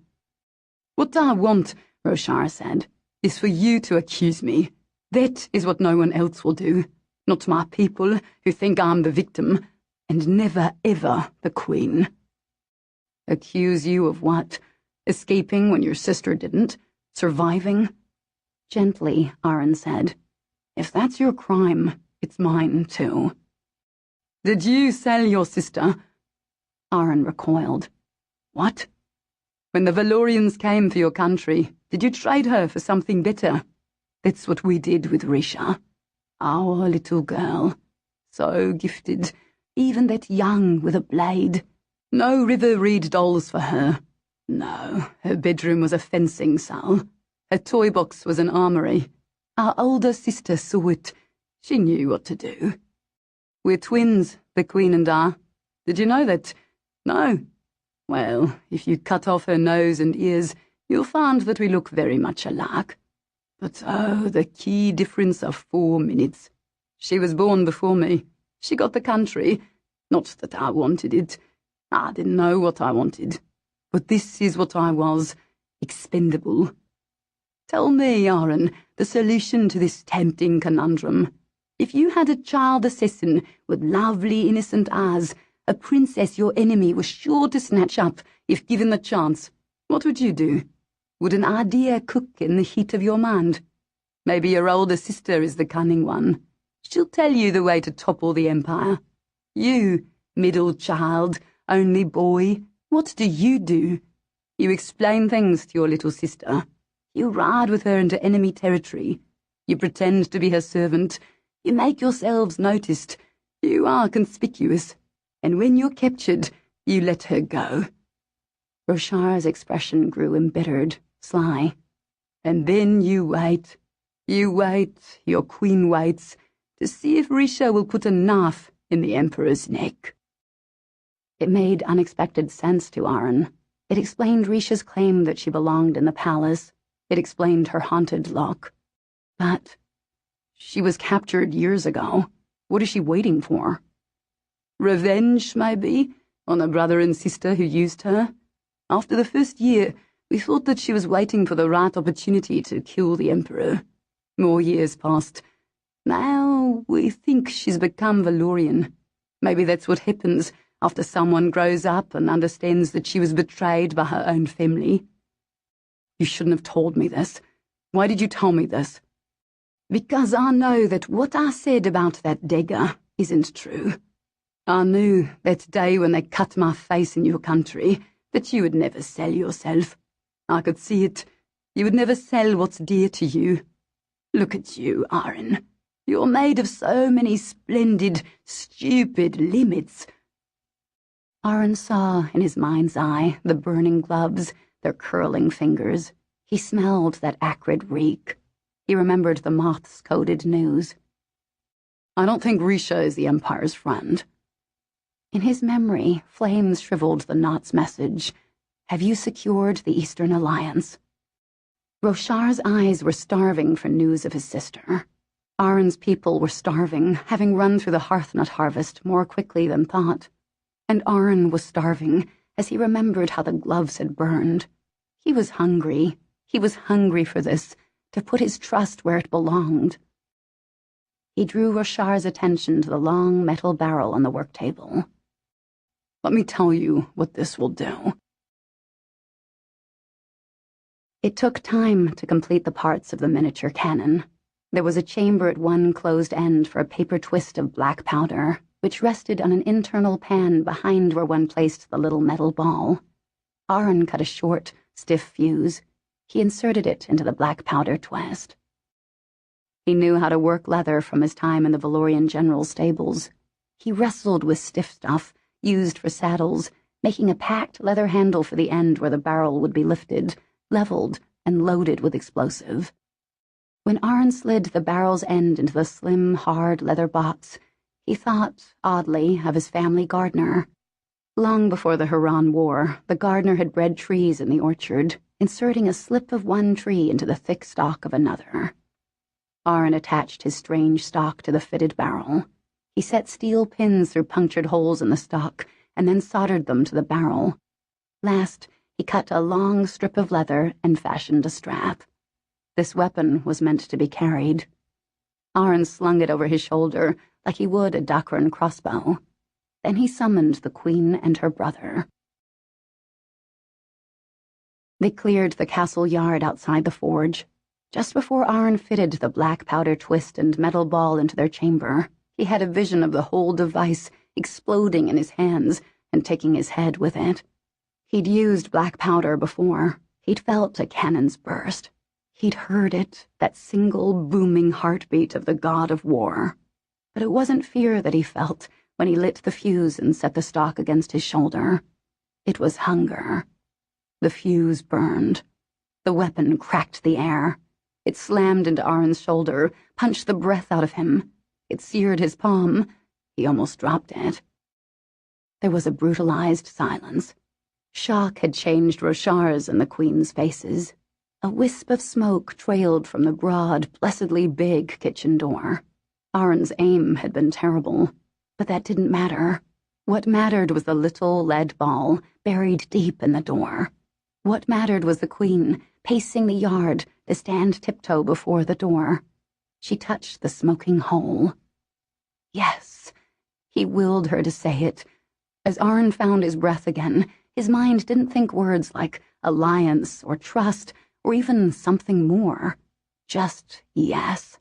What I want, Roshar said, is for you to accuse me. That is what no one else will do. Not my people, who think I'm the victim, and never ever the queen. Accuse you of what? Escaping when your sister didn't? Surviving? Gently, Aron said, If that's your crime, it's mine too. Did you sell your sister? Aron recoiled. What? When the Valorians came for your country, did you trade her for something better? That's what we did with Risha. Our little girl. So gifted, even that young with a blade. No River Reed dolls for her. No, her bedroom was a fencing cell. Her toy box was an armory. Our older sister saw it. She knew what to do. We're twins, the Queen and I. Did you know that? No. Well, if you cut off her nose and ears, you'll find that we look very much alike. But oh, the key difference of 4 minutes. She was born before me. She got the country. Not that I wanted it. I didn't know what I wanted. But this is what I was, expendable. Tell me, Aron, the solution to this tempting conundrum. If you had a child assassin with lovely innocent eyes, a princess your enemy was sure to snatch up if given the chance, what would you do? Would an idea cook in the heat of your mind? Maybe your older sister is the cunning one. She'll tell you the way to topple the empire. You, middle child, only boy, what do? You explain things to your little sister. You ride with her into enemy territory. You pretend to be her servant. You make yourselves noticed. You are conspicuous. And when you're captured, you let her go. Roshar's expression grew embittered, sly. And then you wait. You wait, your queen waits, to see if Risha will put a knife in the Emperor's neck. It made unexpected sense to Aron. It explained Risha's claim that she belonged in the palace. It explained her haunted look. But she was captured years ago. What is she waiting for? Revenge, maybe, on a brother and sister who used her. After the first year, we thought that she was waiting for the right opportunity to kill the Emperor. More years passed. Now we think she's become Valorian. Maybe that's what happens after someone grows up and understands that she was betrayed by her own family. You shouldn't have told me this. Why did you tell me this? Because I know that what I said about that dagger isn't true. I knew that day when they cut my face in your country that you would never sell yourself. I could see it. You would never sell what's dear to you. Look at you, Aron. You're made of so many splendid, stupid limits. Aron saw in his mind's eye the burning gloves, their curling fingers. He smelled that acrid reek. He remembered the moth's coded news. I don't think Risha is the Empire's friend. In his memory, flames shriveled the knot's message. Have you secured the Eastern Alliance? Roshar's eyes were starving for news of his sister. Aron's people were starving, having run through the hearthnut harvest more quickly than thought. And Aron was starving as he remembered how the gloves had burned. He was hungry. He was hungry for this, to put his trust where it belonged. He drew Roshar's attention to the long metal barrel on the work table. Let me tell you what this will do. It took time to complete the parts of the miniature cannon. There was a chamber at one closed end for a paper twist of black powder, which rested on an internal pan behind where one placed the little metal ball. Aron cut a short, stiff fuse. He inserted it into the black powder twist. He knew how to work leather from his time in the Valorian general's stables. He wrestled with stiff stuff, used for saddles, making a packed leather handle for the end where the barrel would be lifted, leveled, and loaded with explosive. When Arn slid the barrel's end into the slim, hard leather box, he thought, oddly, of his family gardener. Long before the Huron War, the gardener had bred trees in the orchard, inserting a slip of one tree into the thick stalk of another. Arn attached his strange stock to the fitted barrel. He set steel pins through punctured holes in the stock, and then soldered them to the barrel. Last, he cut a long strip of leather and fashioned a strap. This weapon was meant to be carried. Arn slung it over his shoulder like he would a Dakran crossbow. Then he summoned the Queen and her brother. They cleared the castle yard outside the forge. Just before Arn fitted the black powder twist and metal ball into their chamber, he had a vision of the whole device exploding in his hands and taking his head with it. He'd used black powder before. He'd felt a cannon's burst. He'd heard it, that single booming heartbeat of the god of war. But it wasn't fear that he felt when he lit the fuse and set the stock against his shoulder. It was hunger. The fuse burned. The weapon cracked the air. It slammed into Arn's shoulder, punched the breath out of him. It seared his palm. He almost dropped it. There was a brutalized silence. Shock had changed Roshar's and the Queen's faces. A wisp of smoke trailed from the broad, blessedly big kitchen door. Arn's aim had been terrible, but that didn't matter. What mattered was the little lead ball buried deep in the door. What mattered was the Queen, pacing the yard, to stand tiptoe before the door. She touched the smoking hole. Yes, he willed her to say it. As Arn found his breath again, his mind didn't think words like alliance or trust or even something more. Just yes.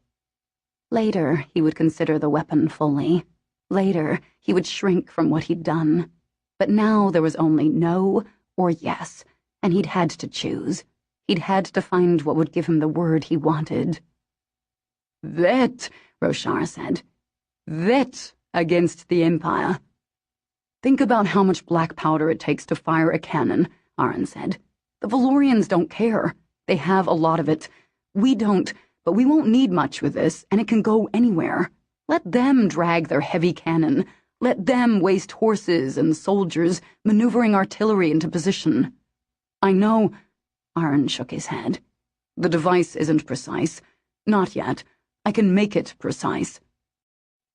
Later, he would consider the weapon fully. Later, he would shrink from what he'd done. But now there was only no or yes, and he'd had to choose. He'd had to find what would give him the word he wanted. That, Roshar said. That against the Empire. Think about how much black powder it takes to fire a cannon, Arn said. The Valorians don't care. They have a lot of it. We don't, but we won't need much with this, and it can go anywhere. Let them drag their heavy cannon. Let them waste horses and soldiers, maneuvering artillery into position. I know, Arn shook his head. The device isn't precise. Not yet. I can make it precise.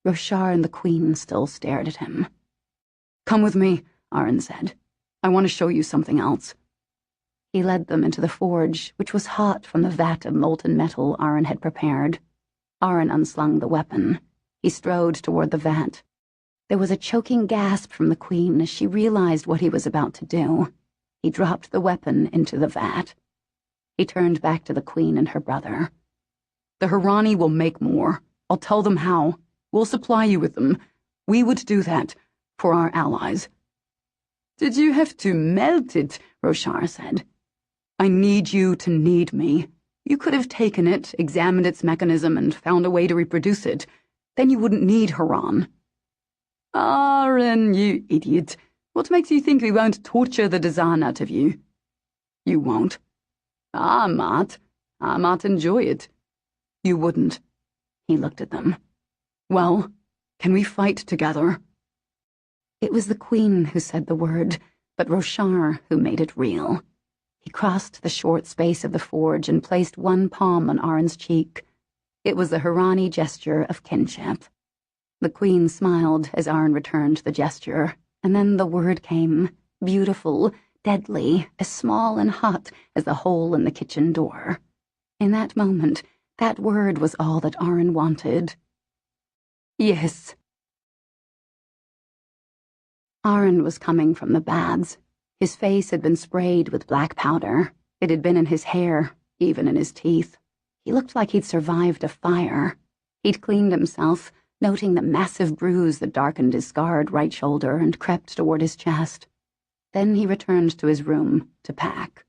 Roshar and the Queen still stared at him. Come with me, Arn said. I want to show you something else. He led them into the forge, which was hot from the vat of molten metal Arn had prepared. Arn unslung the weapon. He strode toward the vat. There was a choking gasp from the Queen as she realized what he was about to do. He dropped the weapon into the vat. He turned back to the Queen and her brother. The Hurani will make more. I'll tell them how. We'll supply you with them. We would do that for our allies. Did you have to melt it? Roshar said. I need you to need me. You could have taken it, examined its mechanism, and found a way to reproduce it. Then you wouldn't need Huron. Arryn, you idiot. What makes you think we won't torture the design out of you? You won't. I might. I might enjoy it. You wouldn't. He looked at them. Well, can we fight together? It was the Queen who said the word, but Roshar who made it real. He crossed the short space of the forge and placed one palm on Arn's cheek. It was the Hurani gesture of kinship. The Queen smiled as Arn returned the gesture, and then the word came, beautiful, deadly, as small and hot as the hole in the kitchen door. In that moment, that word was all that Arn wanted. Yes. Arn was coming from the baths. His face had been sprayed with black powder. It had been in his hair, even in his teeth. He looked like he'd survived a fire. He'd cleaned himself, noting the massive bruise that darkened his scarred right shoulder and crept toward his chest. Then he returned to his room to pack.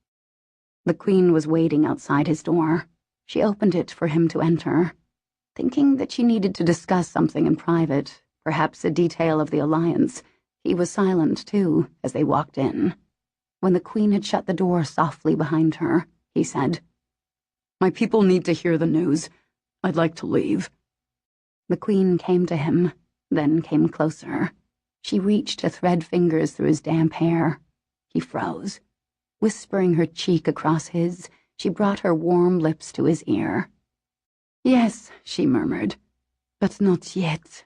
The Queen was waiting outside his door. She opened it for him to enter. Thinking that she needed to discuss something in private, perhaps a detail of the alliance. He was silent, too, as they walked in. When the Queen had shut the door softly behind her, he said, "My people need to hear the news. I'd like to leave." The Queen came to him, then came closer. She reached to thread fingers through his damp hair. He froze. Whispering her cheek across his, she brought her warm lips to his ear. "Yes," she murmured, "but not yet."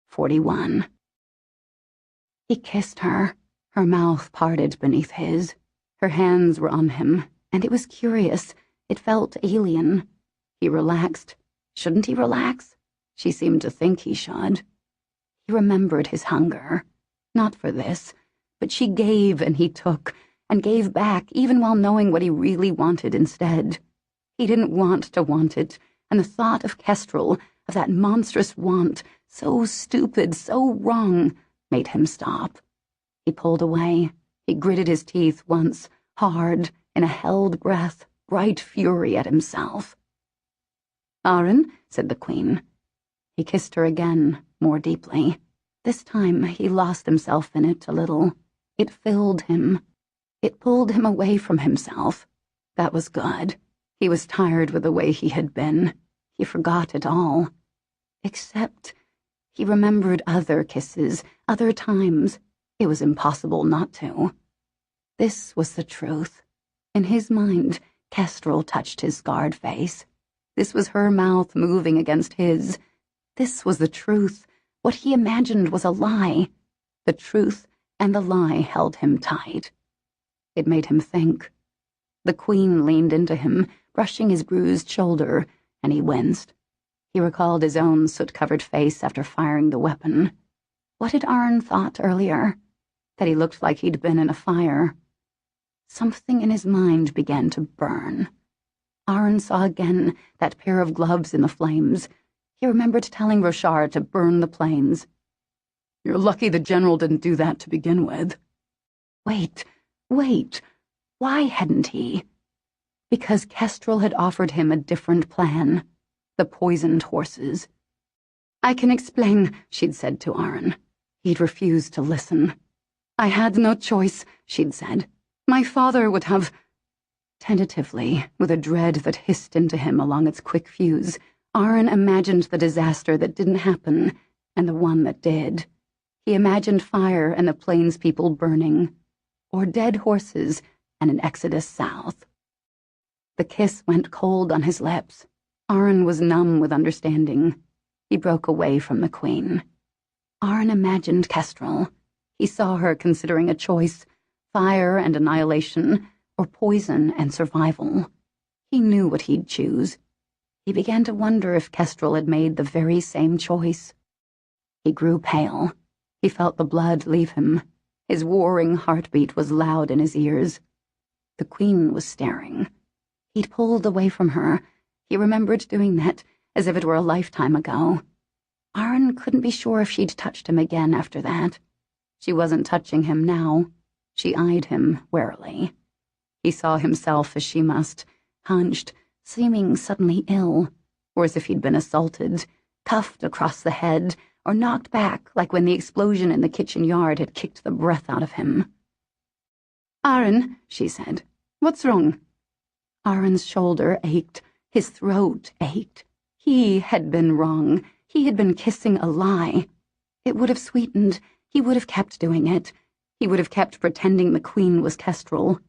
41. He kissed her, her mouth parted beneath his. Her hands were on him, and it was curious. It felt alien. He relaxed. Shouldn't he relax? She seemed to think he should. He remembered his hunger. Not for this, but she gave and he took, and gave back even while knowing what he really wanted instead. He didn't want to want it, and the thought of Kestrel, of that monstrous want, so stupid, so wrong, made him stop. He pulled away. He gritted his teeth once, hard, in a held breath, bright fury at himself. "Aaron," said the Queen. He kissed her again, more deeply. This time he lost himself in it a little. It filled him. It pulled him away from himself. That was good. He was tired with the way he had been. He forgot it all. Except he remembered other kisses, other times. It was impossible not to. This was the truth. In his mind, Kestrel touched his scarred face. This was her mouth moving against his. This was the truth. What he imagined was a lie. The truth and the lie held him tight. It made him think. The Queen leaned into him, brushing his bruised shoulder, and he winced. He recalled his own soot-covered face after firing the weapon. What had Arn thought earlier? That he looked like he'd been in a fire. Something in his mind began to burn. Arn saw again that pair of gloves in the flames. He remembered telling Roshar to burn the planes. "You're lucky the General didn't do that to begin with." Wait. Why hadn't he? Because Kestrel had offered him a different plan. The poisoned horses. "I can explain," she'd said to Aaron. He'd refused to listen. "I had no choice," she'd said. "My father would have—" Tentatively, with a dread that hissed into him along its quick fuse, Aaron imagined the disaster that didn't happen, and the one that did. He imagined fire and the plains people burning, or dead horses and an exodus south. The kiss went cold on his lips. Aaron was numb with understanding. He broke away from the Queen. Aaron imagined Kestrel. He saw her considering a choice, fire and annihilation, or poison and survival. He knew what he'd choose. He began to wonder if Kestrel had made the very same choice. He grew pale. He felt the blood leave him. His warring heartbeat was loud in his ears. The Queen was staring. He'd pulled away from her. He remembered doing that, as if it were a lifetime ago. Aaron couldn't be sure if she'd touched him again after that. She wasn't touching him now. She eyed him warily. He saw himself as she must, hunched, seeming suddenly ill, or as if he'd been assaulted, cuffed across the head, or knocked back like when the explosion in the kitchen yard had kicked the breath out of him. "Aaron," she said, "what's wrong?" Aaron's shoulder ached. His throat ached. He had been wrong. He had been kissing a lie. It would have sweetened. He would have kept doing it. He would have kept pretending the Queen was Kestrel.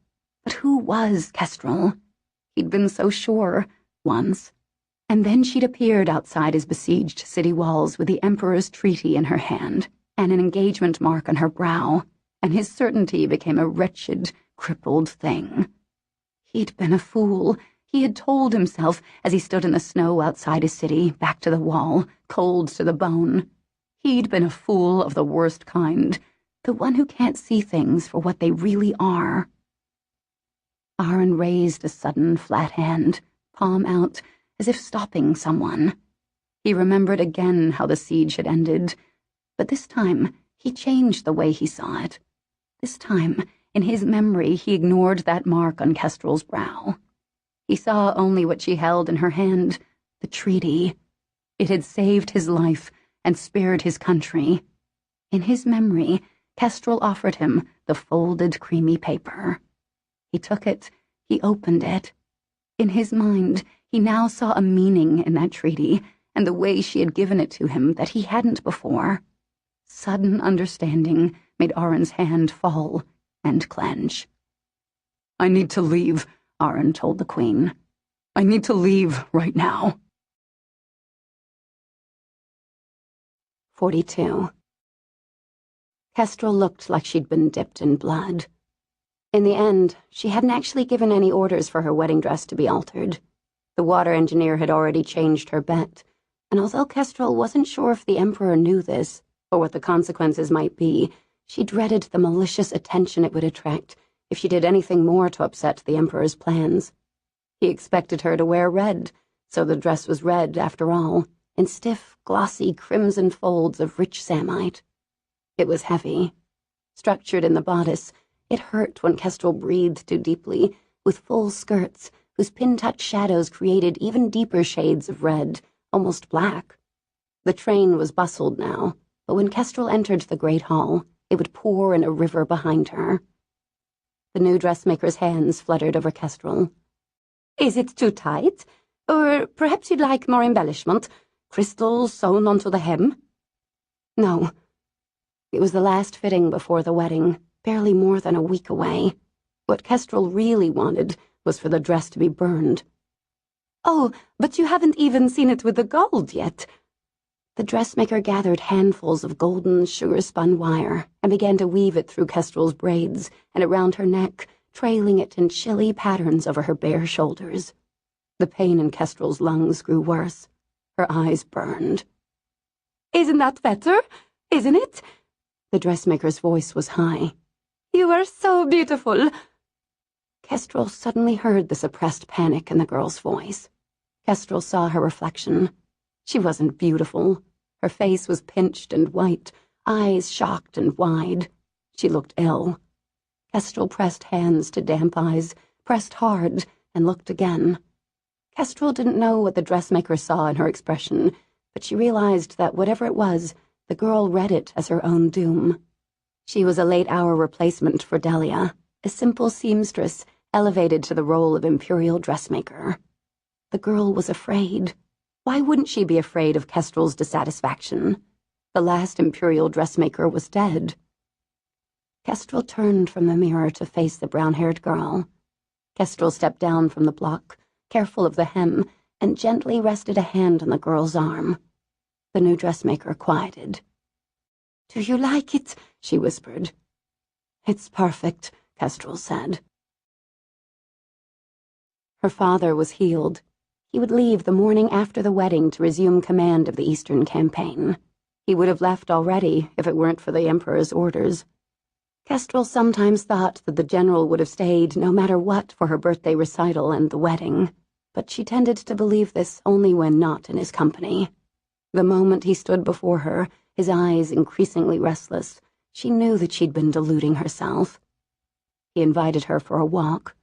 But who was Kestrel? He'd been so sure, once. And then she'd appeared outside his besieged city walls with the Emperor's treaty in her hand, and an engagement mark on her brow, and his certainty became a wretched, crippled thing. He'd been a fool. He had told himself as he stood in the snow outside his city, back to the wall, cold to the bone. He'd been a fool of the worst kind, the one who can't see things for what they really are. Aaron raised a sudden flat hand, palm out, as if stopping someone. He remembered again how the siege had ended, but this time he changed the way he saw it. This time, in his memory, he ignored that mark on Kestrel's brow. He saw only what she held in her hand, the treaty. It had saved his life and spared his country. In his memory, Kestrel offered him the folded, creamy paper. He took it, he opened it. In his mind, he now saw a meaning in that treaty and the way she had given it to him that he hadn't before. Sudden understanding made Aron's hand fall and clench. I need to leave, Aron told the Queen. I need to leave right now. 42. Kestrel looked like she'd been dipped in blood. In the end, she hadn't actually given any orders for her wedding dress to be altered. The water engineer had already changed her bet, and although Kestrel wasn't sure if the Emperor knew this, or what the consequences might be, she dreaded the malicious attention it would attract if she did anything more to upset the Emperor's plans. He expected her to wear red, so the dress was red after all, in stiff, glossy crimson folds of rich samite. It was heavy. Structured in the bodice, it hurt when Kestrel breathed too deeply, with full skirts whose pin-touch shadows created even deeper shades of red, almost black. The train was bustled now, but when Kestrel entered the great hall, it would pour in a river behind her. The new dressmaker's hands fluttered over Kestrel. "Is it too tight? Or perhaps you'd like more embellishment? Crystals sewn onto the hem?" No. It was the last fitting before the wedding, barely more than a week away. What Kestrel really wanted was for the dress to be burned. "Oh, but you haven't even seen it with the gold yet." The dressmaker gathered handfuls of golden, sugar-spun wire and began to weave it through Kestrel's braids and around her neck, trailing it in chilly patterns over her bare shoulders. The pain in Kestrel's lungs grew worse. Her eyes burned. "Isn't that better? Isn't it?" The dressmaker's voice was high. "You are so beautiful." Kestrel suddenly heard the suppressed panic in the girl's voice. Kestrel saw her reflection. She wasn't beautiful. Her face was pinched and white, eyes shocked and wide. She looked ill. Kestrel pressed hands to damp eyes, pressed hard, and looked again. Kestrel didn't know what the dressmaker saw in her expression, but she realized that whatever it was, the girl read it as her own doom. She was a late-hour replacement for Delia, a simple seamstress elevated to the role of imperial dressmaker. The girl was afraid. Why wouldn't she be afraid of Kestrel's dissatisfaction? The last imperial dressmaker was dead. Kestrel turned from the mirror to face the brown-haired girl. Kestrel stepped down from the block, careful of the hem, and gently rested a hand on the girl's arm. The new dressmaker quieted. "Do you like it?" she whispered. "It's perfect," Kestrel said. Her father was healed. He would leave the morning after the wedding to resume command of the Eastern campaign. He would have left already if it weren't for the Emperor's orders. Kestrel sometimes thought that the general would have stayed no matter what for her birthday recital and the wedding, but she tended to believe this only when not in his company. The moment he stood before her, his eyes increasingly restless, she knew that she'd been deluding herself. He invited her for a walk.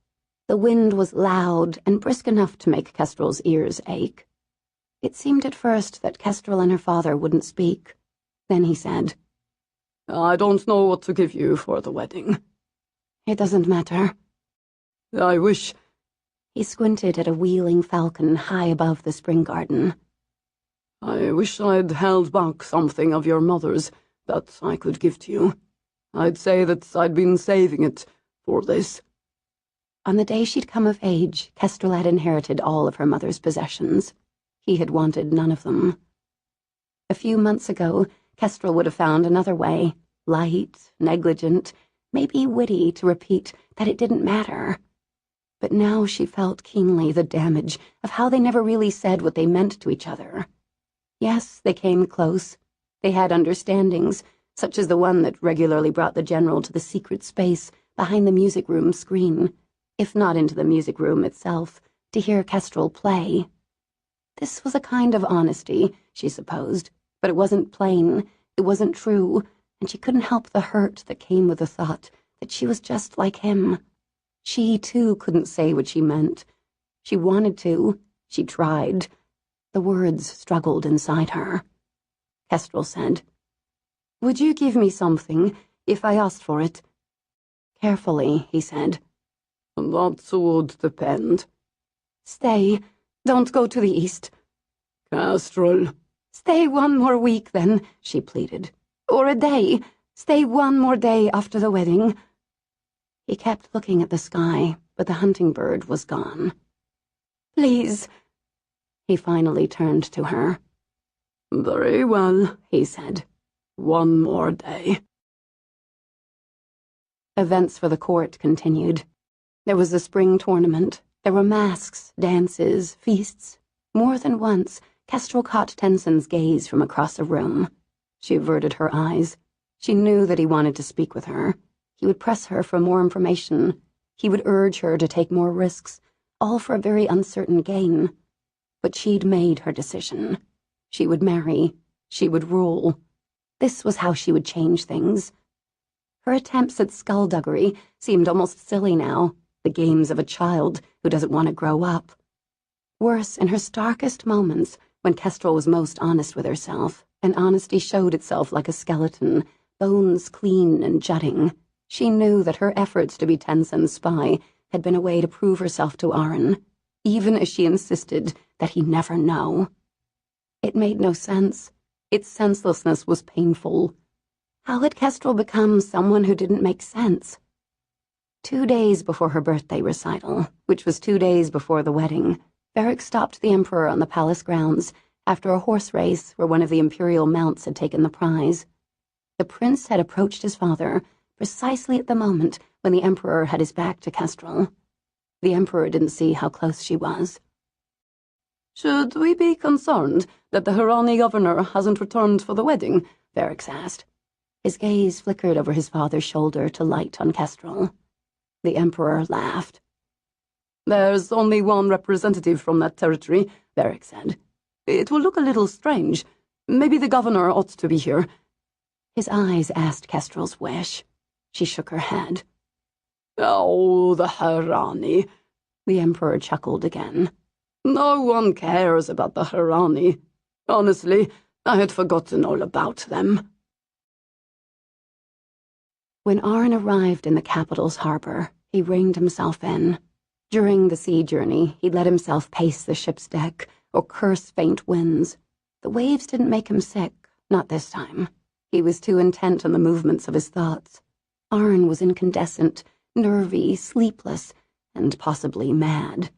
The wind was loud and brisk enough to make Kestrel's ears ache. It seemed at first that Kestrel and her father wouldn't speak. Then he said, "I don't know what to give you for the wedding." "It doesn't matter." "I wish—" He squinted at a wheeling falcon high above the spring garden. "I wish I'd held back something of your mother's that I could give to you. I'd say that I'd been saving it for this." On the day she'd come of age, Kestrel had inherited all of her mother's possessions. He had wanted none of them. A few months ago, Kestrel would have found another way, light, negligent, maybe witty, to repeat that it didn't matter. But now she felt keenly the damage of how they never really said what they meant to each other. Yes, they came close. They had understandings, such as the one that regularly brought the general to the secret space behind the music room screen, if not into the music room itself, to hear Kestrel play. This was a kind of honesty, she supposed, but it wasn't plain, it wasn't true, and she couldn't help the hurt that came with the thought that she was just like him. She, too, couldn't say what she meant. She wanted to, she tried, The words struggled inside her. Kestrel said, "Would you give me something if I asked for it?" Carefully, he said, "That would depend." "Stay. Don't go to the east." "Kestrel." "Stay one more week, then," she pleaded. "Or a day. Stay one more day after the wedding." He kept looking at the sky, but the hunting bird was gone. "Please." He finally turned to her. "Very well," he said. "One more day." Events for the court continued. There was a spring tournament. There were masks, dances, feasts. More than once, Kestrel caught Tenson's gaze from across a room. She averted her eyes. She knew that he wanted to speak with her. He would press her for more information. He would urge her to take more risks, all for a very uncertain gain. But she'd made her decision. She would marry. She would rule. This was how she would change things. Her attempts at skullduggery seemed almost silly now, the games of a child who doesn't want to grow up. Worse, in her starkest moments, when Kestrel was most honest with herself, and honesty showed itself like a skeleton, bones clean and jutting, she knew that her efforts to be Tenson's spy had been a way to prove herself to Aron, even as she insisted that he never know. It made no sense. Its senselessness was painful. How had Kestrel become someone who didn't make sense? 2 days before her birthday recital, which was 2 days before the wedding, Varric stopped the Emperor on the palace grounds after a horse race where one of the imperial mounts had taken the prize. The prince had approached his father precisely at the moment when the Emperor had his back to Kestrel. The Emperor didn't see how close she was. "Should we be concerned that the Harani governor hasn't returned for the wedding?" Varric asked. His gaze flickered over his father's shoulder to light on Kestrel. The Emperor laughed. "There's only one representative from that territory," Varric said. "It will look a little strange. Maybe the governor ought to be here." His eyes asked Kestrel's wish. She shook her head. "Oh, the Harani." The Emperor chuckled again. "No one cares about the Harani. Honestly, I had forgotten all about them." When Aron arrived in the capital's harbor, he reined himself in. During the sea journey, he'd let himself pace the ship's deck or curse faint winds. The waves didn't make him sick, not this time. He was too intent on the movements of his thoughts. Aron was incandescent, nervy, sleepless, and possibly mad.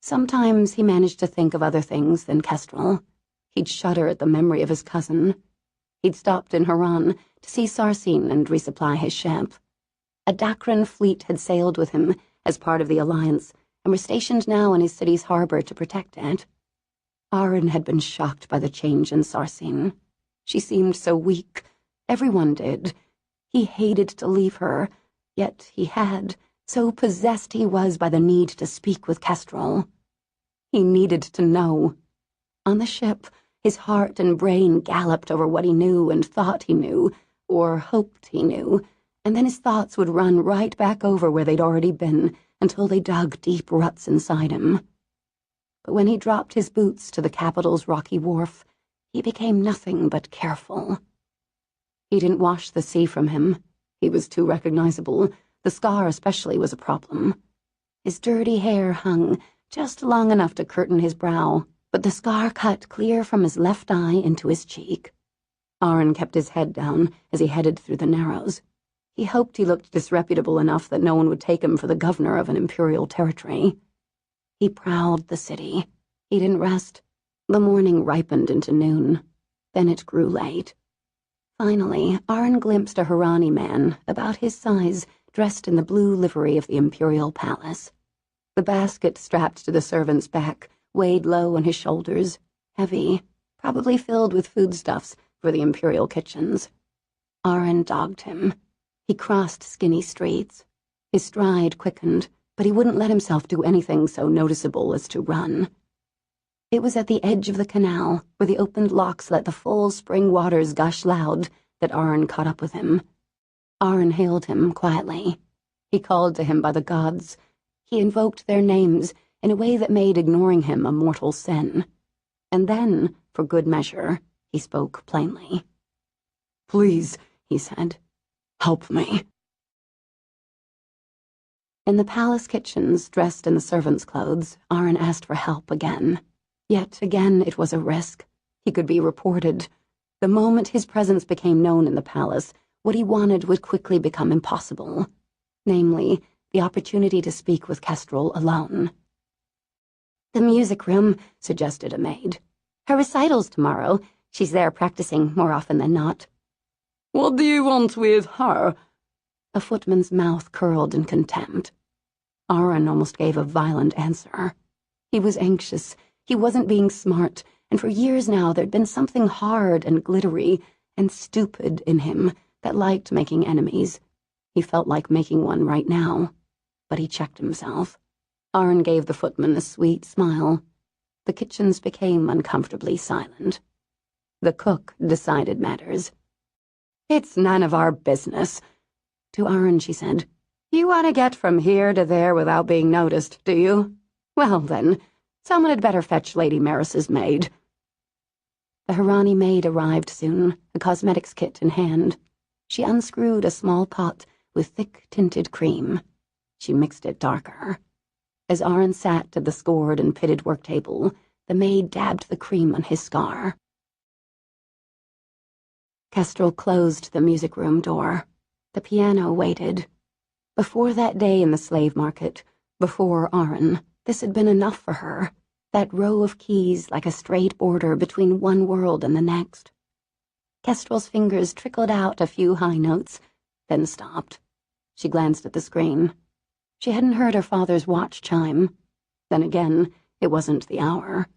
Sometimes he managed to think of other things than Kestrel. He'd shudder at the memory of his cousin. He'd stopped in Haran to see Sarsine and resupply his ship. A Dakran fleet had sailed with him as part of the alliance and were stationed now in his city's harbor to protect it. Aron had been shocked by the change in Sarsine. She seemed so weak. Everyone did. He hated to leave her, yet he had. So possessed he was by the need to speak with Kestrel. He needed to know. On the ship, his heart and brain galloped over what he knew and thought he knew, or hoped he knew, and then his thoughts would run right back over where they'd already been until they dug deep ruts inside him. But when he dropped his boots to the capital's rocky wharf, he became nothing but careful. He didn't wash the sea from him. He was too recognizable. The scar especially was a problem. His dirty hair hung just long enough to curtain his brow, but the scar cut clear from his left eye into his cheek. Aron kept his head down as he headed through the Narrows. He hoped he looked disreputable enough that no one would take him for the governor of an imperial territory. He prowled the city. He didn't rest. The morning ripened into noon. Then it grew late. Finally, Aron glimpsed a Harani man, about his size, dressed in the blue livery of the imperial palace. The basket strapped to the servant's back weighed low on his shoulders, heavy, probably filled with foodstuffs for the imperial kitchens. Aron dogged him. He crossed skinny streets. His stride quickened, but he wouldn't let himself do anything so noticeable as to run. It was at the edge of the canal, where the opened locks let the full spring waters gush loud, that Aron caught up with him. Aron hailed him quietly. He called to him by the gods. He invoked their names in a way that made ignoring him a mortal sin. And then, for good measure, he spoke plainly. "Please," he said, "help me." In the palace kitchens, dressed in the servant's clothes, Aron asked for help again. Yet again it was a risk. He could be reported. The moment his presence became known in the palace, what he wanted would quickly become impossible. Namely, the opportunity to speak with Kestrel alone. "The music room," suggested a maid. "Her recital's tomorrow. She's there practicing more often than not." "What do you want with her?" A footman's mouth curled in contempt. Aron almost gave a violent answer. He was anxious. He wasn't being smart, and for years now there'd been something hard and glittery and stupid in him that liked making enemies. He felt like making one right now, but he checked himself. Aron gave the footman a sweet smile. The kitchens became uncomfortably silent. The cook decided matters. "It's none of our business." To Aron, she said, "You want to get from here to there without being noticed, do you? Well, then, someone had better fetch Lady Maris's maid." The Harani maid arrived soon, a cosmetics kit in hand. She unscrewed a small pot with thick tinted cream. She mixed it darker. As Aron sat at the scored and pitted work table, the maid dabbed the cream on his scar. Kestrel closed the music room door. The piano waited. Before that day in the slave market, before Aron, this had been enough for her, that row of keys like a straight border between one world and the next. Kestrel's fingers trickled out a few high notes, then stopped. She glanced at the screen. She hadn't heard her father's watch chime. Then again, it wasn't the hour.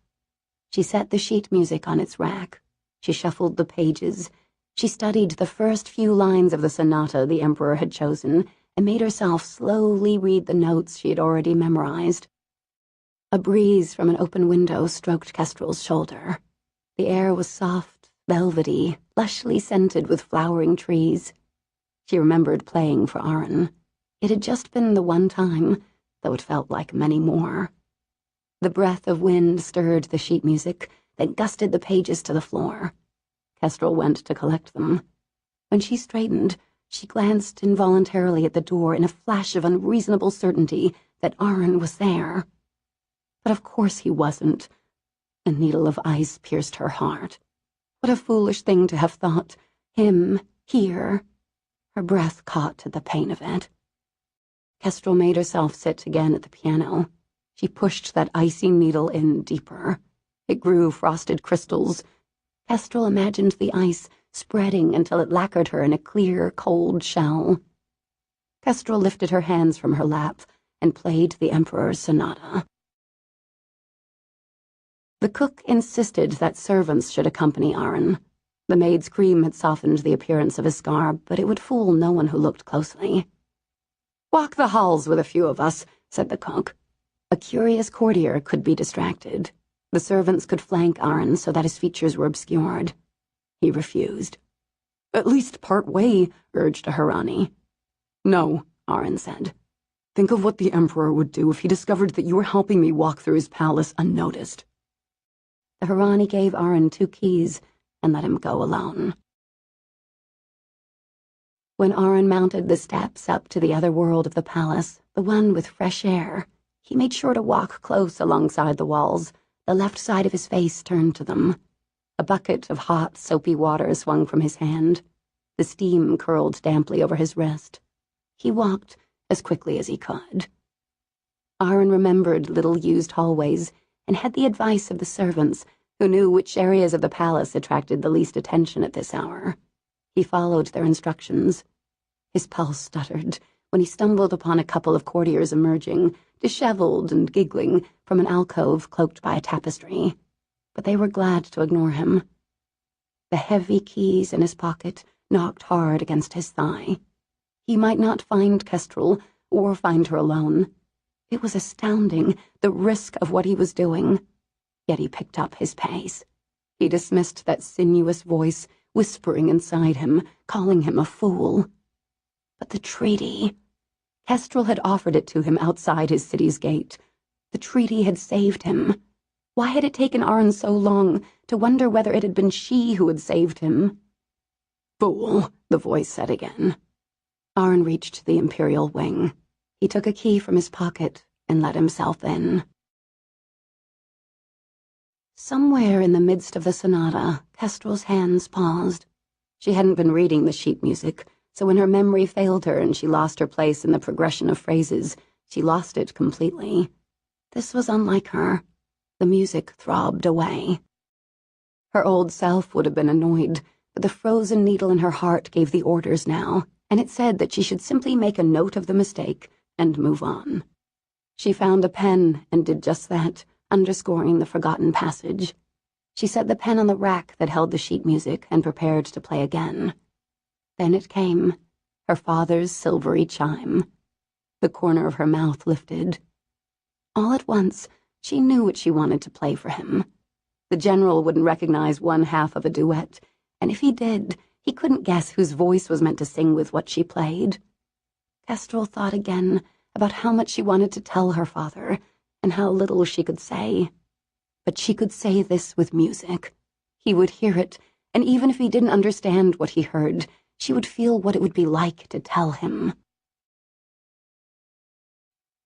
She set the sheet music on its rack. She shuffled the pages. She studied the first few lines of the sonata the Emperor had chosen and made herself slowly read the notes she had already memorized. A breeze from an open window stroked Kestrel's shoulder. The air was soft, velvety, lushly scented with flowering trees. She remembered playing for Aron. It had just been the one time, though it felt like many more. The breath of wind stirred the sheet music, then gusted the pages to the floor. Kestrel went to collect them. When she straightened, she glanced involuntarily at the door in a flash of unreasonable certainty that Aron was there. But of course he wasn't. A needle of ice pierced her heart. What a foolish thing to have thought. Him, here. Her breath caught at the pain of it. Kestrel made herself sit again at the piano. She pushed that icy needle in deeper. It grew frosted crystals. Kestrel imagined the ice spreading until it lacquered her in a clear, cold shell. Kestrel lifted her hands from her lap and played the Emperor's sonata. The cook insisted that servants should accompany Aron. The maid's cream had softened the appearance of his scar, but it would fool no one who looked closely. "Walk the halls with a few of us," said the cook. A curious courtier could be distracted. The servants could flank Aron so that his features were obscured. He refused. "At least part way," urged a Harani. "No," Aron said. "Think of what the Emperor would do if he discovered that you were helping me walk through his palace unnoticed." The Harani gave Aron 2 keys and let him go alone. When Aron mounted the steps up to the other world of the palace, the one with fresh air, he made sure to walk close alongside the walls, the left side of his face turned to them. A bucket of hot, soapy water swung from his hand. The steam curled damply over his wrist. He walked as quickly as he could. Aron remembered little used hallways and had the advice of the servants, who knew which areas of the palace attracted the least attention at this hour. He followed their instructions. His pulse stuttered when he stumbled upon a couple of courtiers emerging, disheveled and giggling, from an alcove cloaked by a tapestry. But they were glad to ignore him. The heavy keys in his pocket knocked hard against his thigh. He might not find Kestrel, or find her alone. It was astounding, the risk of what he was doing. Yet he picked up his pace. He dismissed that sinuous voice, whispering inside him, calling him a fool. But the treaty... Kestrel had offered it to him outside his city's gate. The treaty had saved him. Why had it taken Arn so long to wonder whether it had been she who had saved him? Fool, the voice said again. Arn reached the Imperial wing. He took a key from his pocket and let himself in. Somewhere in the midst of the sonata, Kestrel's hands paused. She hadn't been reading the sheet music, so when her memory failed her and she lost her place in the progression of phrases, she lost it completely. This was unlike her. The music throbbed away. Her old self would have been annoyed, but the frozen needle in her heart gave the orders now, and it said that she should simply make a note of the mistake and move on. She found a pen and did just that, underscoring the forgotten passage. She set the pen on the rack that held the sheet music and prepared to play again. Then it came, her father's silvery chime. The corner of her mouth lifted. All at once, she knew what she wanted to play for him. The general wouldn't recognize one half of a duet, and if he did, he couldn't guess whose voice was meant to sing with what she played. Kestrel thought again about how much she wanted to tell her father, and how little she could say. But she could say this with music. He would hear it, and even if he didn't understand what he heard, she would feel what it would be like to tell him.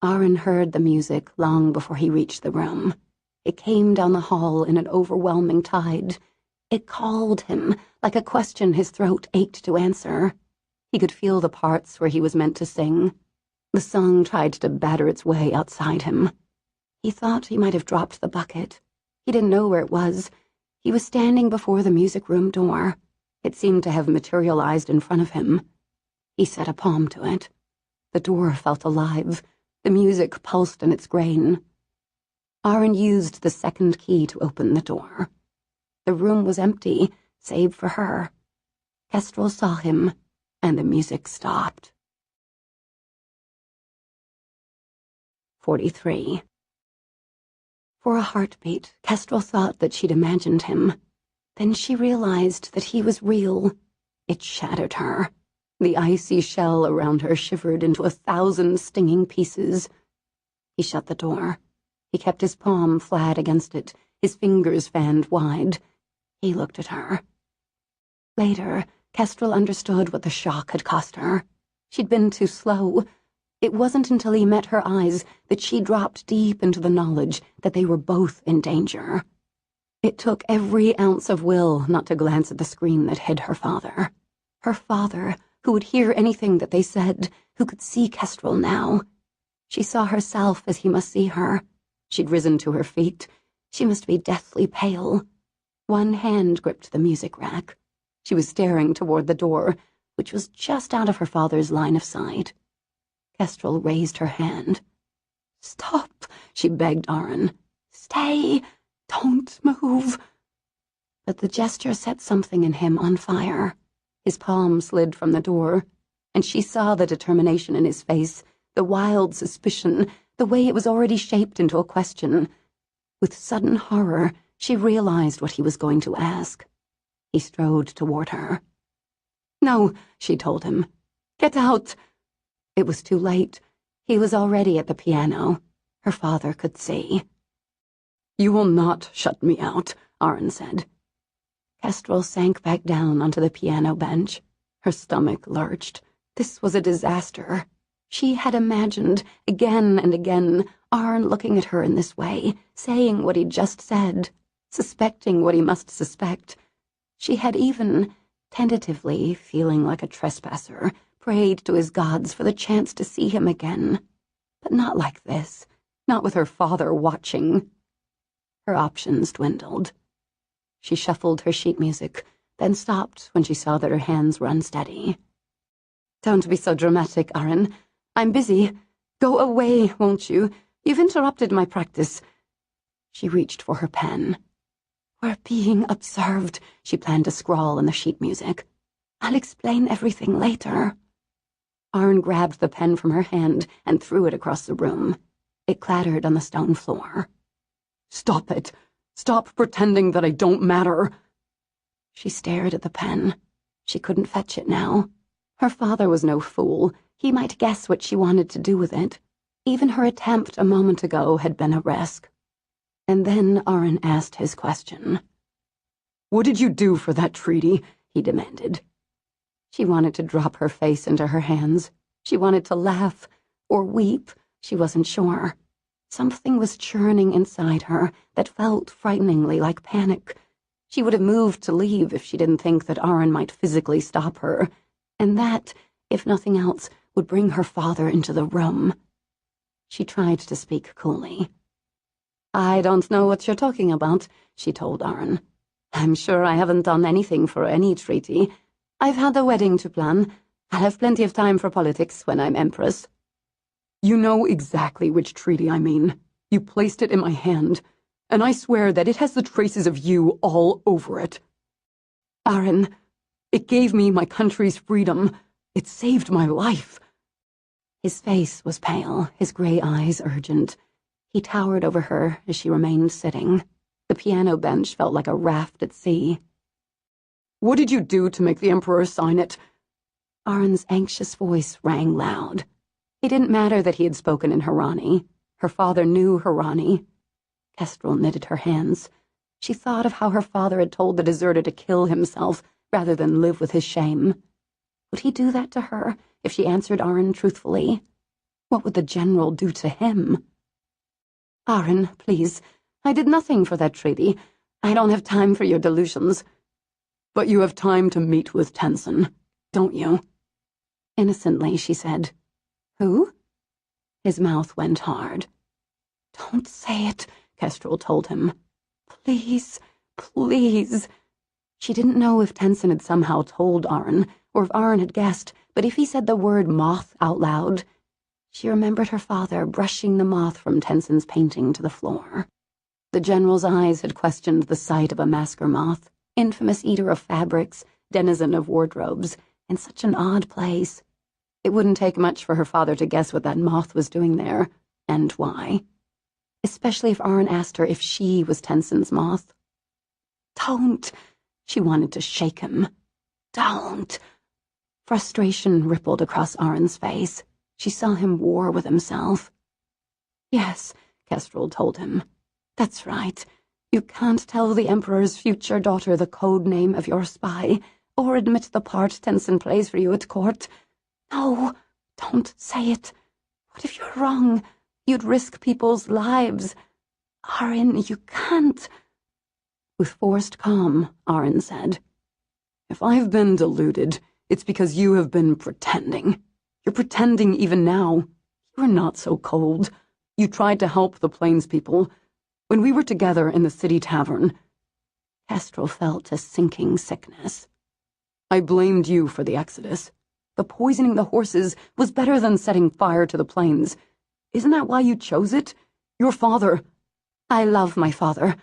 Arn heard the music long before he reached the room. It came down the hall in an overwhelming tide. It called him, like a question his throat ached to answer. He could feel the parts where he was meant to sing. The song tried to batter its way outside him. He thought he might have dropped the bucket. He didn't know where it was. He was standing before the music room door. It seemed to have materialized in front of him. He set a palm to it. The door felt alive. The music pulsed in its grain. Arn used the second key to open the door. The room was empty, save for her. Kestrel saw him, and the music stopped. 43. For a heartbeat, Kestrel thought that she'd imagined him. Then she realized that he was real. It shattered her. The icy shell around her shivered into 1,000 stinging pieces. He shut the door. He kept his palm flat against it, his fingers fanned wide. He looked at her. Later, Kestrel understood what the shock had cost her. She'd been too slow. It wasn't until he met her eyes that she dropped deep into the knowledge that they were both in danger. It took every ounce of will not to glance at the screen that hid her father. Her father, who would hear anything that they said, who could see Kestrel now. She saw herself as he must see her. She'd risen to her feet. She must be deathly pale. One hand gripped the music rack. She was staring toward the door, which was just out of her father's line of sight. Kestrel raised her hand. "Stop," she begged Arn. "Stay. Don't move." But the gesture set something in him on fire. His palm slid from the door, and she saw the determination in his face, the wild suspicion, the way it was already shaped into a question. With sudden horror, she realized what he was going to ask. He strode toward her. "No," she told him. "Get out." It was too late. He was already at the piano. Her father could see. "You will not shut me out," Arn said. Kestrel sank back down onto the piano bench. Her stomach lurched. This was a disaster. She had imagined, again and again, Arn looking at her in this way, saying what he'd just said, suspecting what he must suspect. She had even, tentatively, feeling like a trespasser, prayed to his gods for the chance to see him again. But not like this, not with her father watching. Her options dwindled. She shuffled her sheet music, then stopped when she saw that her hands were unsteady. "Don't be so dramatic, Arn. I'm busy. Go away, won't you? You've interrupted my practice." She reached for her pen. "We're being observed," she planned to scrawl in the sheet music. "I'll explain everything later." Arn grabbed the pen from her hand and threw it across the room. It clattered on the stone floor. "Stop it! Stop pretending that I don't matter!" She stared at the pen. She couldn't fetch it now. Her father was no fool. He might guess what she wanted to do with it. Even her attempt a moment ago had been a risk. And then Arryn asked his question. "What did you do for that treaty?" he demanded. She wanted to drop her face into her hands. She wanted to laugh or weep. She wasn't sure. Something was churning inside her that felt frighteningly like panic. She would have moved to leave if she didn't think that Arryn might physically stop her, and that, if nothing else, would bring her father into the room. She tried to speak coolly. "I don't know what you're talking about," she told Arryn. "I'm sure I haven't done anything for any treaty. I've had a wedding to plan. I'll have plenty of time for politics when I'm Empress." "You know exactly which treaty I mean. You placed it in my hand, and I swear that it has the traces of you all over it. Arryn, it gave me my country's freedom. It saved my life." His face was pale, his gray eyes urgent. He towered over her as she remained sitting. The piano bench felt like a raft at sea. "What did you do to make the Emperor sign it?" Arryn's anxious voice rang loud. It didn't matter that he had spoken in Harani. Her father knew Harani. Kestrel knitted her hands. She thought of how her father had told the deserter to kill himself rather than live with his shame. Would he do that to her if she answered Arryn truthfully? What would the general do to him? "Arryn, please. I did nothing for that treaty. I don't have time for your delusions." "But you have time to meet with Tenson, don't you?" Innocently, she said. "Who?" His mouth went hard. "Don't say it," Kestrel told him. "Please, please." She didn't know if Tenson had somehow told Arryn, or if Arryn had guessed, but if he said the word moth out loud, she remembered her father brushing the moth from Tenson's painting to the floor. The general's eyes had questioned the sight of a masker moth, infamous eater of fabrics, denizen of wardrobes, in such an odd place. It wouldn't take much for her father to guess what that moth was doing there, and why. Especially if Arryn asked her if she was Tenson's moth. "Don't." She wanted to shake him. "Don't." Frustration rippled across Arryn's face. She saw him war with himself. "Yes," Kestrel told him. "That's right. You can't tell the Emperor's future daughter the code name of your spy, or admit the part Tenson plays for you at court. No, don't say it. What if you're wrong? You'd risk people's lives. Arryn, you can't." With forced calm, Arryn said, "If I've been deluded, it's because you have been pretending. You're pretending even now. You're not so cold. You tried to help the Plains people. When we were together in the city tavern..." Kestrel felt a sinking sickness. "I blamed you for the exodus. The poisoning the horses was better than setting fire to the plains. Isn't that why you chose it? Your father..." "I love my father."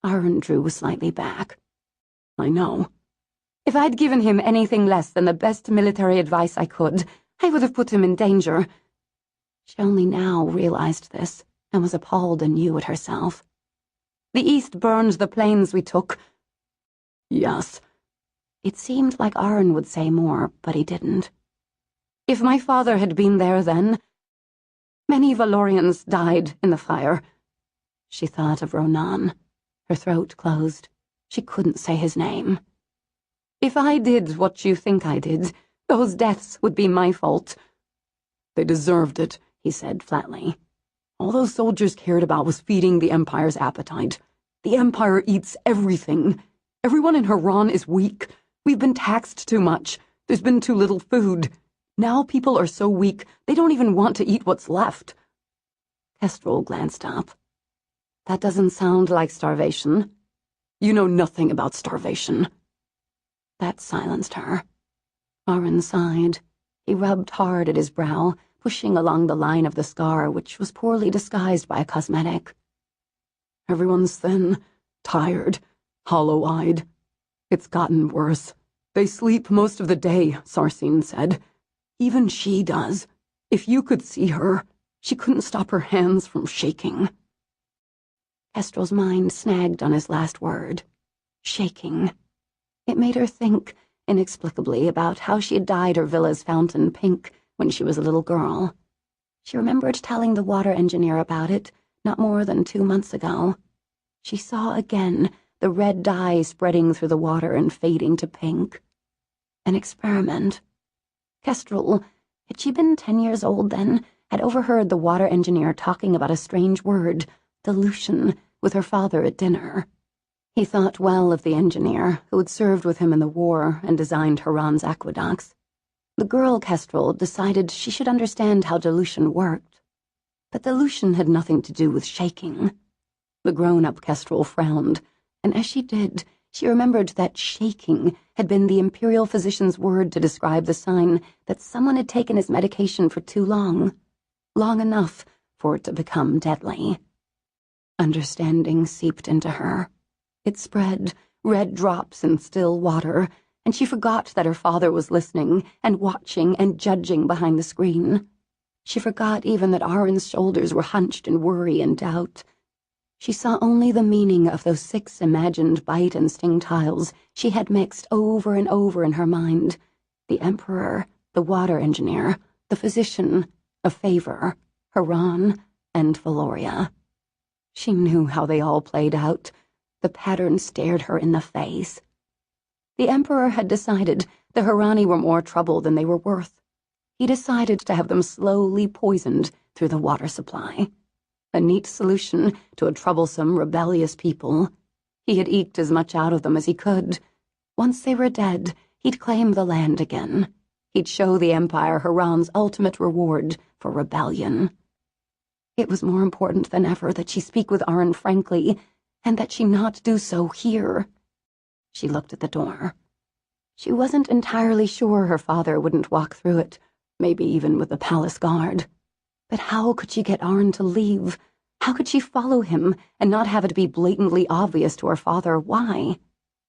Arryn drew slightly back. "I know." "If I'd given him anything less than the best military advice I could, I would have put him in danger." She only now realized this, and was appalled anew at herself. "The East burned the plains we took." "Yes." It seemed like Arryn would say more, but he didn't. "If my father had been there then, many Valorians died in the fire." She thought of Ronan. Her throat closed. She couldn't say his name. "If I did what you think I did, those deaths would be my fault." "They deserved it," he said flatly. "All those soldiers cared about was feeding the Empire's appetite. The Empire eats everything. Everyone in Haran is weak. We've been taxed too much. There's been too little food. Now people are so weak, they don't even want to eat what's left." Kestrel glanced up. "That doesn't sound like starvation." "You know nothing about starvation." That silenced her. Arryn sighed. He rubbed hard at his brow, pushing along the line of the scar, which was poorly disguised by a cosmetic. "Everyone's thin, tired, hollow-eyed. It's gotten worse. They sleep most of the day," Sarsine said. "Even she does. If you could see her, she couldn't stop her hands from shaking." Kestrel's mind snagged on his last word. Shaking. It made her think, inexplicably, about how she had dyed her villa's fountain pink when she was a little girl. She remembered telling the water engineer about it, not more than 2 months ago. She saw again the red dye spreading through the water and fading to pink. An experiment. Kestrel, had she been 10 years old then, had overheard the water engineer talking about a strange word, dilution, with her father at dinner. He thought well of the engineer, who had served with him in the war and designed Haran's aqueducts. The girl Kestrel decided she should understand how dilution worked. But dilution had nothing to do with shaking. The grown-up Kestrel frowned, and as she did, she remembered that shaking had been the imperial physician's word to describe the sign that someone had taken his medication for too long enough for it to become deadly. Understanding seeped into her. It spread, red drops in still water, and she forgot that her father was listening and watching and judging behind the screen. She forgot even that Arin's shoulders were hunched in worry and doubt. She saw only the meaning of those 6 imagined bite and sting tiles she had mixed over and over in her mind. The Emperor, the water engineer, the physician, a favor, Haran, and Valoria. She knew how they all played out. The pattern stared her in the face. The Emperor had decided the Harani were more trouble than they were worth. He decided to have them slowly poisoned through the water supply. A neat solution to a troublesome, rebellious people. He had eked as much out of them as he could. Once they were dead, he'd claim the land again. He'd show the Empire Haran's ultimate reward for rebellion. It was more important than ever that she speak with Arin frankly, and that she not do so here. She looked at the door. She wasn't entirely sure her father wouldn't walk through it, maybe even with the palace guard. But how could she get Arin to leave? How could she follow him and not have it be blatantly obvious to her father why?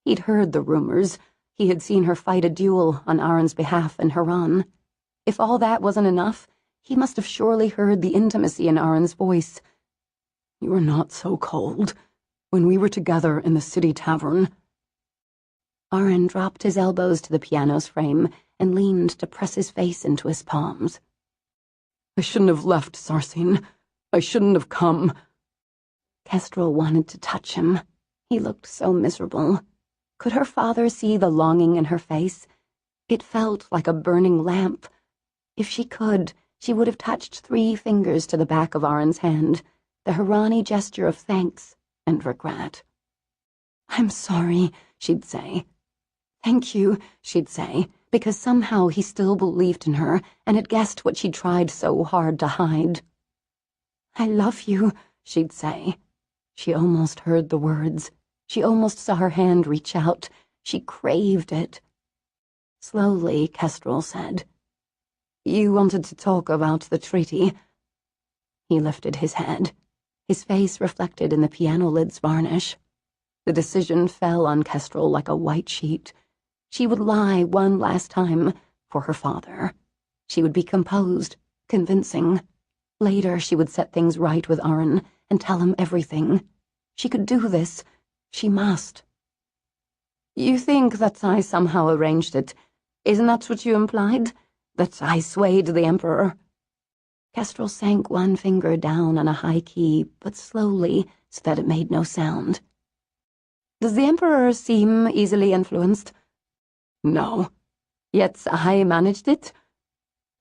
He'd heard the rumors. He had seen her fight a duel on Arin's behalf in Haran. If all that wasn't enough, he must have surely heard the intimacy in Arin's voice. "You were not so cold when we were together in the city tavern." Arin dropped his elbows to the piano's frame and leaned to press his face into his palms. "I shouldn't have left, Sarsine. I shouldn't have come." Kestrel wanted to touch him. He looked so miserable. Could her father see the longing in her face? It felt like a burning lamp. If she could, she would have touched 3 fingers to the back of Arin's hand, the Harani gesture of thanks and regret. "I'm sorry," she'd say. "Thank you," she'd say, because somehow he still believed in her and had guessed what she'd tried so hard to hide. "I love you," she'd say. She almost heard the words. She almost saw her hand reach out. She craved it. Slowly, Kestrel said, "You wanted to talk about the treaty." He lifted his head. His face reflected in the piano lid's varnish. The decision fell on Kestrel like a white sheet. She would lie one last time for her father. She would be composed, convincing. Later she would set things right with Arin and tell him everything. She could do this. She must. "You think that I somehow arranged it? Isn't that what you implied? That I swayed the Emperor?" Kestrel sank one finger down on a high key, but slowly, so that it made no sound. "Does the Emperor seem easily influenced?" "No." "Yet I managed it?"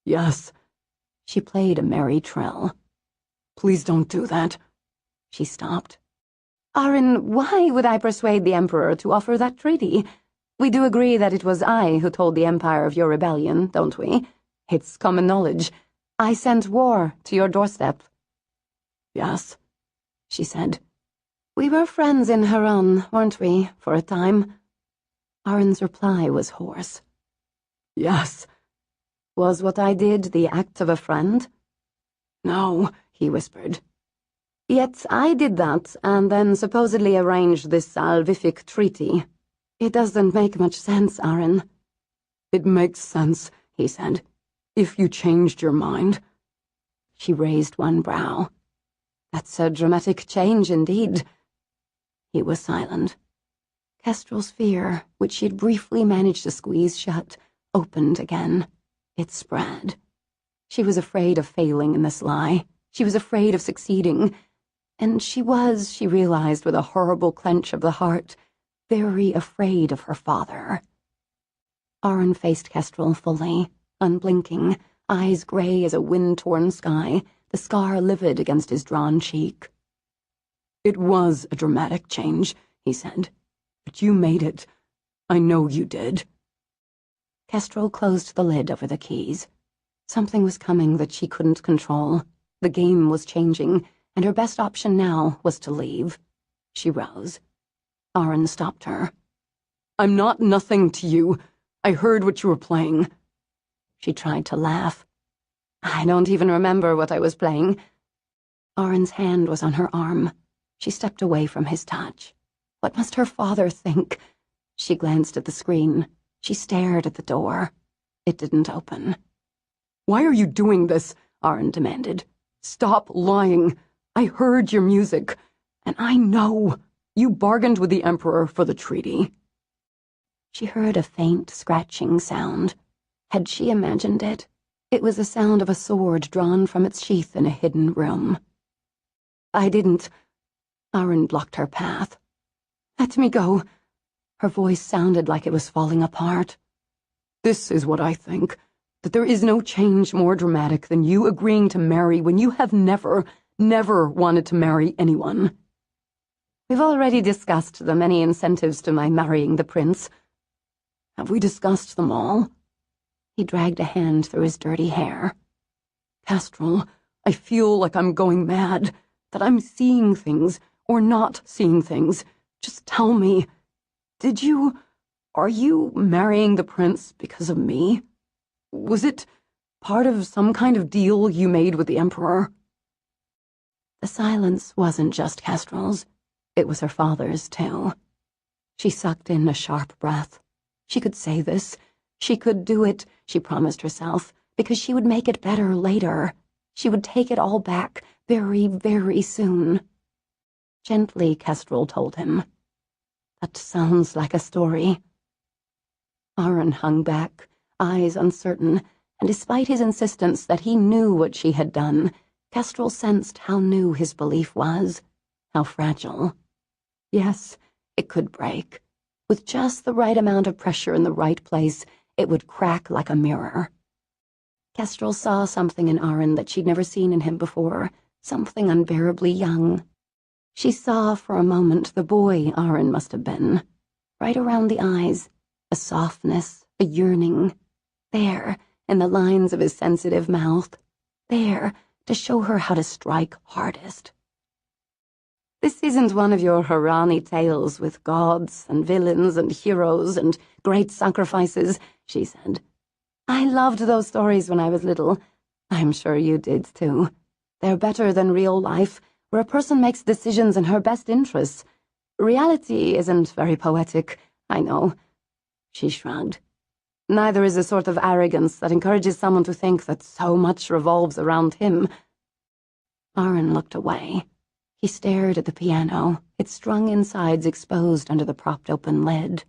"Yes." She played a merry trill. "Please don't do that." She stopped. "Arin, why would I persuade the Emperor to offer that treaty? We do agree that it was I who told the Empire of your rebellion, don't we? It's common knowledge. I sent war to your doorstep." "Yes," she said. "We were friends in Haran, weren't we, for a time?" Arin's reply was hoarse. "Yes." "Was what I did the act of a friend?" "No," he whispered. "Yet I did that, and then supposedly arranged this salvific treaty. It doesn't make much sense, Arin." "It makes sense," he said, "if you changed your mind." She raised one brow. "That's a dramatic change indeed." He was silent. Kestrel's fear, which she had briefly managed to squeeze shut, opened again. It spread. She was afraid of failing in this lie. She was afraid of succeeding. And she realized with a horrible clench of the heart, very afraid of her father. Arryn faced Kestrel fully, unblinking, eyes grey as a wind-torn sky, the scar livid against his drawn cheek. "It was a dramatic change," he said. "But you made it. I know you did." Kestrel closed the lid over the keys. Something was coming that she couldn't control. The game was changing, and her best option now was to leave. She rose. Arryn stopped her. "I'm not nothing to you. I heard what you were playing." She tried to laugh. "I don't even remember what I was playing." Arryn's hand was on her arm. She stepped away from his touch. What must her father think? She glanced at the screen. She stared at the door. It didn't open. "Why are you doing this?" Arryn demanded. "Stop lying. I heard your music, and I know you bargained with the Emperor for the treaty." She heard a faint, scratching sound. Had she imagined it? It was the sound of a sword drawn from its sheath in a hidden room. "I didn't." Arryn blocked her path. "Let me go." Her voice sounded like it was falling apart. "This is what I think, that there is no change more dramatic than you agreeing to marry when you have never wanted to marry anyone." "We've already discussed the many incentives to my marrying the prince." "Have we discussed them all?" He dragged a hand through his dirty hair. "Kestrel, I feel like I'm going mad, that I'm seeing things or not seeing things. Just tell me, are you marrying the prince because of me? Was it part of some kind of deal you made with the Emperor?" The silence wasn't just Kestrel's. It was her father's, too. She sucked in a sharp breath. She could say this. She could do it, she promised herself, because she would make it better later. She would take it all back very, very soon. Gently, Kestrel told him. "That sounds like a story." Arryn hung back, eyes uncertain, and despite his insistence that he knew what she had done, Kestrel sensed how new his belief was, how fragile. Yes, it could break. With just the right amount of pressure in the right place, it would crack like a mirror. Kestrel saw something in Arryn that she'd never seen in him before, something unbearably young. She saw for a moment the boy Arryn must have been. Right around the eyes, a softness, a yearning. There, in the lines of his sensitive mouth. There, to show her how to strike hardest. "This isn't one of your Harani tales with gods and villains and heroes and great sacrifices," she said. "I loved those stories when I was little. I'm sure you did, too. They're better than real life, where a person makes decisions in her best interests. Reality isn't very poetic, I know." She shrugged. "Neither is the sort of arrogance that encourages someone to think that so much revolves around him." Arryn looked away. He stared at the piano, its strung insides exposed under the propped-open lid.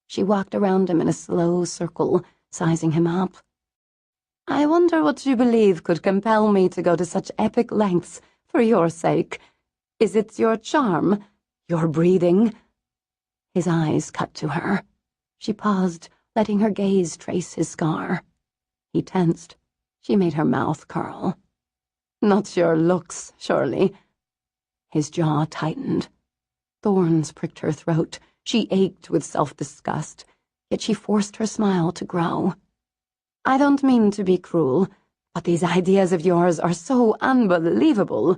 She walked around him in a slow circle, sizing him up. "I wonder what you believe could compel me to go to such epic lengths for your sake. Is it your charm? Your breathing?" His eyes cut to her. She paused, letting her gaze trace his scar. He tensed. She made her mouth curl. "Not your looks, surely." His jaw tightened. Thorns pricked her throat. She ached with self-disgust, yet she forced her smile to grow. "I don't mean to be cruel, but these ideas of yours are so unbelievable,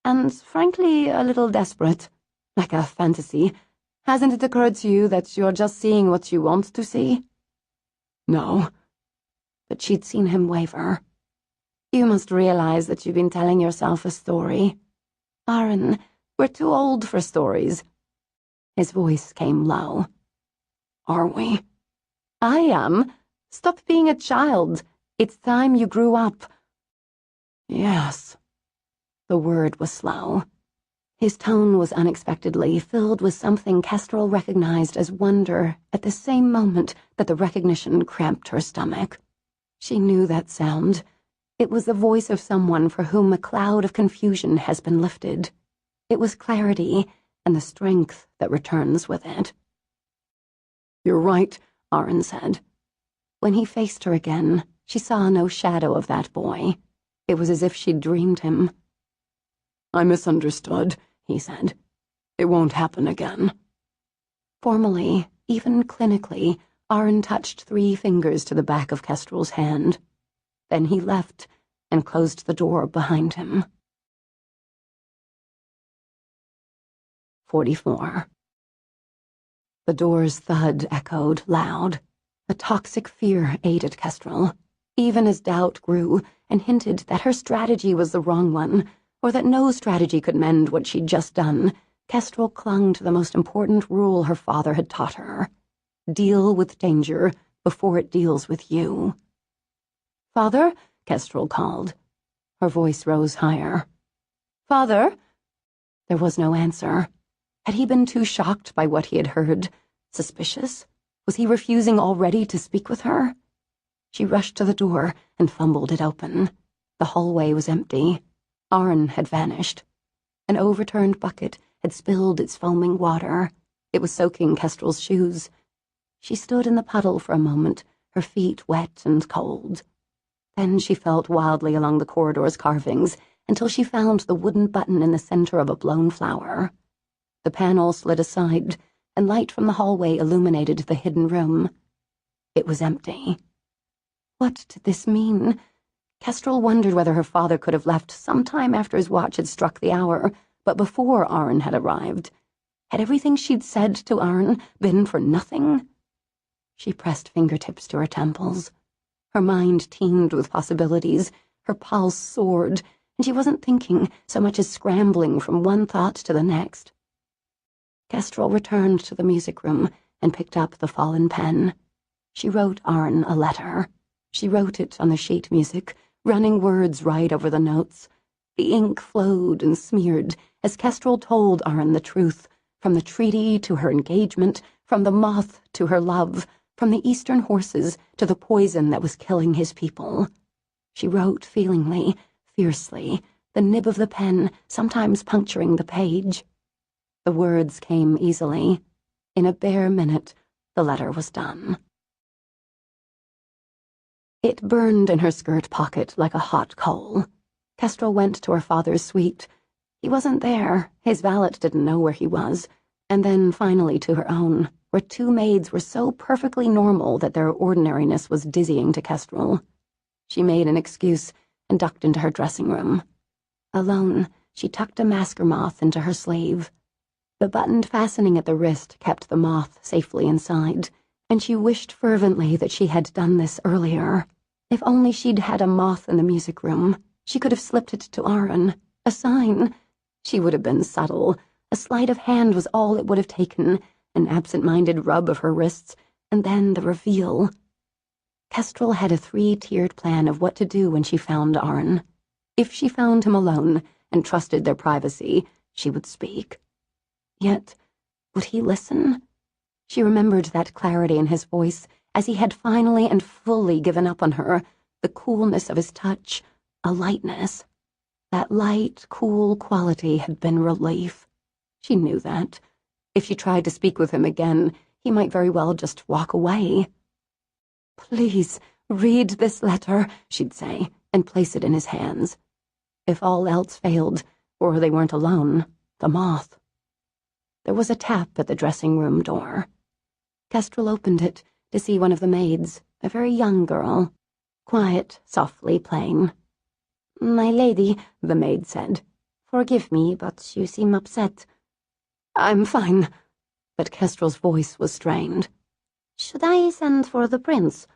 and frankly a little desperate, like a fantasy. Hasn't it occurred to you that you're just seeing what you want to see?" "No." But she'd seen him waver. "You must realize that you've been telling yourself a story. Arryn, we're too old for stories." His voice came low. "Are we?" "I am. Stop being a child. It's time you grew up." "Yes." The word was slow. His tone was unexpectedly filled with something Kestrel recognized as wonder at the same moment that the recognition cramped her stomach. She knew that sound. It was the voice of someone for whom a cloud of confusion has been lifted. It was clarity and the strength that returns with it. "You're right," Arryn said. When he faced her again, she saw no shadow of that boy. It was as if she'd dreamed him. "I misunderstood," he said. "It won't happen again." Formally, even clinically, Arryn touched 3 fingers to the back of Kestrel's hand. Then he left and closed the door behind him. 44. The door's thud echoed loud. A toxic fear ate at Kestrel, even as doubt grew and hinted that her strategy was the wrong one, or that no strategy could mend what she'd just done. Kestrel clung to the most important rule her father had taught her. Deal with danger before it deals with you. "Father?" Kestrel called. Her voice rose higher. "Father?" There was no answer. Had he been too shocked by what he had heard? Suspicious? Was he refusing already to speak with her? She rushed to the door and fumbled it open. The hallway was empty. Arryn had vanished. An overturned bucket had spilled its foaming water. It was soaking Kestrel's shoes. She stood in the puddle for a moment, her feet wet and cold. Then she felt wildly along the corridor's carvings until she found the wooden button in the center of a blown flower. The panel slid aside, and light from the hallway illuminated the hidden room. It was empty. What did this mean? Kestrel wondered whether her father could have left sometime after his watch had struck the hour, but before Arryn had arrived. Had everything she'd said to Arryn been for nothing? She pressed fingertips to her temples. Her mind teemed with possibilities, her pulse soared, and she wasn't thinking so much as scrambling from one thought to the next. Kestrel returned to the music room and picked up the fallen pen. She wrote Arryn a letter. She wrote it on the sheet music, running words right over the notes. The ink flowed and smeared as Kestrel told Arryn the truth, from the treaty to her engagement, from the moth to her love, from the eastern horses to the poison that was killing his people. She wrote feelingly, fiercely, the nib of the pen sometimes puncturing the page. The words came easily. In a bare minute, the letter was done. It burned in her skirt pocket like a hot coal. Kestrel went to her father's suite. He wasn't there, his valet didn't know where he was, and then finally to her own, where 2 maids were so perfectly normal that their ordinariness was dizzying to Kestrel. She made an excuse and ducked into her dressing room. Alone, she tucked a masker moth into her sleeve. The buttoned fastening at the wrist kept the moth safely inside, and she wished fervently that she had done this earlier. If only she'd had a moth in the music room, she could have slipped it to Arryn. A sign. She would have been subtle. A sleight of hand was all it would have taken, an absent-minded rub of her wrists, and then the reveal. Kestrel had a 3-tiered plan of what to do when she found Arryn. If she found him alone and trusted their privacy, she would speak. Yet, would he listen? She remembered that clarity in his voice as he had finally and fully given up on her, the coolness of his touch, a lightness. That light, cool quality had been relief. She knew that. If she tried to speak with him again, he might very well just walk away. "Please, read this letter," she'd say, and place it in his hands. If all else failed, or they weren't alone, the moth. There was a tap at the dressing-room door. Kestrel opened it to see one of the maids, a very young girl. Quiet, softly plain. "My lady," the maid said, "forgive me, but you seem upset." "I'm fine," but Kestrel's voice was strained. "Should I send for the prince?"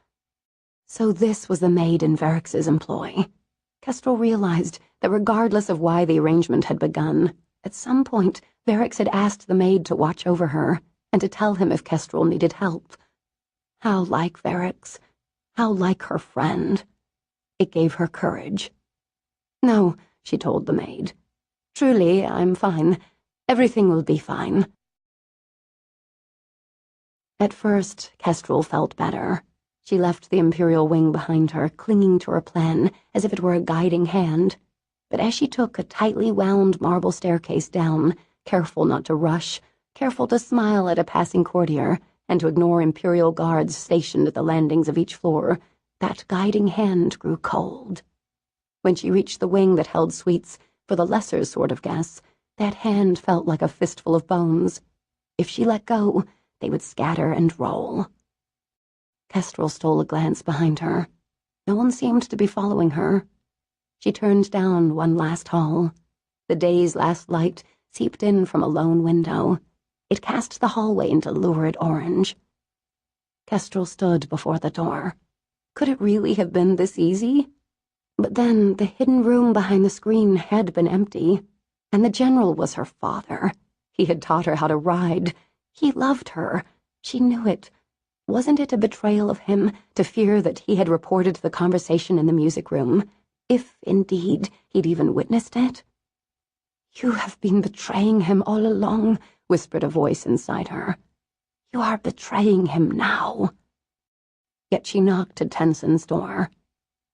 So this was the maid in Verex's employ. Kestrel realized that regardless of why the arrangement had begun, at some point Verex had asked the maid to watch over her and to tell him if Kestrel needed help. How like Verex. How like her friend. It gave her courage. "No," she told the maid. "Truly, I'm fine. Everything will be fine." At first, Kestrel felt better. She left the Imperial wing behind her, clinging to her plan as if it were a guiding hand. But as she took a tightly wound marble staircase down, careful not to rush, careful to smile at a passing courtier, and to ignore imperial guards stationed at the landings of each floor, that guiding hand grew cold. When she reached the wing that held suites for the lesser sort of guests, that hand felt like a fistful of bones. If she let go, they would scatter and roll. Kestrel stole a glance behind her. No one seemed to be following her. She turned down one last hall. The day's last light seeped in from a lone window. It cast the hallway into lurid orange. Kestrel stood before the door. Could it really have been this easy? But then the hidden room behind the screen had been empty, and the general was her father. He had taught her how to ride. He loved her. She knew it. Wasn't it a betrayal of him to fear that he had reported the conversation in the music room, if, indeed, he'd even witnessed it? "You have been betraying him all along," whispered a voice inside her. "You are betraying him now." Yet she knocked at Tenson's door.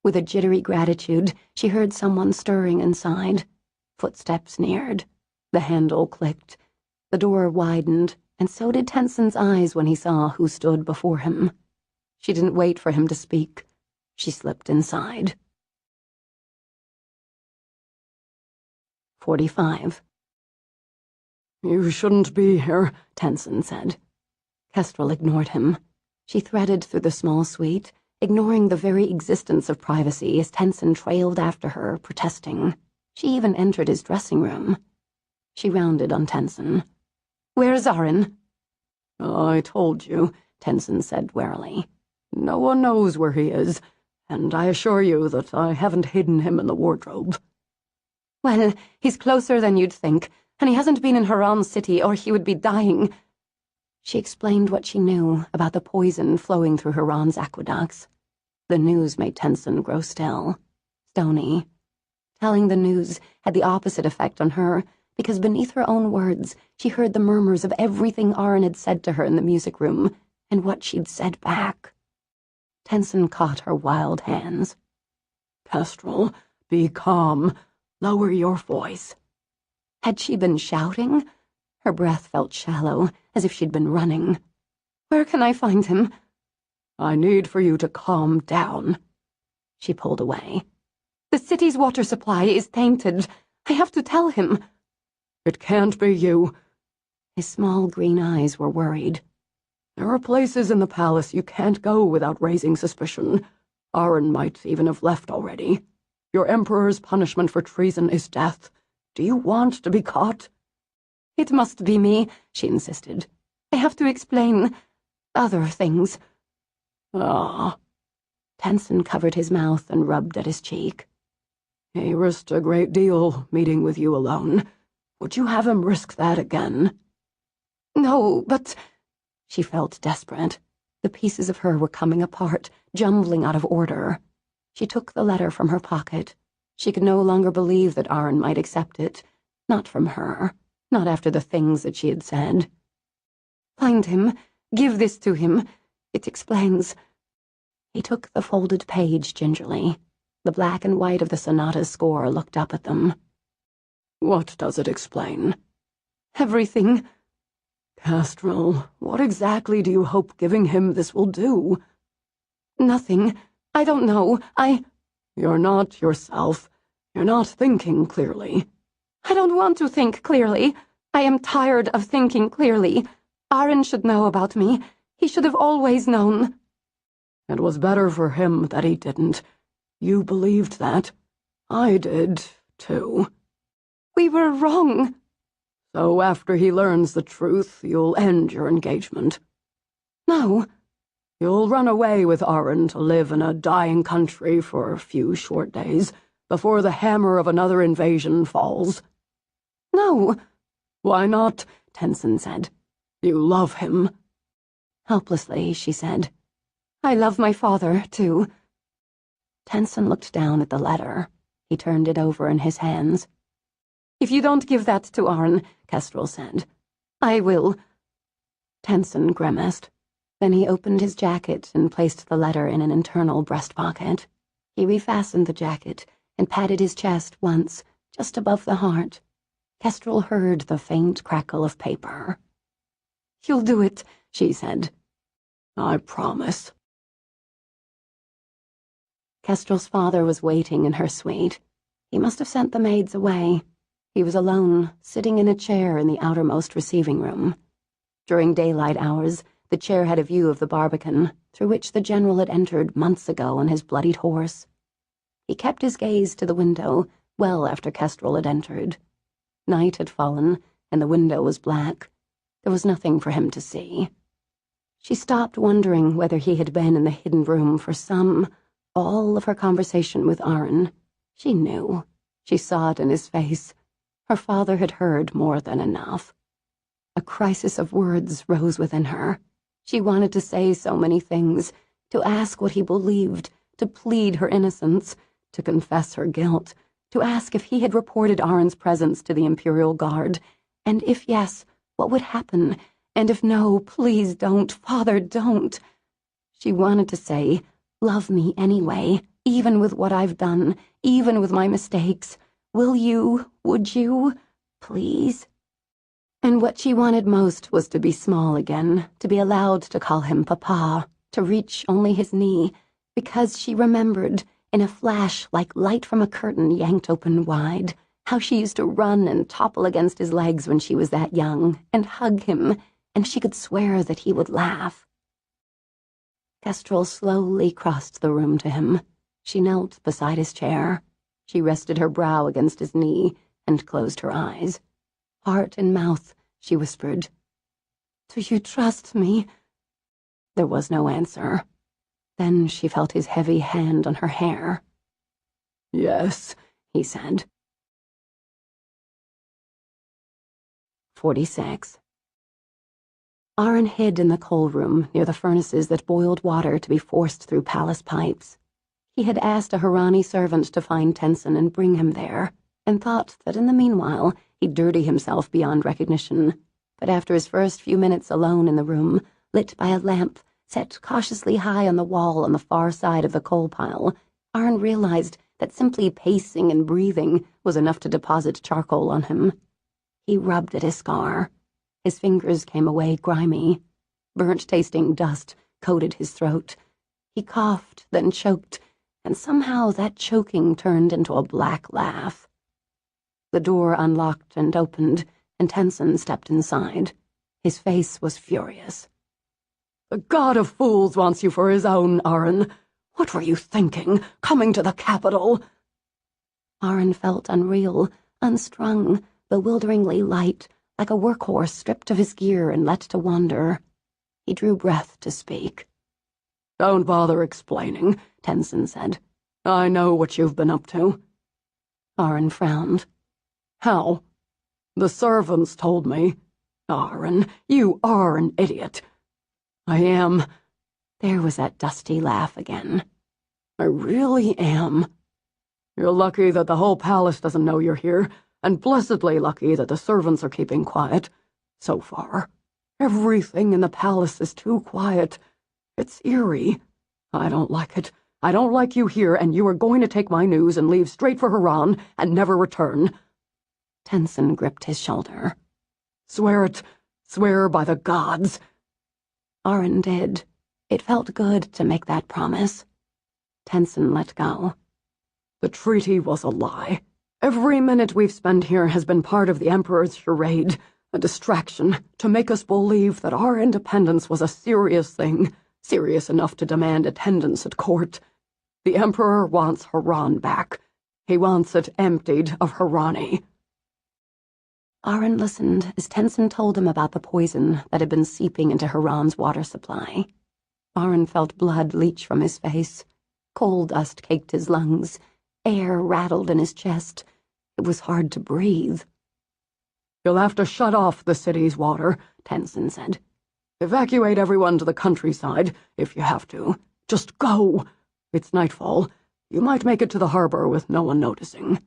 With a jittery gratitude, she heard someone stirring inside. Footsteps neared. The handle clicked. The door widened, and so did Tenson's eyes when he saw who stood before him. She didn't wait for him to speak. She slipped inside. 45. "You shouldn't be here," Tenson said. Kestrel ignored him. She threaded through the small suite, ignoring the very existence of privacy as Tenson trailed after her, protesting. She even entered his dressing room. She rounded on Tenson. "Where's Arin?" "I told you," Tenson said warily. "No one knows where he is, and I assure you that I haven't hidden him in the wardrobe." "Well, he's closer than you'd think, and he hasn't been in Haran City or he would be dying." She explained what she knew about the poison flowing through Haran's aqueducts. The news made Tenson grow still, stony. Telling the news had the opposite effect on her, because beneath her own words, she heard the murmurs of everything Arin had said to her in the music room, and what she'd said back. Tenson caught her wild hands. "Kestrel, be calm. Lower your voice." Had she been shouting? Her breath felt shallow, as if she'd been running. "Where can I find him?" "I need for you to calm down." She pulled away. "The city's water supply is tainted. I have to tell him." "It can't be you." His small green eyes were worried. "There are places in the palace you can't go without raising suspicion. Arin might even have left already. Your emperor's punishment for treason is death. Do you want to be caught?" "It must be me," she insisted. "I have to explain other things." "Ah." Tenson covered his mouth and rubbed at his cheek. "He risked a great deal meeting with you alone. Would you have him risk that again?" "No, but—" She felt desperate. The pieces of her were coming apart, jumbling out of order. She took the letter from her pocket. She could no longer believe that Arin might accept it. Not from her. Not after the things that she had said. "Find him. Give this to him. It explains." He took the folded page gingerly. The black and white of the sonata's score looked up at them. "What does it explain?" "Everything." "Kestrel, what exactly do you hope giving him this will do?" "Nothing. I don't know. You're not yourself. You're not thinking clearly." I don't want to think clearly. I am tired of thinking clearly. Arin should know about me. He should have always known." "It was better for him that he didn't. You believed that. I did, too." "We were wrong." "So after he learns the truth, you'll end your engagement?" "No." "You'll run away with Arin to live in a dying country for a few short days, before the hammer of another invasion falls?" "No." "Why not?" Tenson said. "You love him." Helplessly, she said, "I love my father, too." Tenson looked down at the letter. He turned it over in his hands. "If you don't give that to Arin," Kestrel said, "I will." Tenson grimaced. Then he opened his jacket and placed the letter in an internal breast pocket. He refastened the jacket, and patted his chest once, just above the heart. Kestrel heard the faint crackle of paper. "You'll do it," she said. "I promise." Kestrel's father was waiting in her suite. He must have sent the maids away. He was alone, sitting in a chair in the outermost receiving room. During daylight hours, the chair had a view of the Barbican, through which the general had entered months ago on his bloodied horse. He kept his gaze to the window, well after Kestrel had entered. Night had fallen, and the window was black. There was nothing for him to see. She stopped wondering whether he had been in the hidden room for all of her conversation with Arryn. She knew. She saw it in his face. Her father had heard more than enough. A crisis of words rose within her. She wanted to say so many things, to ask what he believed, to plead her innocence, to confess her guilt, to ask if he had reported Arryn's presence to the Imperial Guard, and if yes, what would happen, and if no, please don't, Father, don't. She wanted to say, love me anyway, even with what I've done, even with my mistakes. Would you, please? And what she wanted most was to be small again, to be allowed to call him Papa, to reach only his knee, because she remembered, in a flash like light from a curtain yanked open wide, how she used to run and topple against his legs when she was that young, and hug him, and she could swear that he would laugh. Kestrel slowly crossed the room to him. She knelt beside his chair. She rested her brow against his knee and closed her eyes. Heart in mouth, she whispered, "Do you trust me?" There was no answer. Then she felt his heavy hand on her hair. "Yes," he said. 46. Arryn hid in the coal room near the furnaces that boiled water to be forced through palace pipes. He had asked a Harani servant to find Tenson and bring him there, and thought that in the meanwhile he'd dirty himself beyond recognition. But after his first few minutes alone in the room, lit by a lamp set cautiously high on the wall on the far side of the coal pile, Arryn realized that simply pacing and breathing was enough to deposit charcoal on him. He rubbed at his scar. His fingers came away grimy. Burnt-tasting dust coated his throat. He coughed, then choked, and somehow that choking turned into a black laugh. The door unlocked and opened, and Tenson stepped inside. His face was furious. "The God of Fools wants you for his own, Arryn. What were you thinking, coming to the capital?" Arryn felt unreal, unstrung, bewilderingly light, like a workhorse stripped of his gear and let to wander. He drew breath to speak. "Don't bother explaining," Tenson said. "I know what you've been up to." Arryn frowned. "How?" "The servants told me." "Arryn, you are an idiot." "I am." There was that dusty laugh again. "I really am. You're lucky that the whole palace doesn't know you're here, and blessedly lucky that the servants are keeping quiet. So far. Everything in the palace is too quiet. It's eerie. I don't like it. I don't like you here, and you are going to take my news and leave straight for Harran and never return." Tenson gripped his shoulder. "Swear it. Swear by the gods." Arryn did. It felt good to make that promise. Tenson let go. "The treaty was a lie. Every minute we've spent here has been part of the Emperor's charade, a distraction to make us believe that our independence was a serious thing, serious enough to demand attendance at court. The Emperor wants Harran back. He wants it emptied of Harani." Arryn listened as Tenson told him about the poison that had been seeping into Harran's water supply. Arryn felt blood leach from his face. Coal dust caked his lungs. Air rattled in his chest. It was hard to breathe. "You'll have to shut off the city's water," Tenson said. "Evacuate everyone to the countryside, if you have to. Just go. It's nightfall. You might make it to the harbor with no one noticing.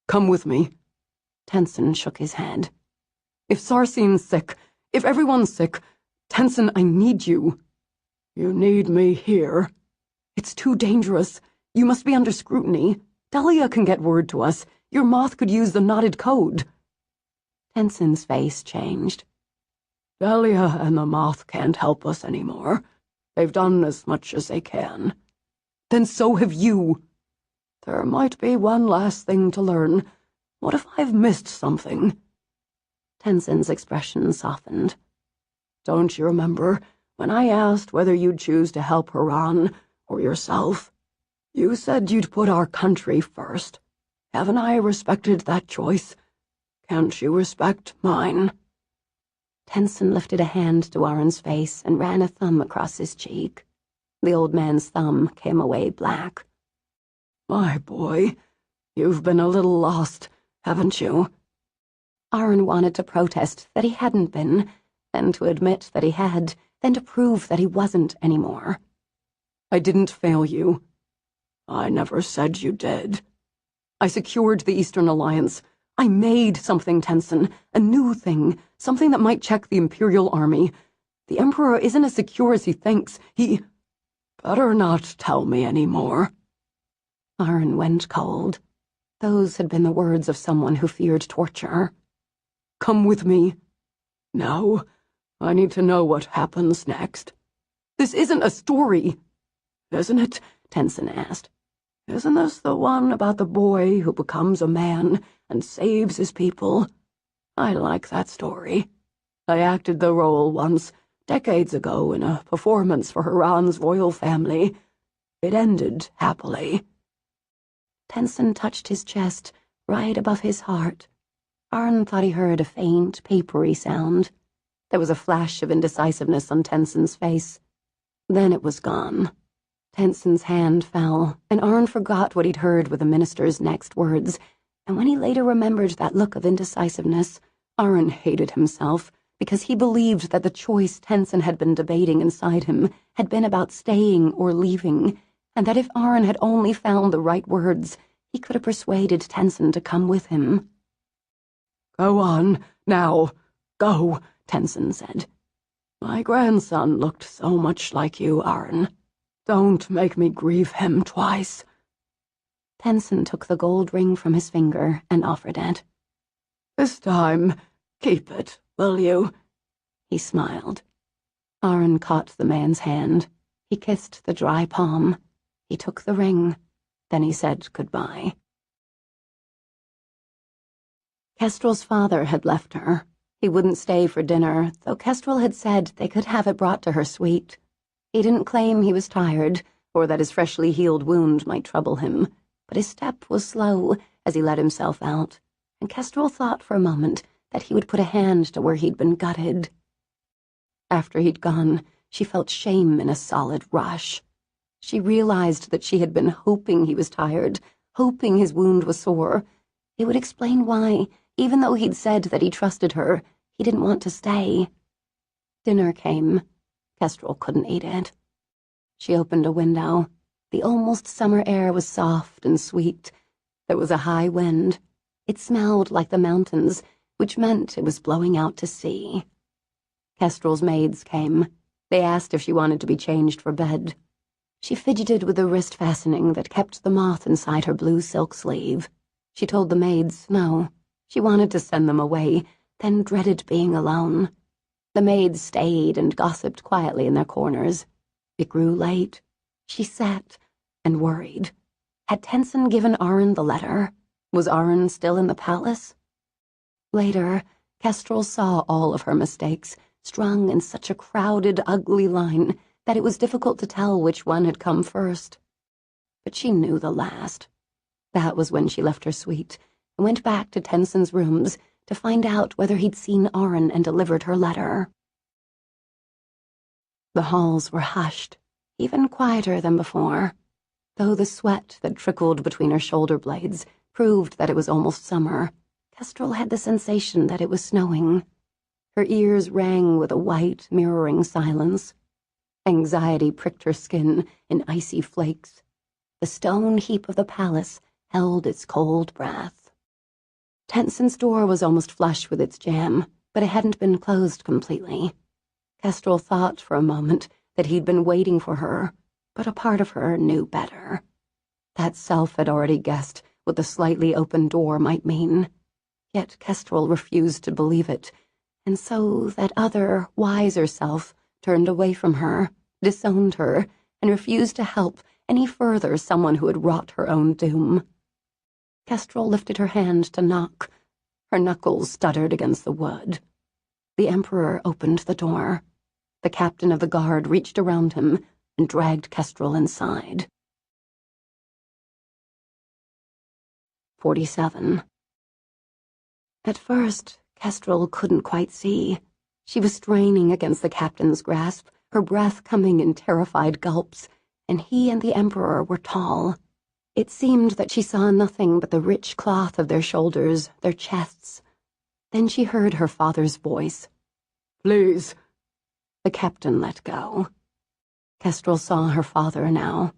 Come with me." Tenson shook his head. "If Sarsin's sick, if everyone's sick, Tenson, I need you." "You need me here." "It's too dangerous. You must be under scrutiny. Delia can get word to us. Your moth could use the knotted code. Tenson's face changed. Delia and the moth can't help us anymore. They've done as much as they can. Then so have you. There might be one last thing to learn. What if I've missed something? Tenson's expression softened. Don't you remember when I asked whether you'd choose to help Haran or yourself? You said you'd put our country first. Haven't I respected that choice? Can't you respect mine? Tenson lifted a hand to Aron's face and ran a thumb across his cheek. The old man's thumb came away black. My boy, you've been a little lost, haven't you? Aron wanted to protest that he hadn't been, then to admit that he had, then to prove that he wasn't anymore. I didn't fail you. I never said you did. I secured the Eastern Alliance. I made something, Tenson, a new thing, something that might check the Imperial Army. The Emperor isn't as secure as he thinks. He... Better not tell me any more. Aron went cold. Those had been the words of someone who feared torture. Come with me. No, I need to know what happens next. This isn't a story. Isn't it? Tenson asked. Isn't this the one about the boy who becomes a man and saves his people? I like that story. I acted the role once, decades ago, in a performance for Haran's royal family. It ended happily. Tenson touched his chest, right above his heart. Aron thought he heard a faint, papery sound. There was a flash of indecisiveness on Tenson's face. Then it was gone. Tenson's hand fell, and Aron forgot what he'd heard with the minister's next words, and when he later remembered that look of indecisiveness, Aron hated himself, because he believed that the choice Tenson had been debating inside him had been about staying or leaving, and that if Aron had only found the right words, he could have persuaded Tenson to come with him. Go on, now, go, Tenson said. My grandson looked so much like you, Aron. Don't make me grieve him twice. Tenson took the gold ring from his finger and offered it. This time, keep it, will you? He smiled. Aron caught the man's hand. He kissed the dry palm. He took the ring. Then he said goodbye. Kestrel's father had left her. He wouldn't stay for dinner, though Kestrel had said they could have it brought to her suite. He didn't claim he was tired, or that his freshly healed wound might trouble him, but his step was slow as he let himself out, and Kestrel thought for a moment that he would put a hand to where he'd been gutted. After he'd gone, she felt shame in a solid rush. She realized that she had been hoping he was tired, hoping his wound was sore. It would explain why, even though he'd said that he trusted her, he didn't want to stay. Dinner came. Kestrel couldn't eat it. She opened a window. The almost summer air was soft and sweet. There was a high wind. It smelled like the mountains, which meant it was blowing out to sea. Kestrel's maids came. They asked if she wanted to be changed for bed. She fidgeted with the wrist fastening that kept the moth inside her blue silk sleeve. She told the maids no. She wanted to send them away, then dreaded being alone. The maids stayed and gossiped quietly in their corners. It grew late. She sat and worried. Had Tenson given Aron the letter? Was Aron still in the palace? Later, Kestrel saw all of her mistakes, strung in such a crowded, ugly line that it was difficult to tell which one had come first. But she knew the last. That was when she left her suite and went back to Tenson's rooms to find out whether he'd seen Aron and delivered her letter. The halls were hushed, even quieter than before, though the sweat that trickled between her shoulder blades proved that it was almost summer. Kestrel had the sensation that it was snowing. Her ears rang with a white, mirroring silence. Anxiety pricked her skin in icy flakes. The stone heap of the palace held its cold breath. Tenson's door was almost flush with its jamb, but it hadn't been closed completely. Kestrel thought for a moment that he'd been waiting for her, but a part of her knew better. That self had already guessed what the slightly open door might mean. Yet Kestrel refused to believe it, and so that other, wiser self turned away from her, disowned her, and refused to help any further someone who had wrought her own doom. Kestrel lifted her hand to knock. Her knuckles stuttered against the wood. The Emperor opened the door. The captain of the guard reached around him and dragged Kestrel inside. 47. At first, Kestrel couldn't quite see. She was straining against the captain's grasp, her breath coming in terrified gulps, and he and the Emperor were tall. It seemed that she saw nothing but the rich cloth of their shoulders, their chests. Then she heard her father's voice. "Please." The captain let go. Kestrel saw her father now.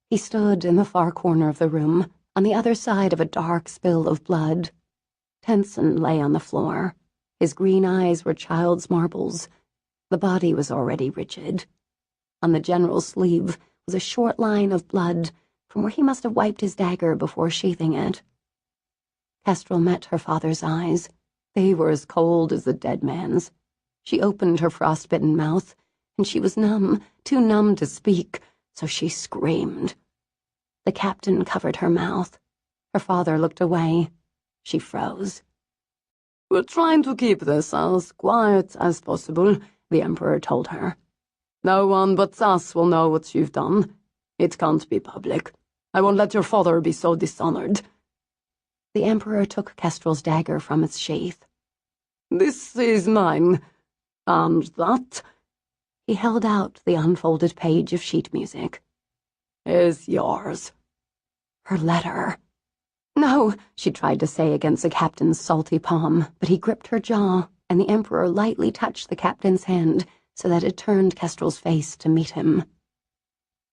He stood in the far corner of the room, on the other side of a dark spill of blood. Tenson lay on the floor. His green eyes were child's marbles. The body was already rigid. On the general's sleeve was a short line of blood from where he must have wiped his dagger before sheathing it. Kestrel met her father's eyes. They were as cold as the dead man's. She opened her frostbitten mouth, and she was numb, too numb to speak, so she screamed. The captain covered her mouth. Her father looked away. She froze. "We're trying to keep this as quiet as possible," the Emperor told her. "No one but us will know what you've done. It can't be public. I won't let your father be so dishonored." The Emperor took Kestrel's dagger from its sheath. "This is mine, and that," he held out the unfolded page of sheet music, "is yours." Her letter. No, she tried to say against the captain's salty palm, but he gripped her jaw, and the Emperor lightly touched the captain's hand so that it turned Kestrel's face to meet him.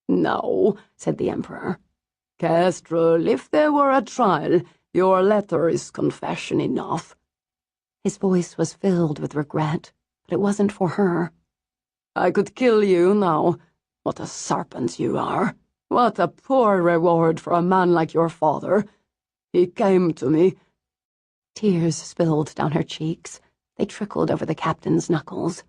"No," said the Emperor. "Kestrel, if there were a trial, your letter is confession enough." His voice was filled with regret, but it wasn't for her. "I could kill you now. What a serpent you are. What a poor reward for a man like your father. He came to me." Tears spilled down her cheeks. They trickled over the captain's knuckles.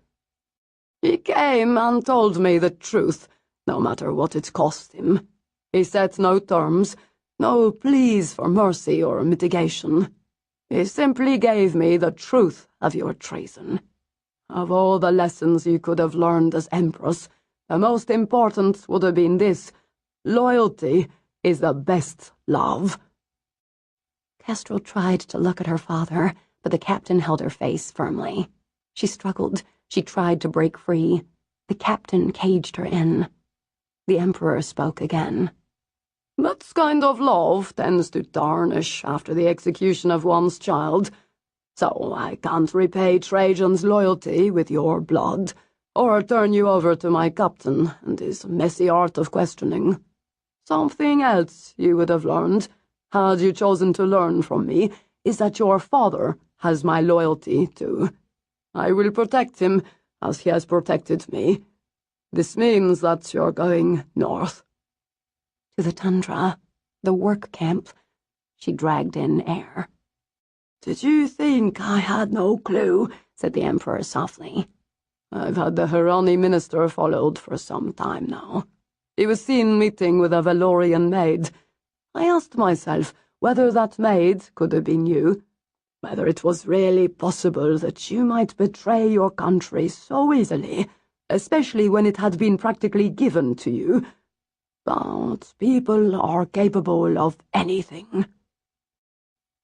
"He came and told me the truth, no matter what it cost him. He set no terms, no pleas for mercy or mitigation. He simply gave me the truth of your treason. Of all the lessons you could have learned as Empress, the most important would have been this: loyalty is the best love." Kestrel tried to look at her father, but the captain held her face firmly. She struggled. She tried to break free. The captain caged her in. The Emperor spoke again. "That kind of love tends to tarnish after the execution of one's child. So I can't repay Trajan's loyalty with your blood, or turn you over to my captain and his messy art of questioning. Something else you would have learned, had you chosen to learn from me, is that your father has my loyalty too. I will protect him as he has protected me. This means that you're going north." To the tundra, the work camp. She dragged in air. "Did you think I had no clue?" said the Emperor softly. "I've had the Hirani minister followed for some time now. He was seen meeting with a Valorian maid. I asked myself whether that maid could have been you, whether it was really possible that you might betray your country so easily, especially when it had been practically given to you. But people are capable of anything."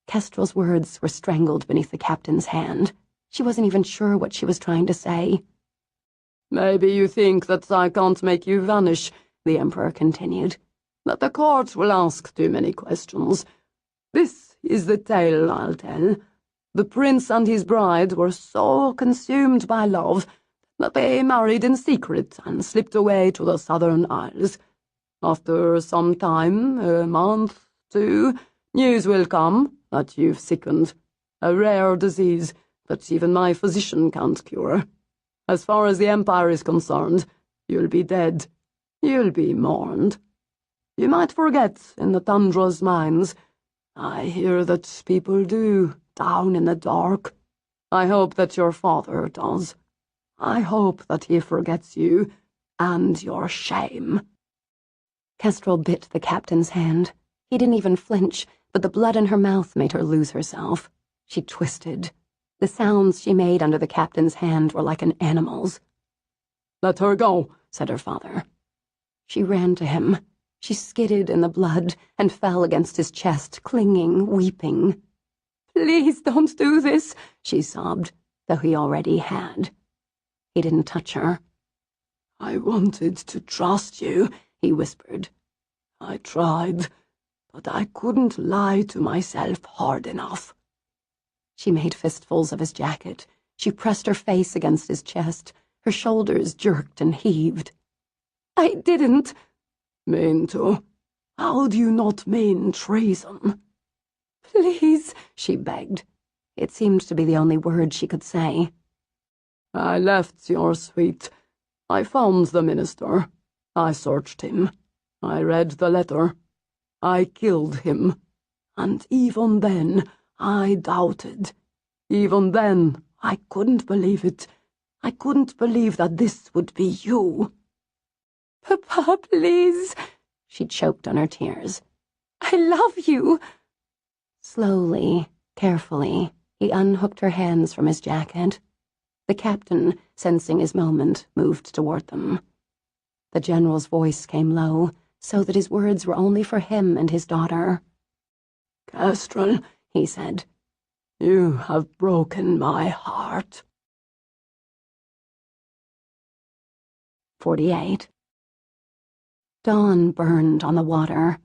Kestrel's words were strangled beneath the captain's hand. She wasn't even sure what she was trying to say. "Maybe you think that I can't make you vanish," the Emperor continued, "that the court will ask too many questions. This is the tale I'll tell. The prince and his bride were so consumed by love that they married in secret and slipped away to the southern isles. After some time, a month, 2, news will come that you've sickened. A rare disease that even my physician can't cure. As far as the Empire is concerned, you'll be dead. You'll be mourned." You might forget in the tundra's mines. I hear that people do, down in the dark. I hope that your father does. I hope that he forgets you and your shame." Kestrel bit the captain's hand. He didn't even flinch, but the blood in her mouth made her lose herself. She twisted. The sounds she made under the captain's hand were like an animal's. "Let her go," said her father. She ran to him. She skidded in the blood and fell against his chest, clinging, weeping. "Please don't do this," she sobbed, though he already had. He didn't touch her. "I wanted to trust you," he whispered. "I tried, but I couldn't lie to myself hard enough." She made fistfuls of his jacket. She pressed her face against his chest. Her shoulders jerked and heaved. "I didn't "Mean to? How do you not mean treason?" "Please," she begged. It seemed to be the only word she could say. "I left your suite. I found the minister. I searched him. I read the letter. I killed him. And even then, I doubted. Even then, I couldn't believe it. I couldn't believe that this would be you." "Papa, please," she choked on her tears. "I love you." Slowly, carefully, he unhooked her hands from his jacket. The captain, sensing his moment, moved toward them. The general's voice came low, so that his words were only for him and his daughter. "Kestrel," he said, "you have broken my heart." 48. Dawn burned on the water.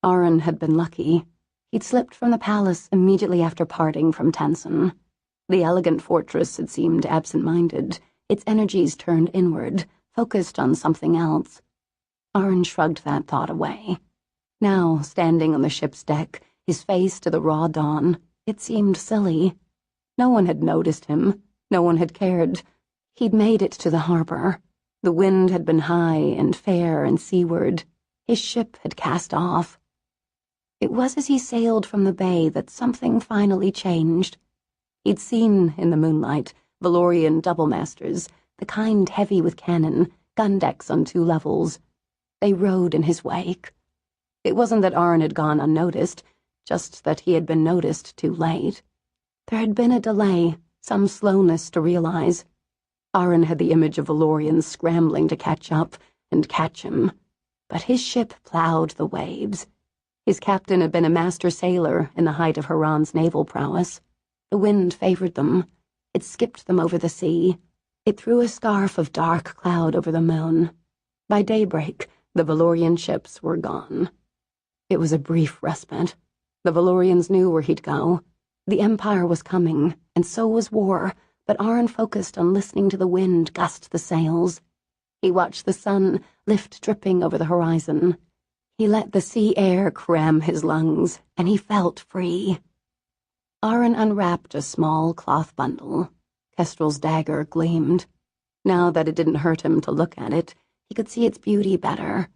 Aron had been lucky. He'd slipped from the palace immediately after parting from Tenson. The elegant fortress had seemed absent-minded, its energies turned inward, focused on something else. Aron shrugged that thought away. Now, standing on the ship's deck, his face to the raw dawn, it seemed silly. No one had noticed him. No one had cared. He'd made it to the harbor. The wind had been high and fair and seaward. His ship had cast off. It was as he sailed from the bay that something finally changed. He'd seen, in the moonlight, Valorian double-masters, the kind heavy with cannon, gun decks on 2 levels. They rode in his wake. It wasn't that Aron had gone unnoticed, just that he had been noticed too late. There had been a delay, some slowness to realize. Aron had the image of Valorians scrambling to catch up and catch him. But his ship plowed the waves. His captain had been a master sailor in the height of Haran's naval prowess. The wind favored them. It skipped them over the sea. It threw a scarf of dark cloud over the moon. By daybreak, the Valorian ships were gone. It was a brief respite. The Valorians knew where he'd go. The Empire was coming, and so was war, but Aron focused on listening to the wind gust the sails. He watched the sun lift dripping over the horizon. He let the sea air cram his lungs, and he felt free. Aron unwrapped a small cloth bundle. Kestrel's dagger gleamed. Now that it didn't hurt him to look at it, he could see its beauty better.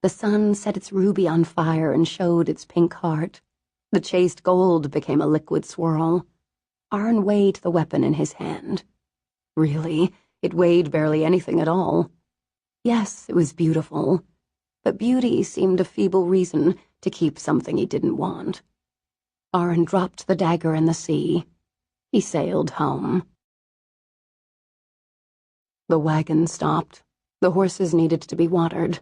The sun set its ruby on fire and showed its pink heart. The chased gold became a liquid swirl. Aron weighed the weapon in his hand. Really, it weighed barely anything at all. Yes, it was beautiful, but beauty seemed a feeble reason to keep something he didn't want. Aron dropped the dagger in the sea. He sailed home. The wagon stopped. The horses needed to be watered.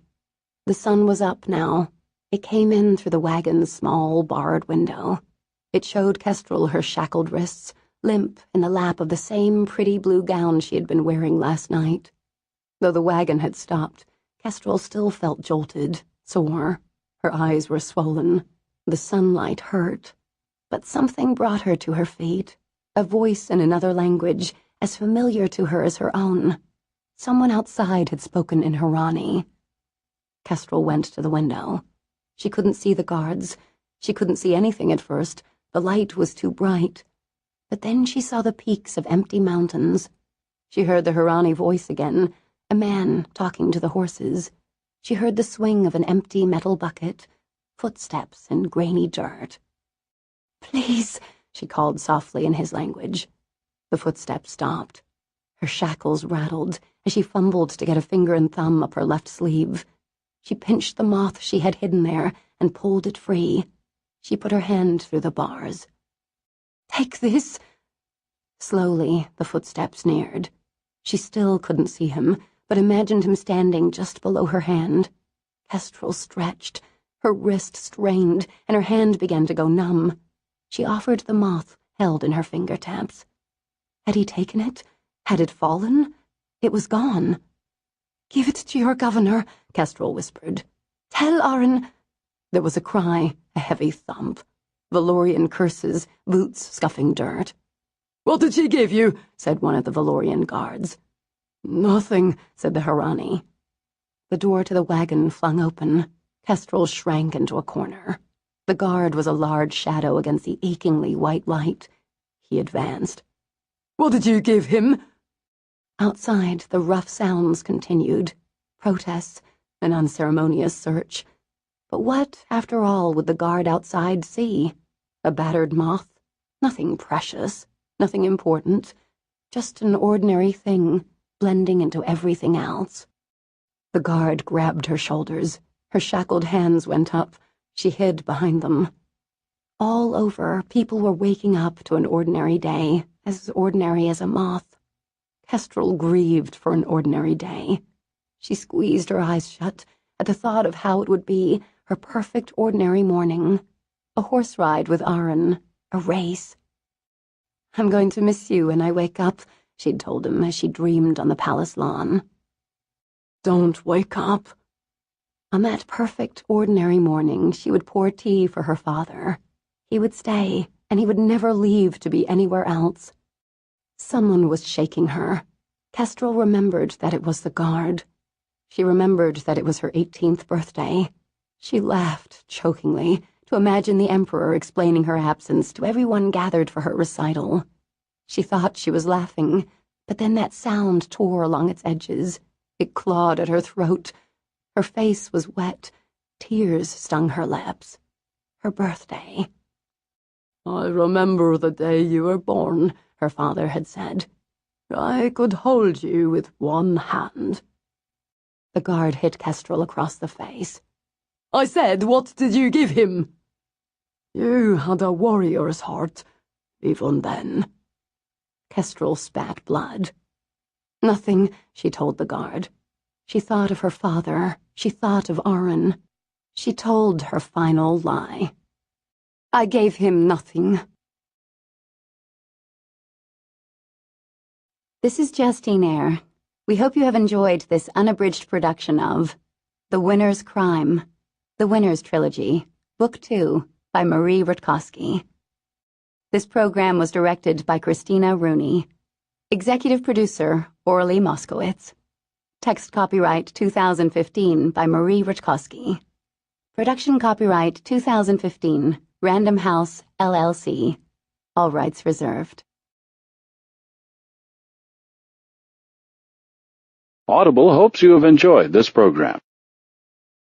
The sun was up now. It came in through the wagon's small, barred window. It showed Kestrel her shackled wrists, limp in the lap of the same pretty blue gown she had been wearing last night. Though the wagon had stopped, Kestrel still felt jolted, sore. Her eyes were swollen. The sunlight hurt. But something brought her to her feet, a voice in another language, as familiar to her as her own. Someone outside had spoken in Harani. Kestrel went to the window. She couldn't see the guards. She couldn't see anything at first. The light was too bright. But then she saw the peaks of empty mountains. She heard the Harani voice again, a man talking to the horses. She heard the swing of an empty metal bucket, footsteps in grainy dirt. "Please," she called softly in his language. The footsteps stopped. Her shackles rattled as she fumbled to get a finger and thumb up her left sleeve. She pinched the moth she had hidden there and pulled it free. She put her hand through the bars. "Take this." Slowly, the footsteps neared. She still couldn't see him, but imagined him standing just below her hand. Kestrel stretched. Her wrist strained, and her hand began to go numb. She offered the moth, held in her fingertips. Had he taken it? Had it fallen? It was gone. "Give it to your governor," Kestrel whispered. "Tell Arryn—" There was a cry, a heavy thump. Valorian curses, boots scuffing dirt. "What did she give you?" said one of the Valorian guards. "Nothing," said the Harani. The door to the wagon flung open. Kestrel shrank into a corner. The guard was a large shadow against the achingly white light. He advanced. "What did you give him?" Outside, the rough sounds continued. Protests, an unceremonious search. But what, after all, would the guard outside see? A battered moth? Nothing precious, nothing important. Just an ordinary thing, blending into everything else. The guard grabbed her shoulders. Her shackled hands went up. She hid behind them. All over, people were waking up to an ordinary day, as ordinary as a moth. Kestrel grieved for an ordinary day. She squeezed her eyes shut at the thought of how it would be, her perfect ordinary morning. A horse ride with Arryn, a race. "I'm going to miss you when I wake up," she'd told him as she dreamed on the palace lawn. "Don't wake up." On that perfect ordinary morning, she would pour tea for her father. He would stay, and he would never leave to be anywhere else. Someone was shaking her. Kestrel remembered that it was the guard. She remembered that it was her 18th birthday. She laughed chokingly to imagine the Emperor explaining her absence to everyone gathered for her recital. She thought she was laughing, but then that sound tore along its edges. It clawed at her throat. Her face was wet. Tears stung her lips. Her birthday. "I remember the day you were born," her father had said. "I could hold you with one hand." The guard hit Kestrel across the face. "I said, what did you give him?" "You had a warrior's heart, even then." Kestrel spat blood. "Nothing," she told the guard. She thought of her father. She thought of Arryn. She told her final lie. "I gave him nothing." This is Justine Eyre. We hope you have enjoyed this unabridged production of The Winner's Crime, The Winner's Trilogy, Book 2, by Marie Rutkoski. This program was directed by Christina Rooney. Executive producer, Orly Moskowitz. Text copyright 2015 by Marie Rutkoski. Production copyright 2015, Random House, LLC. All rights reserved. Audible hopes you have enjoyed this program.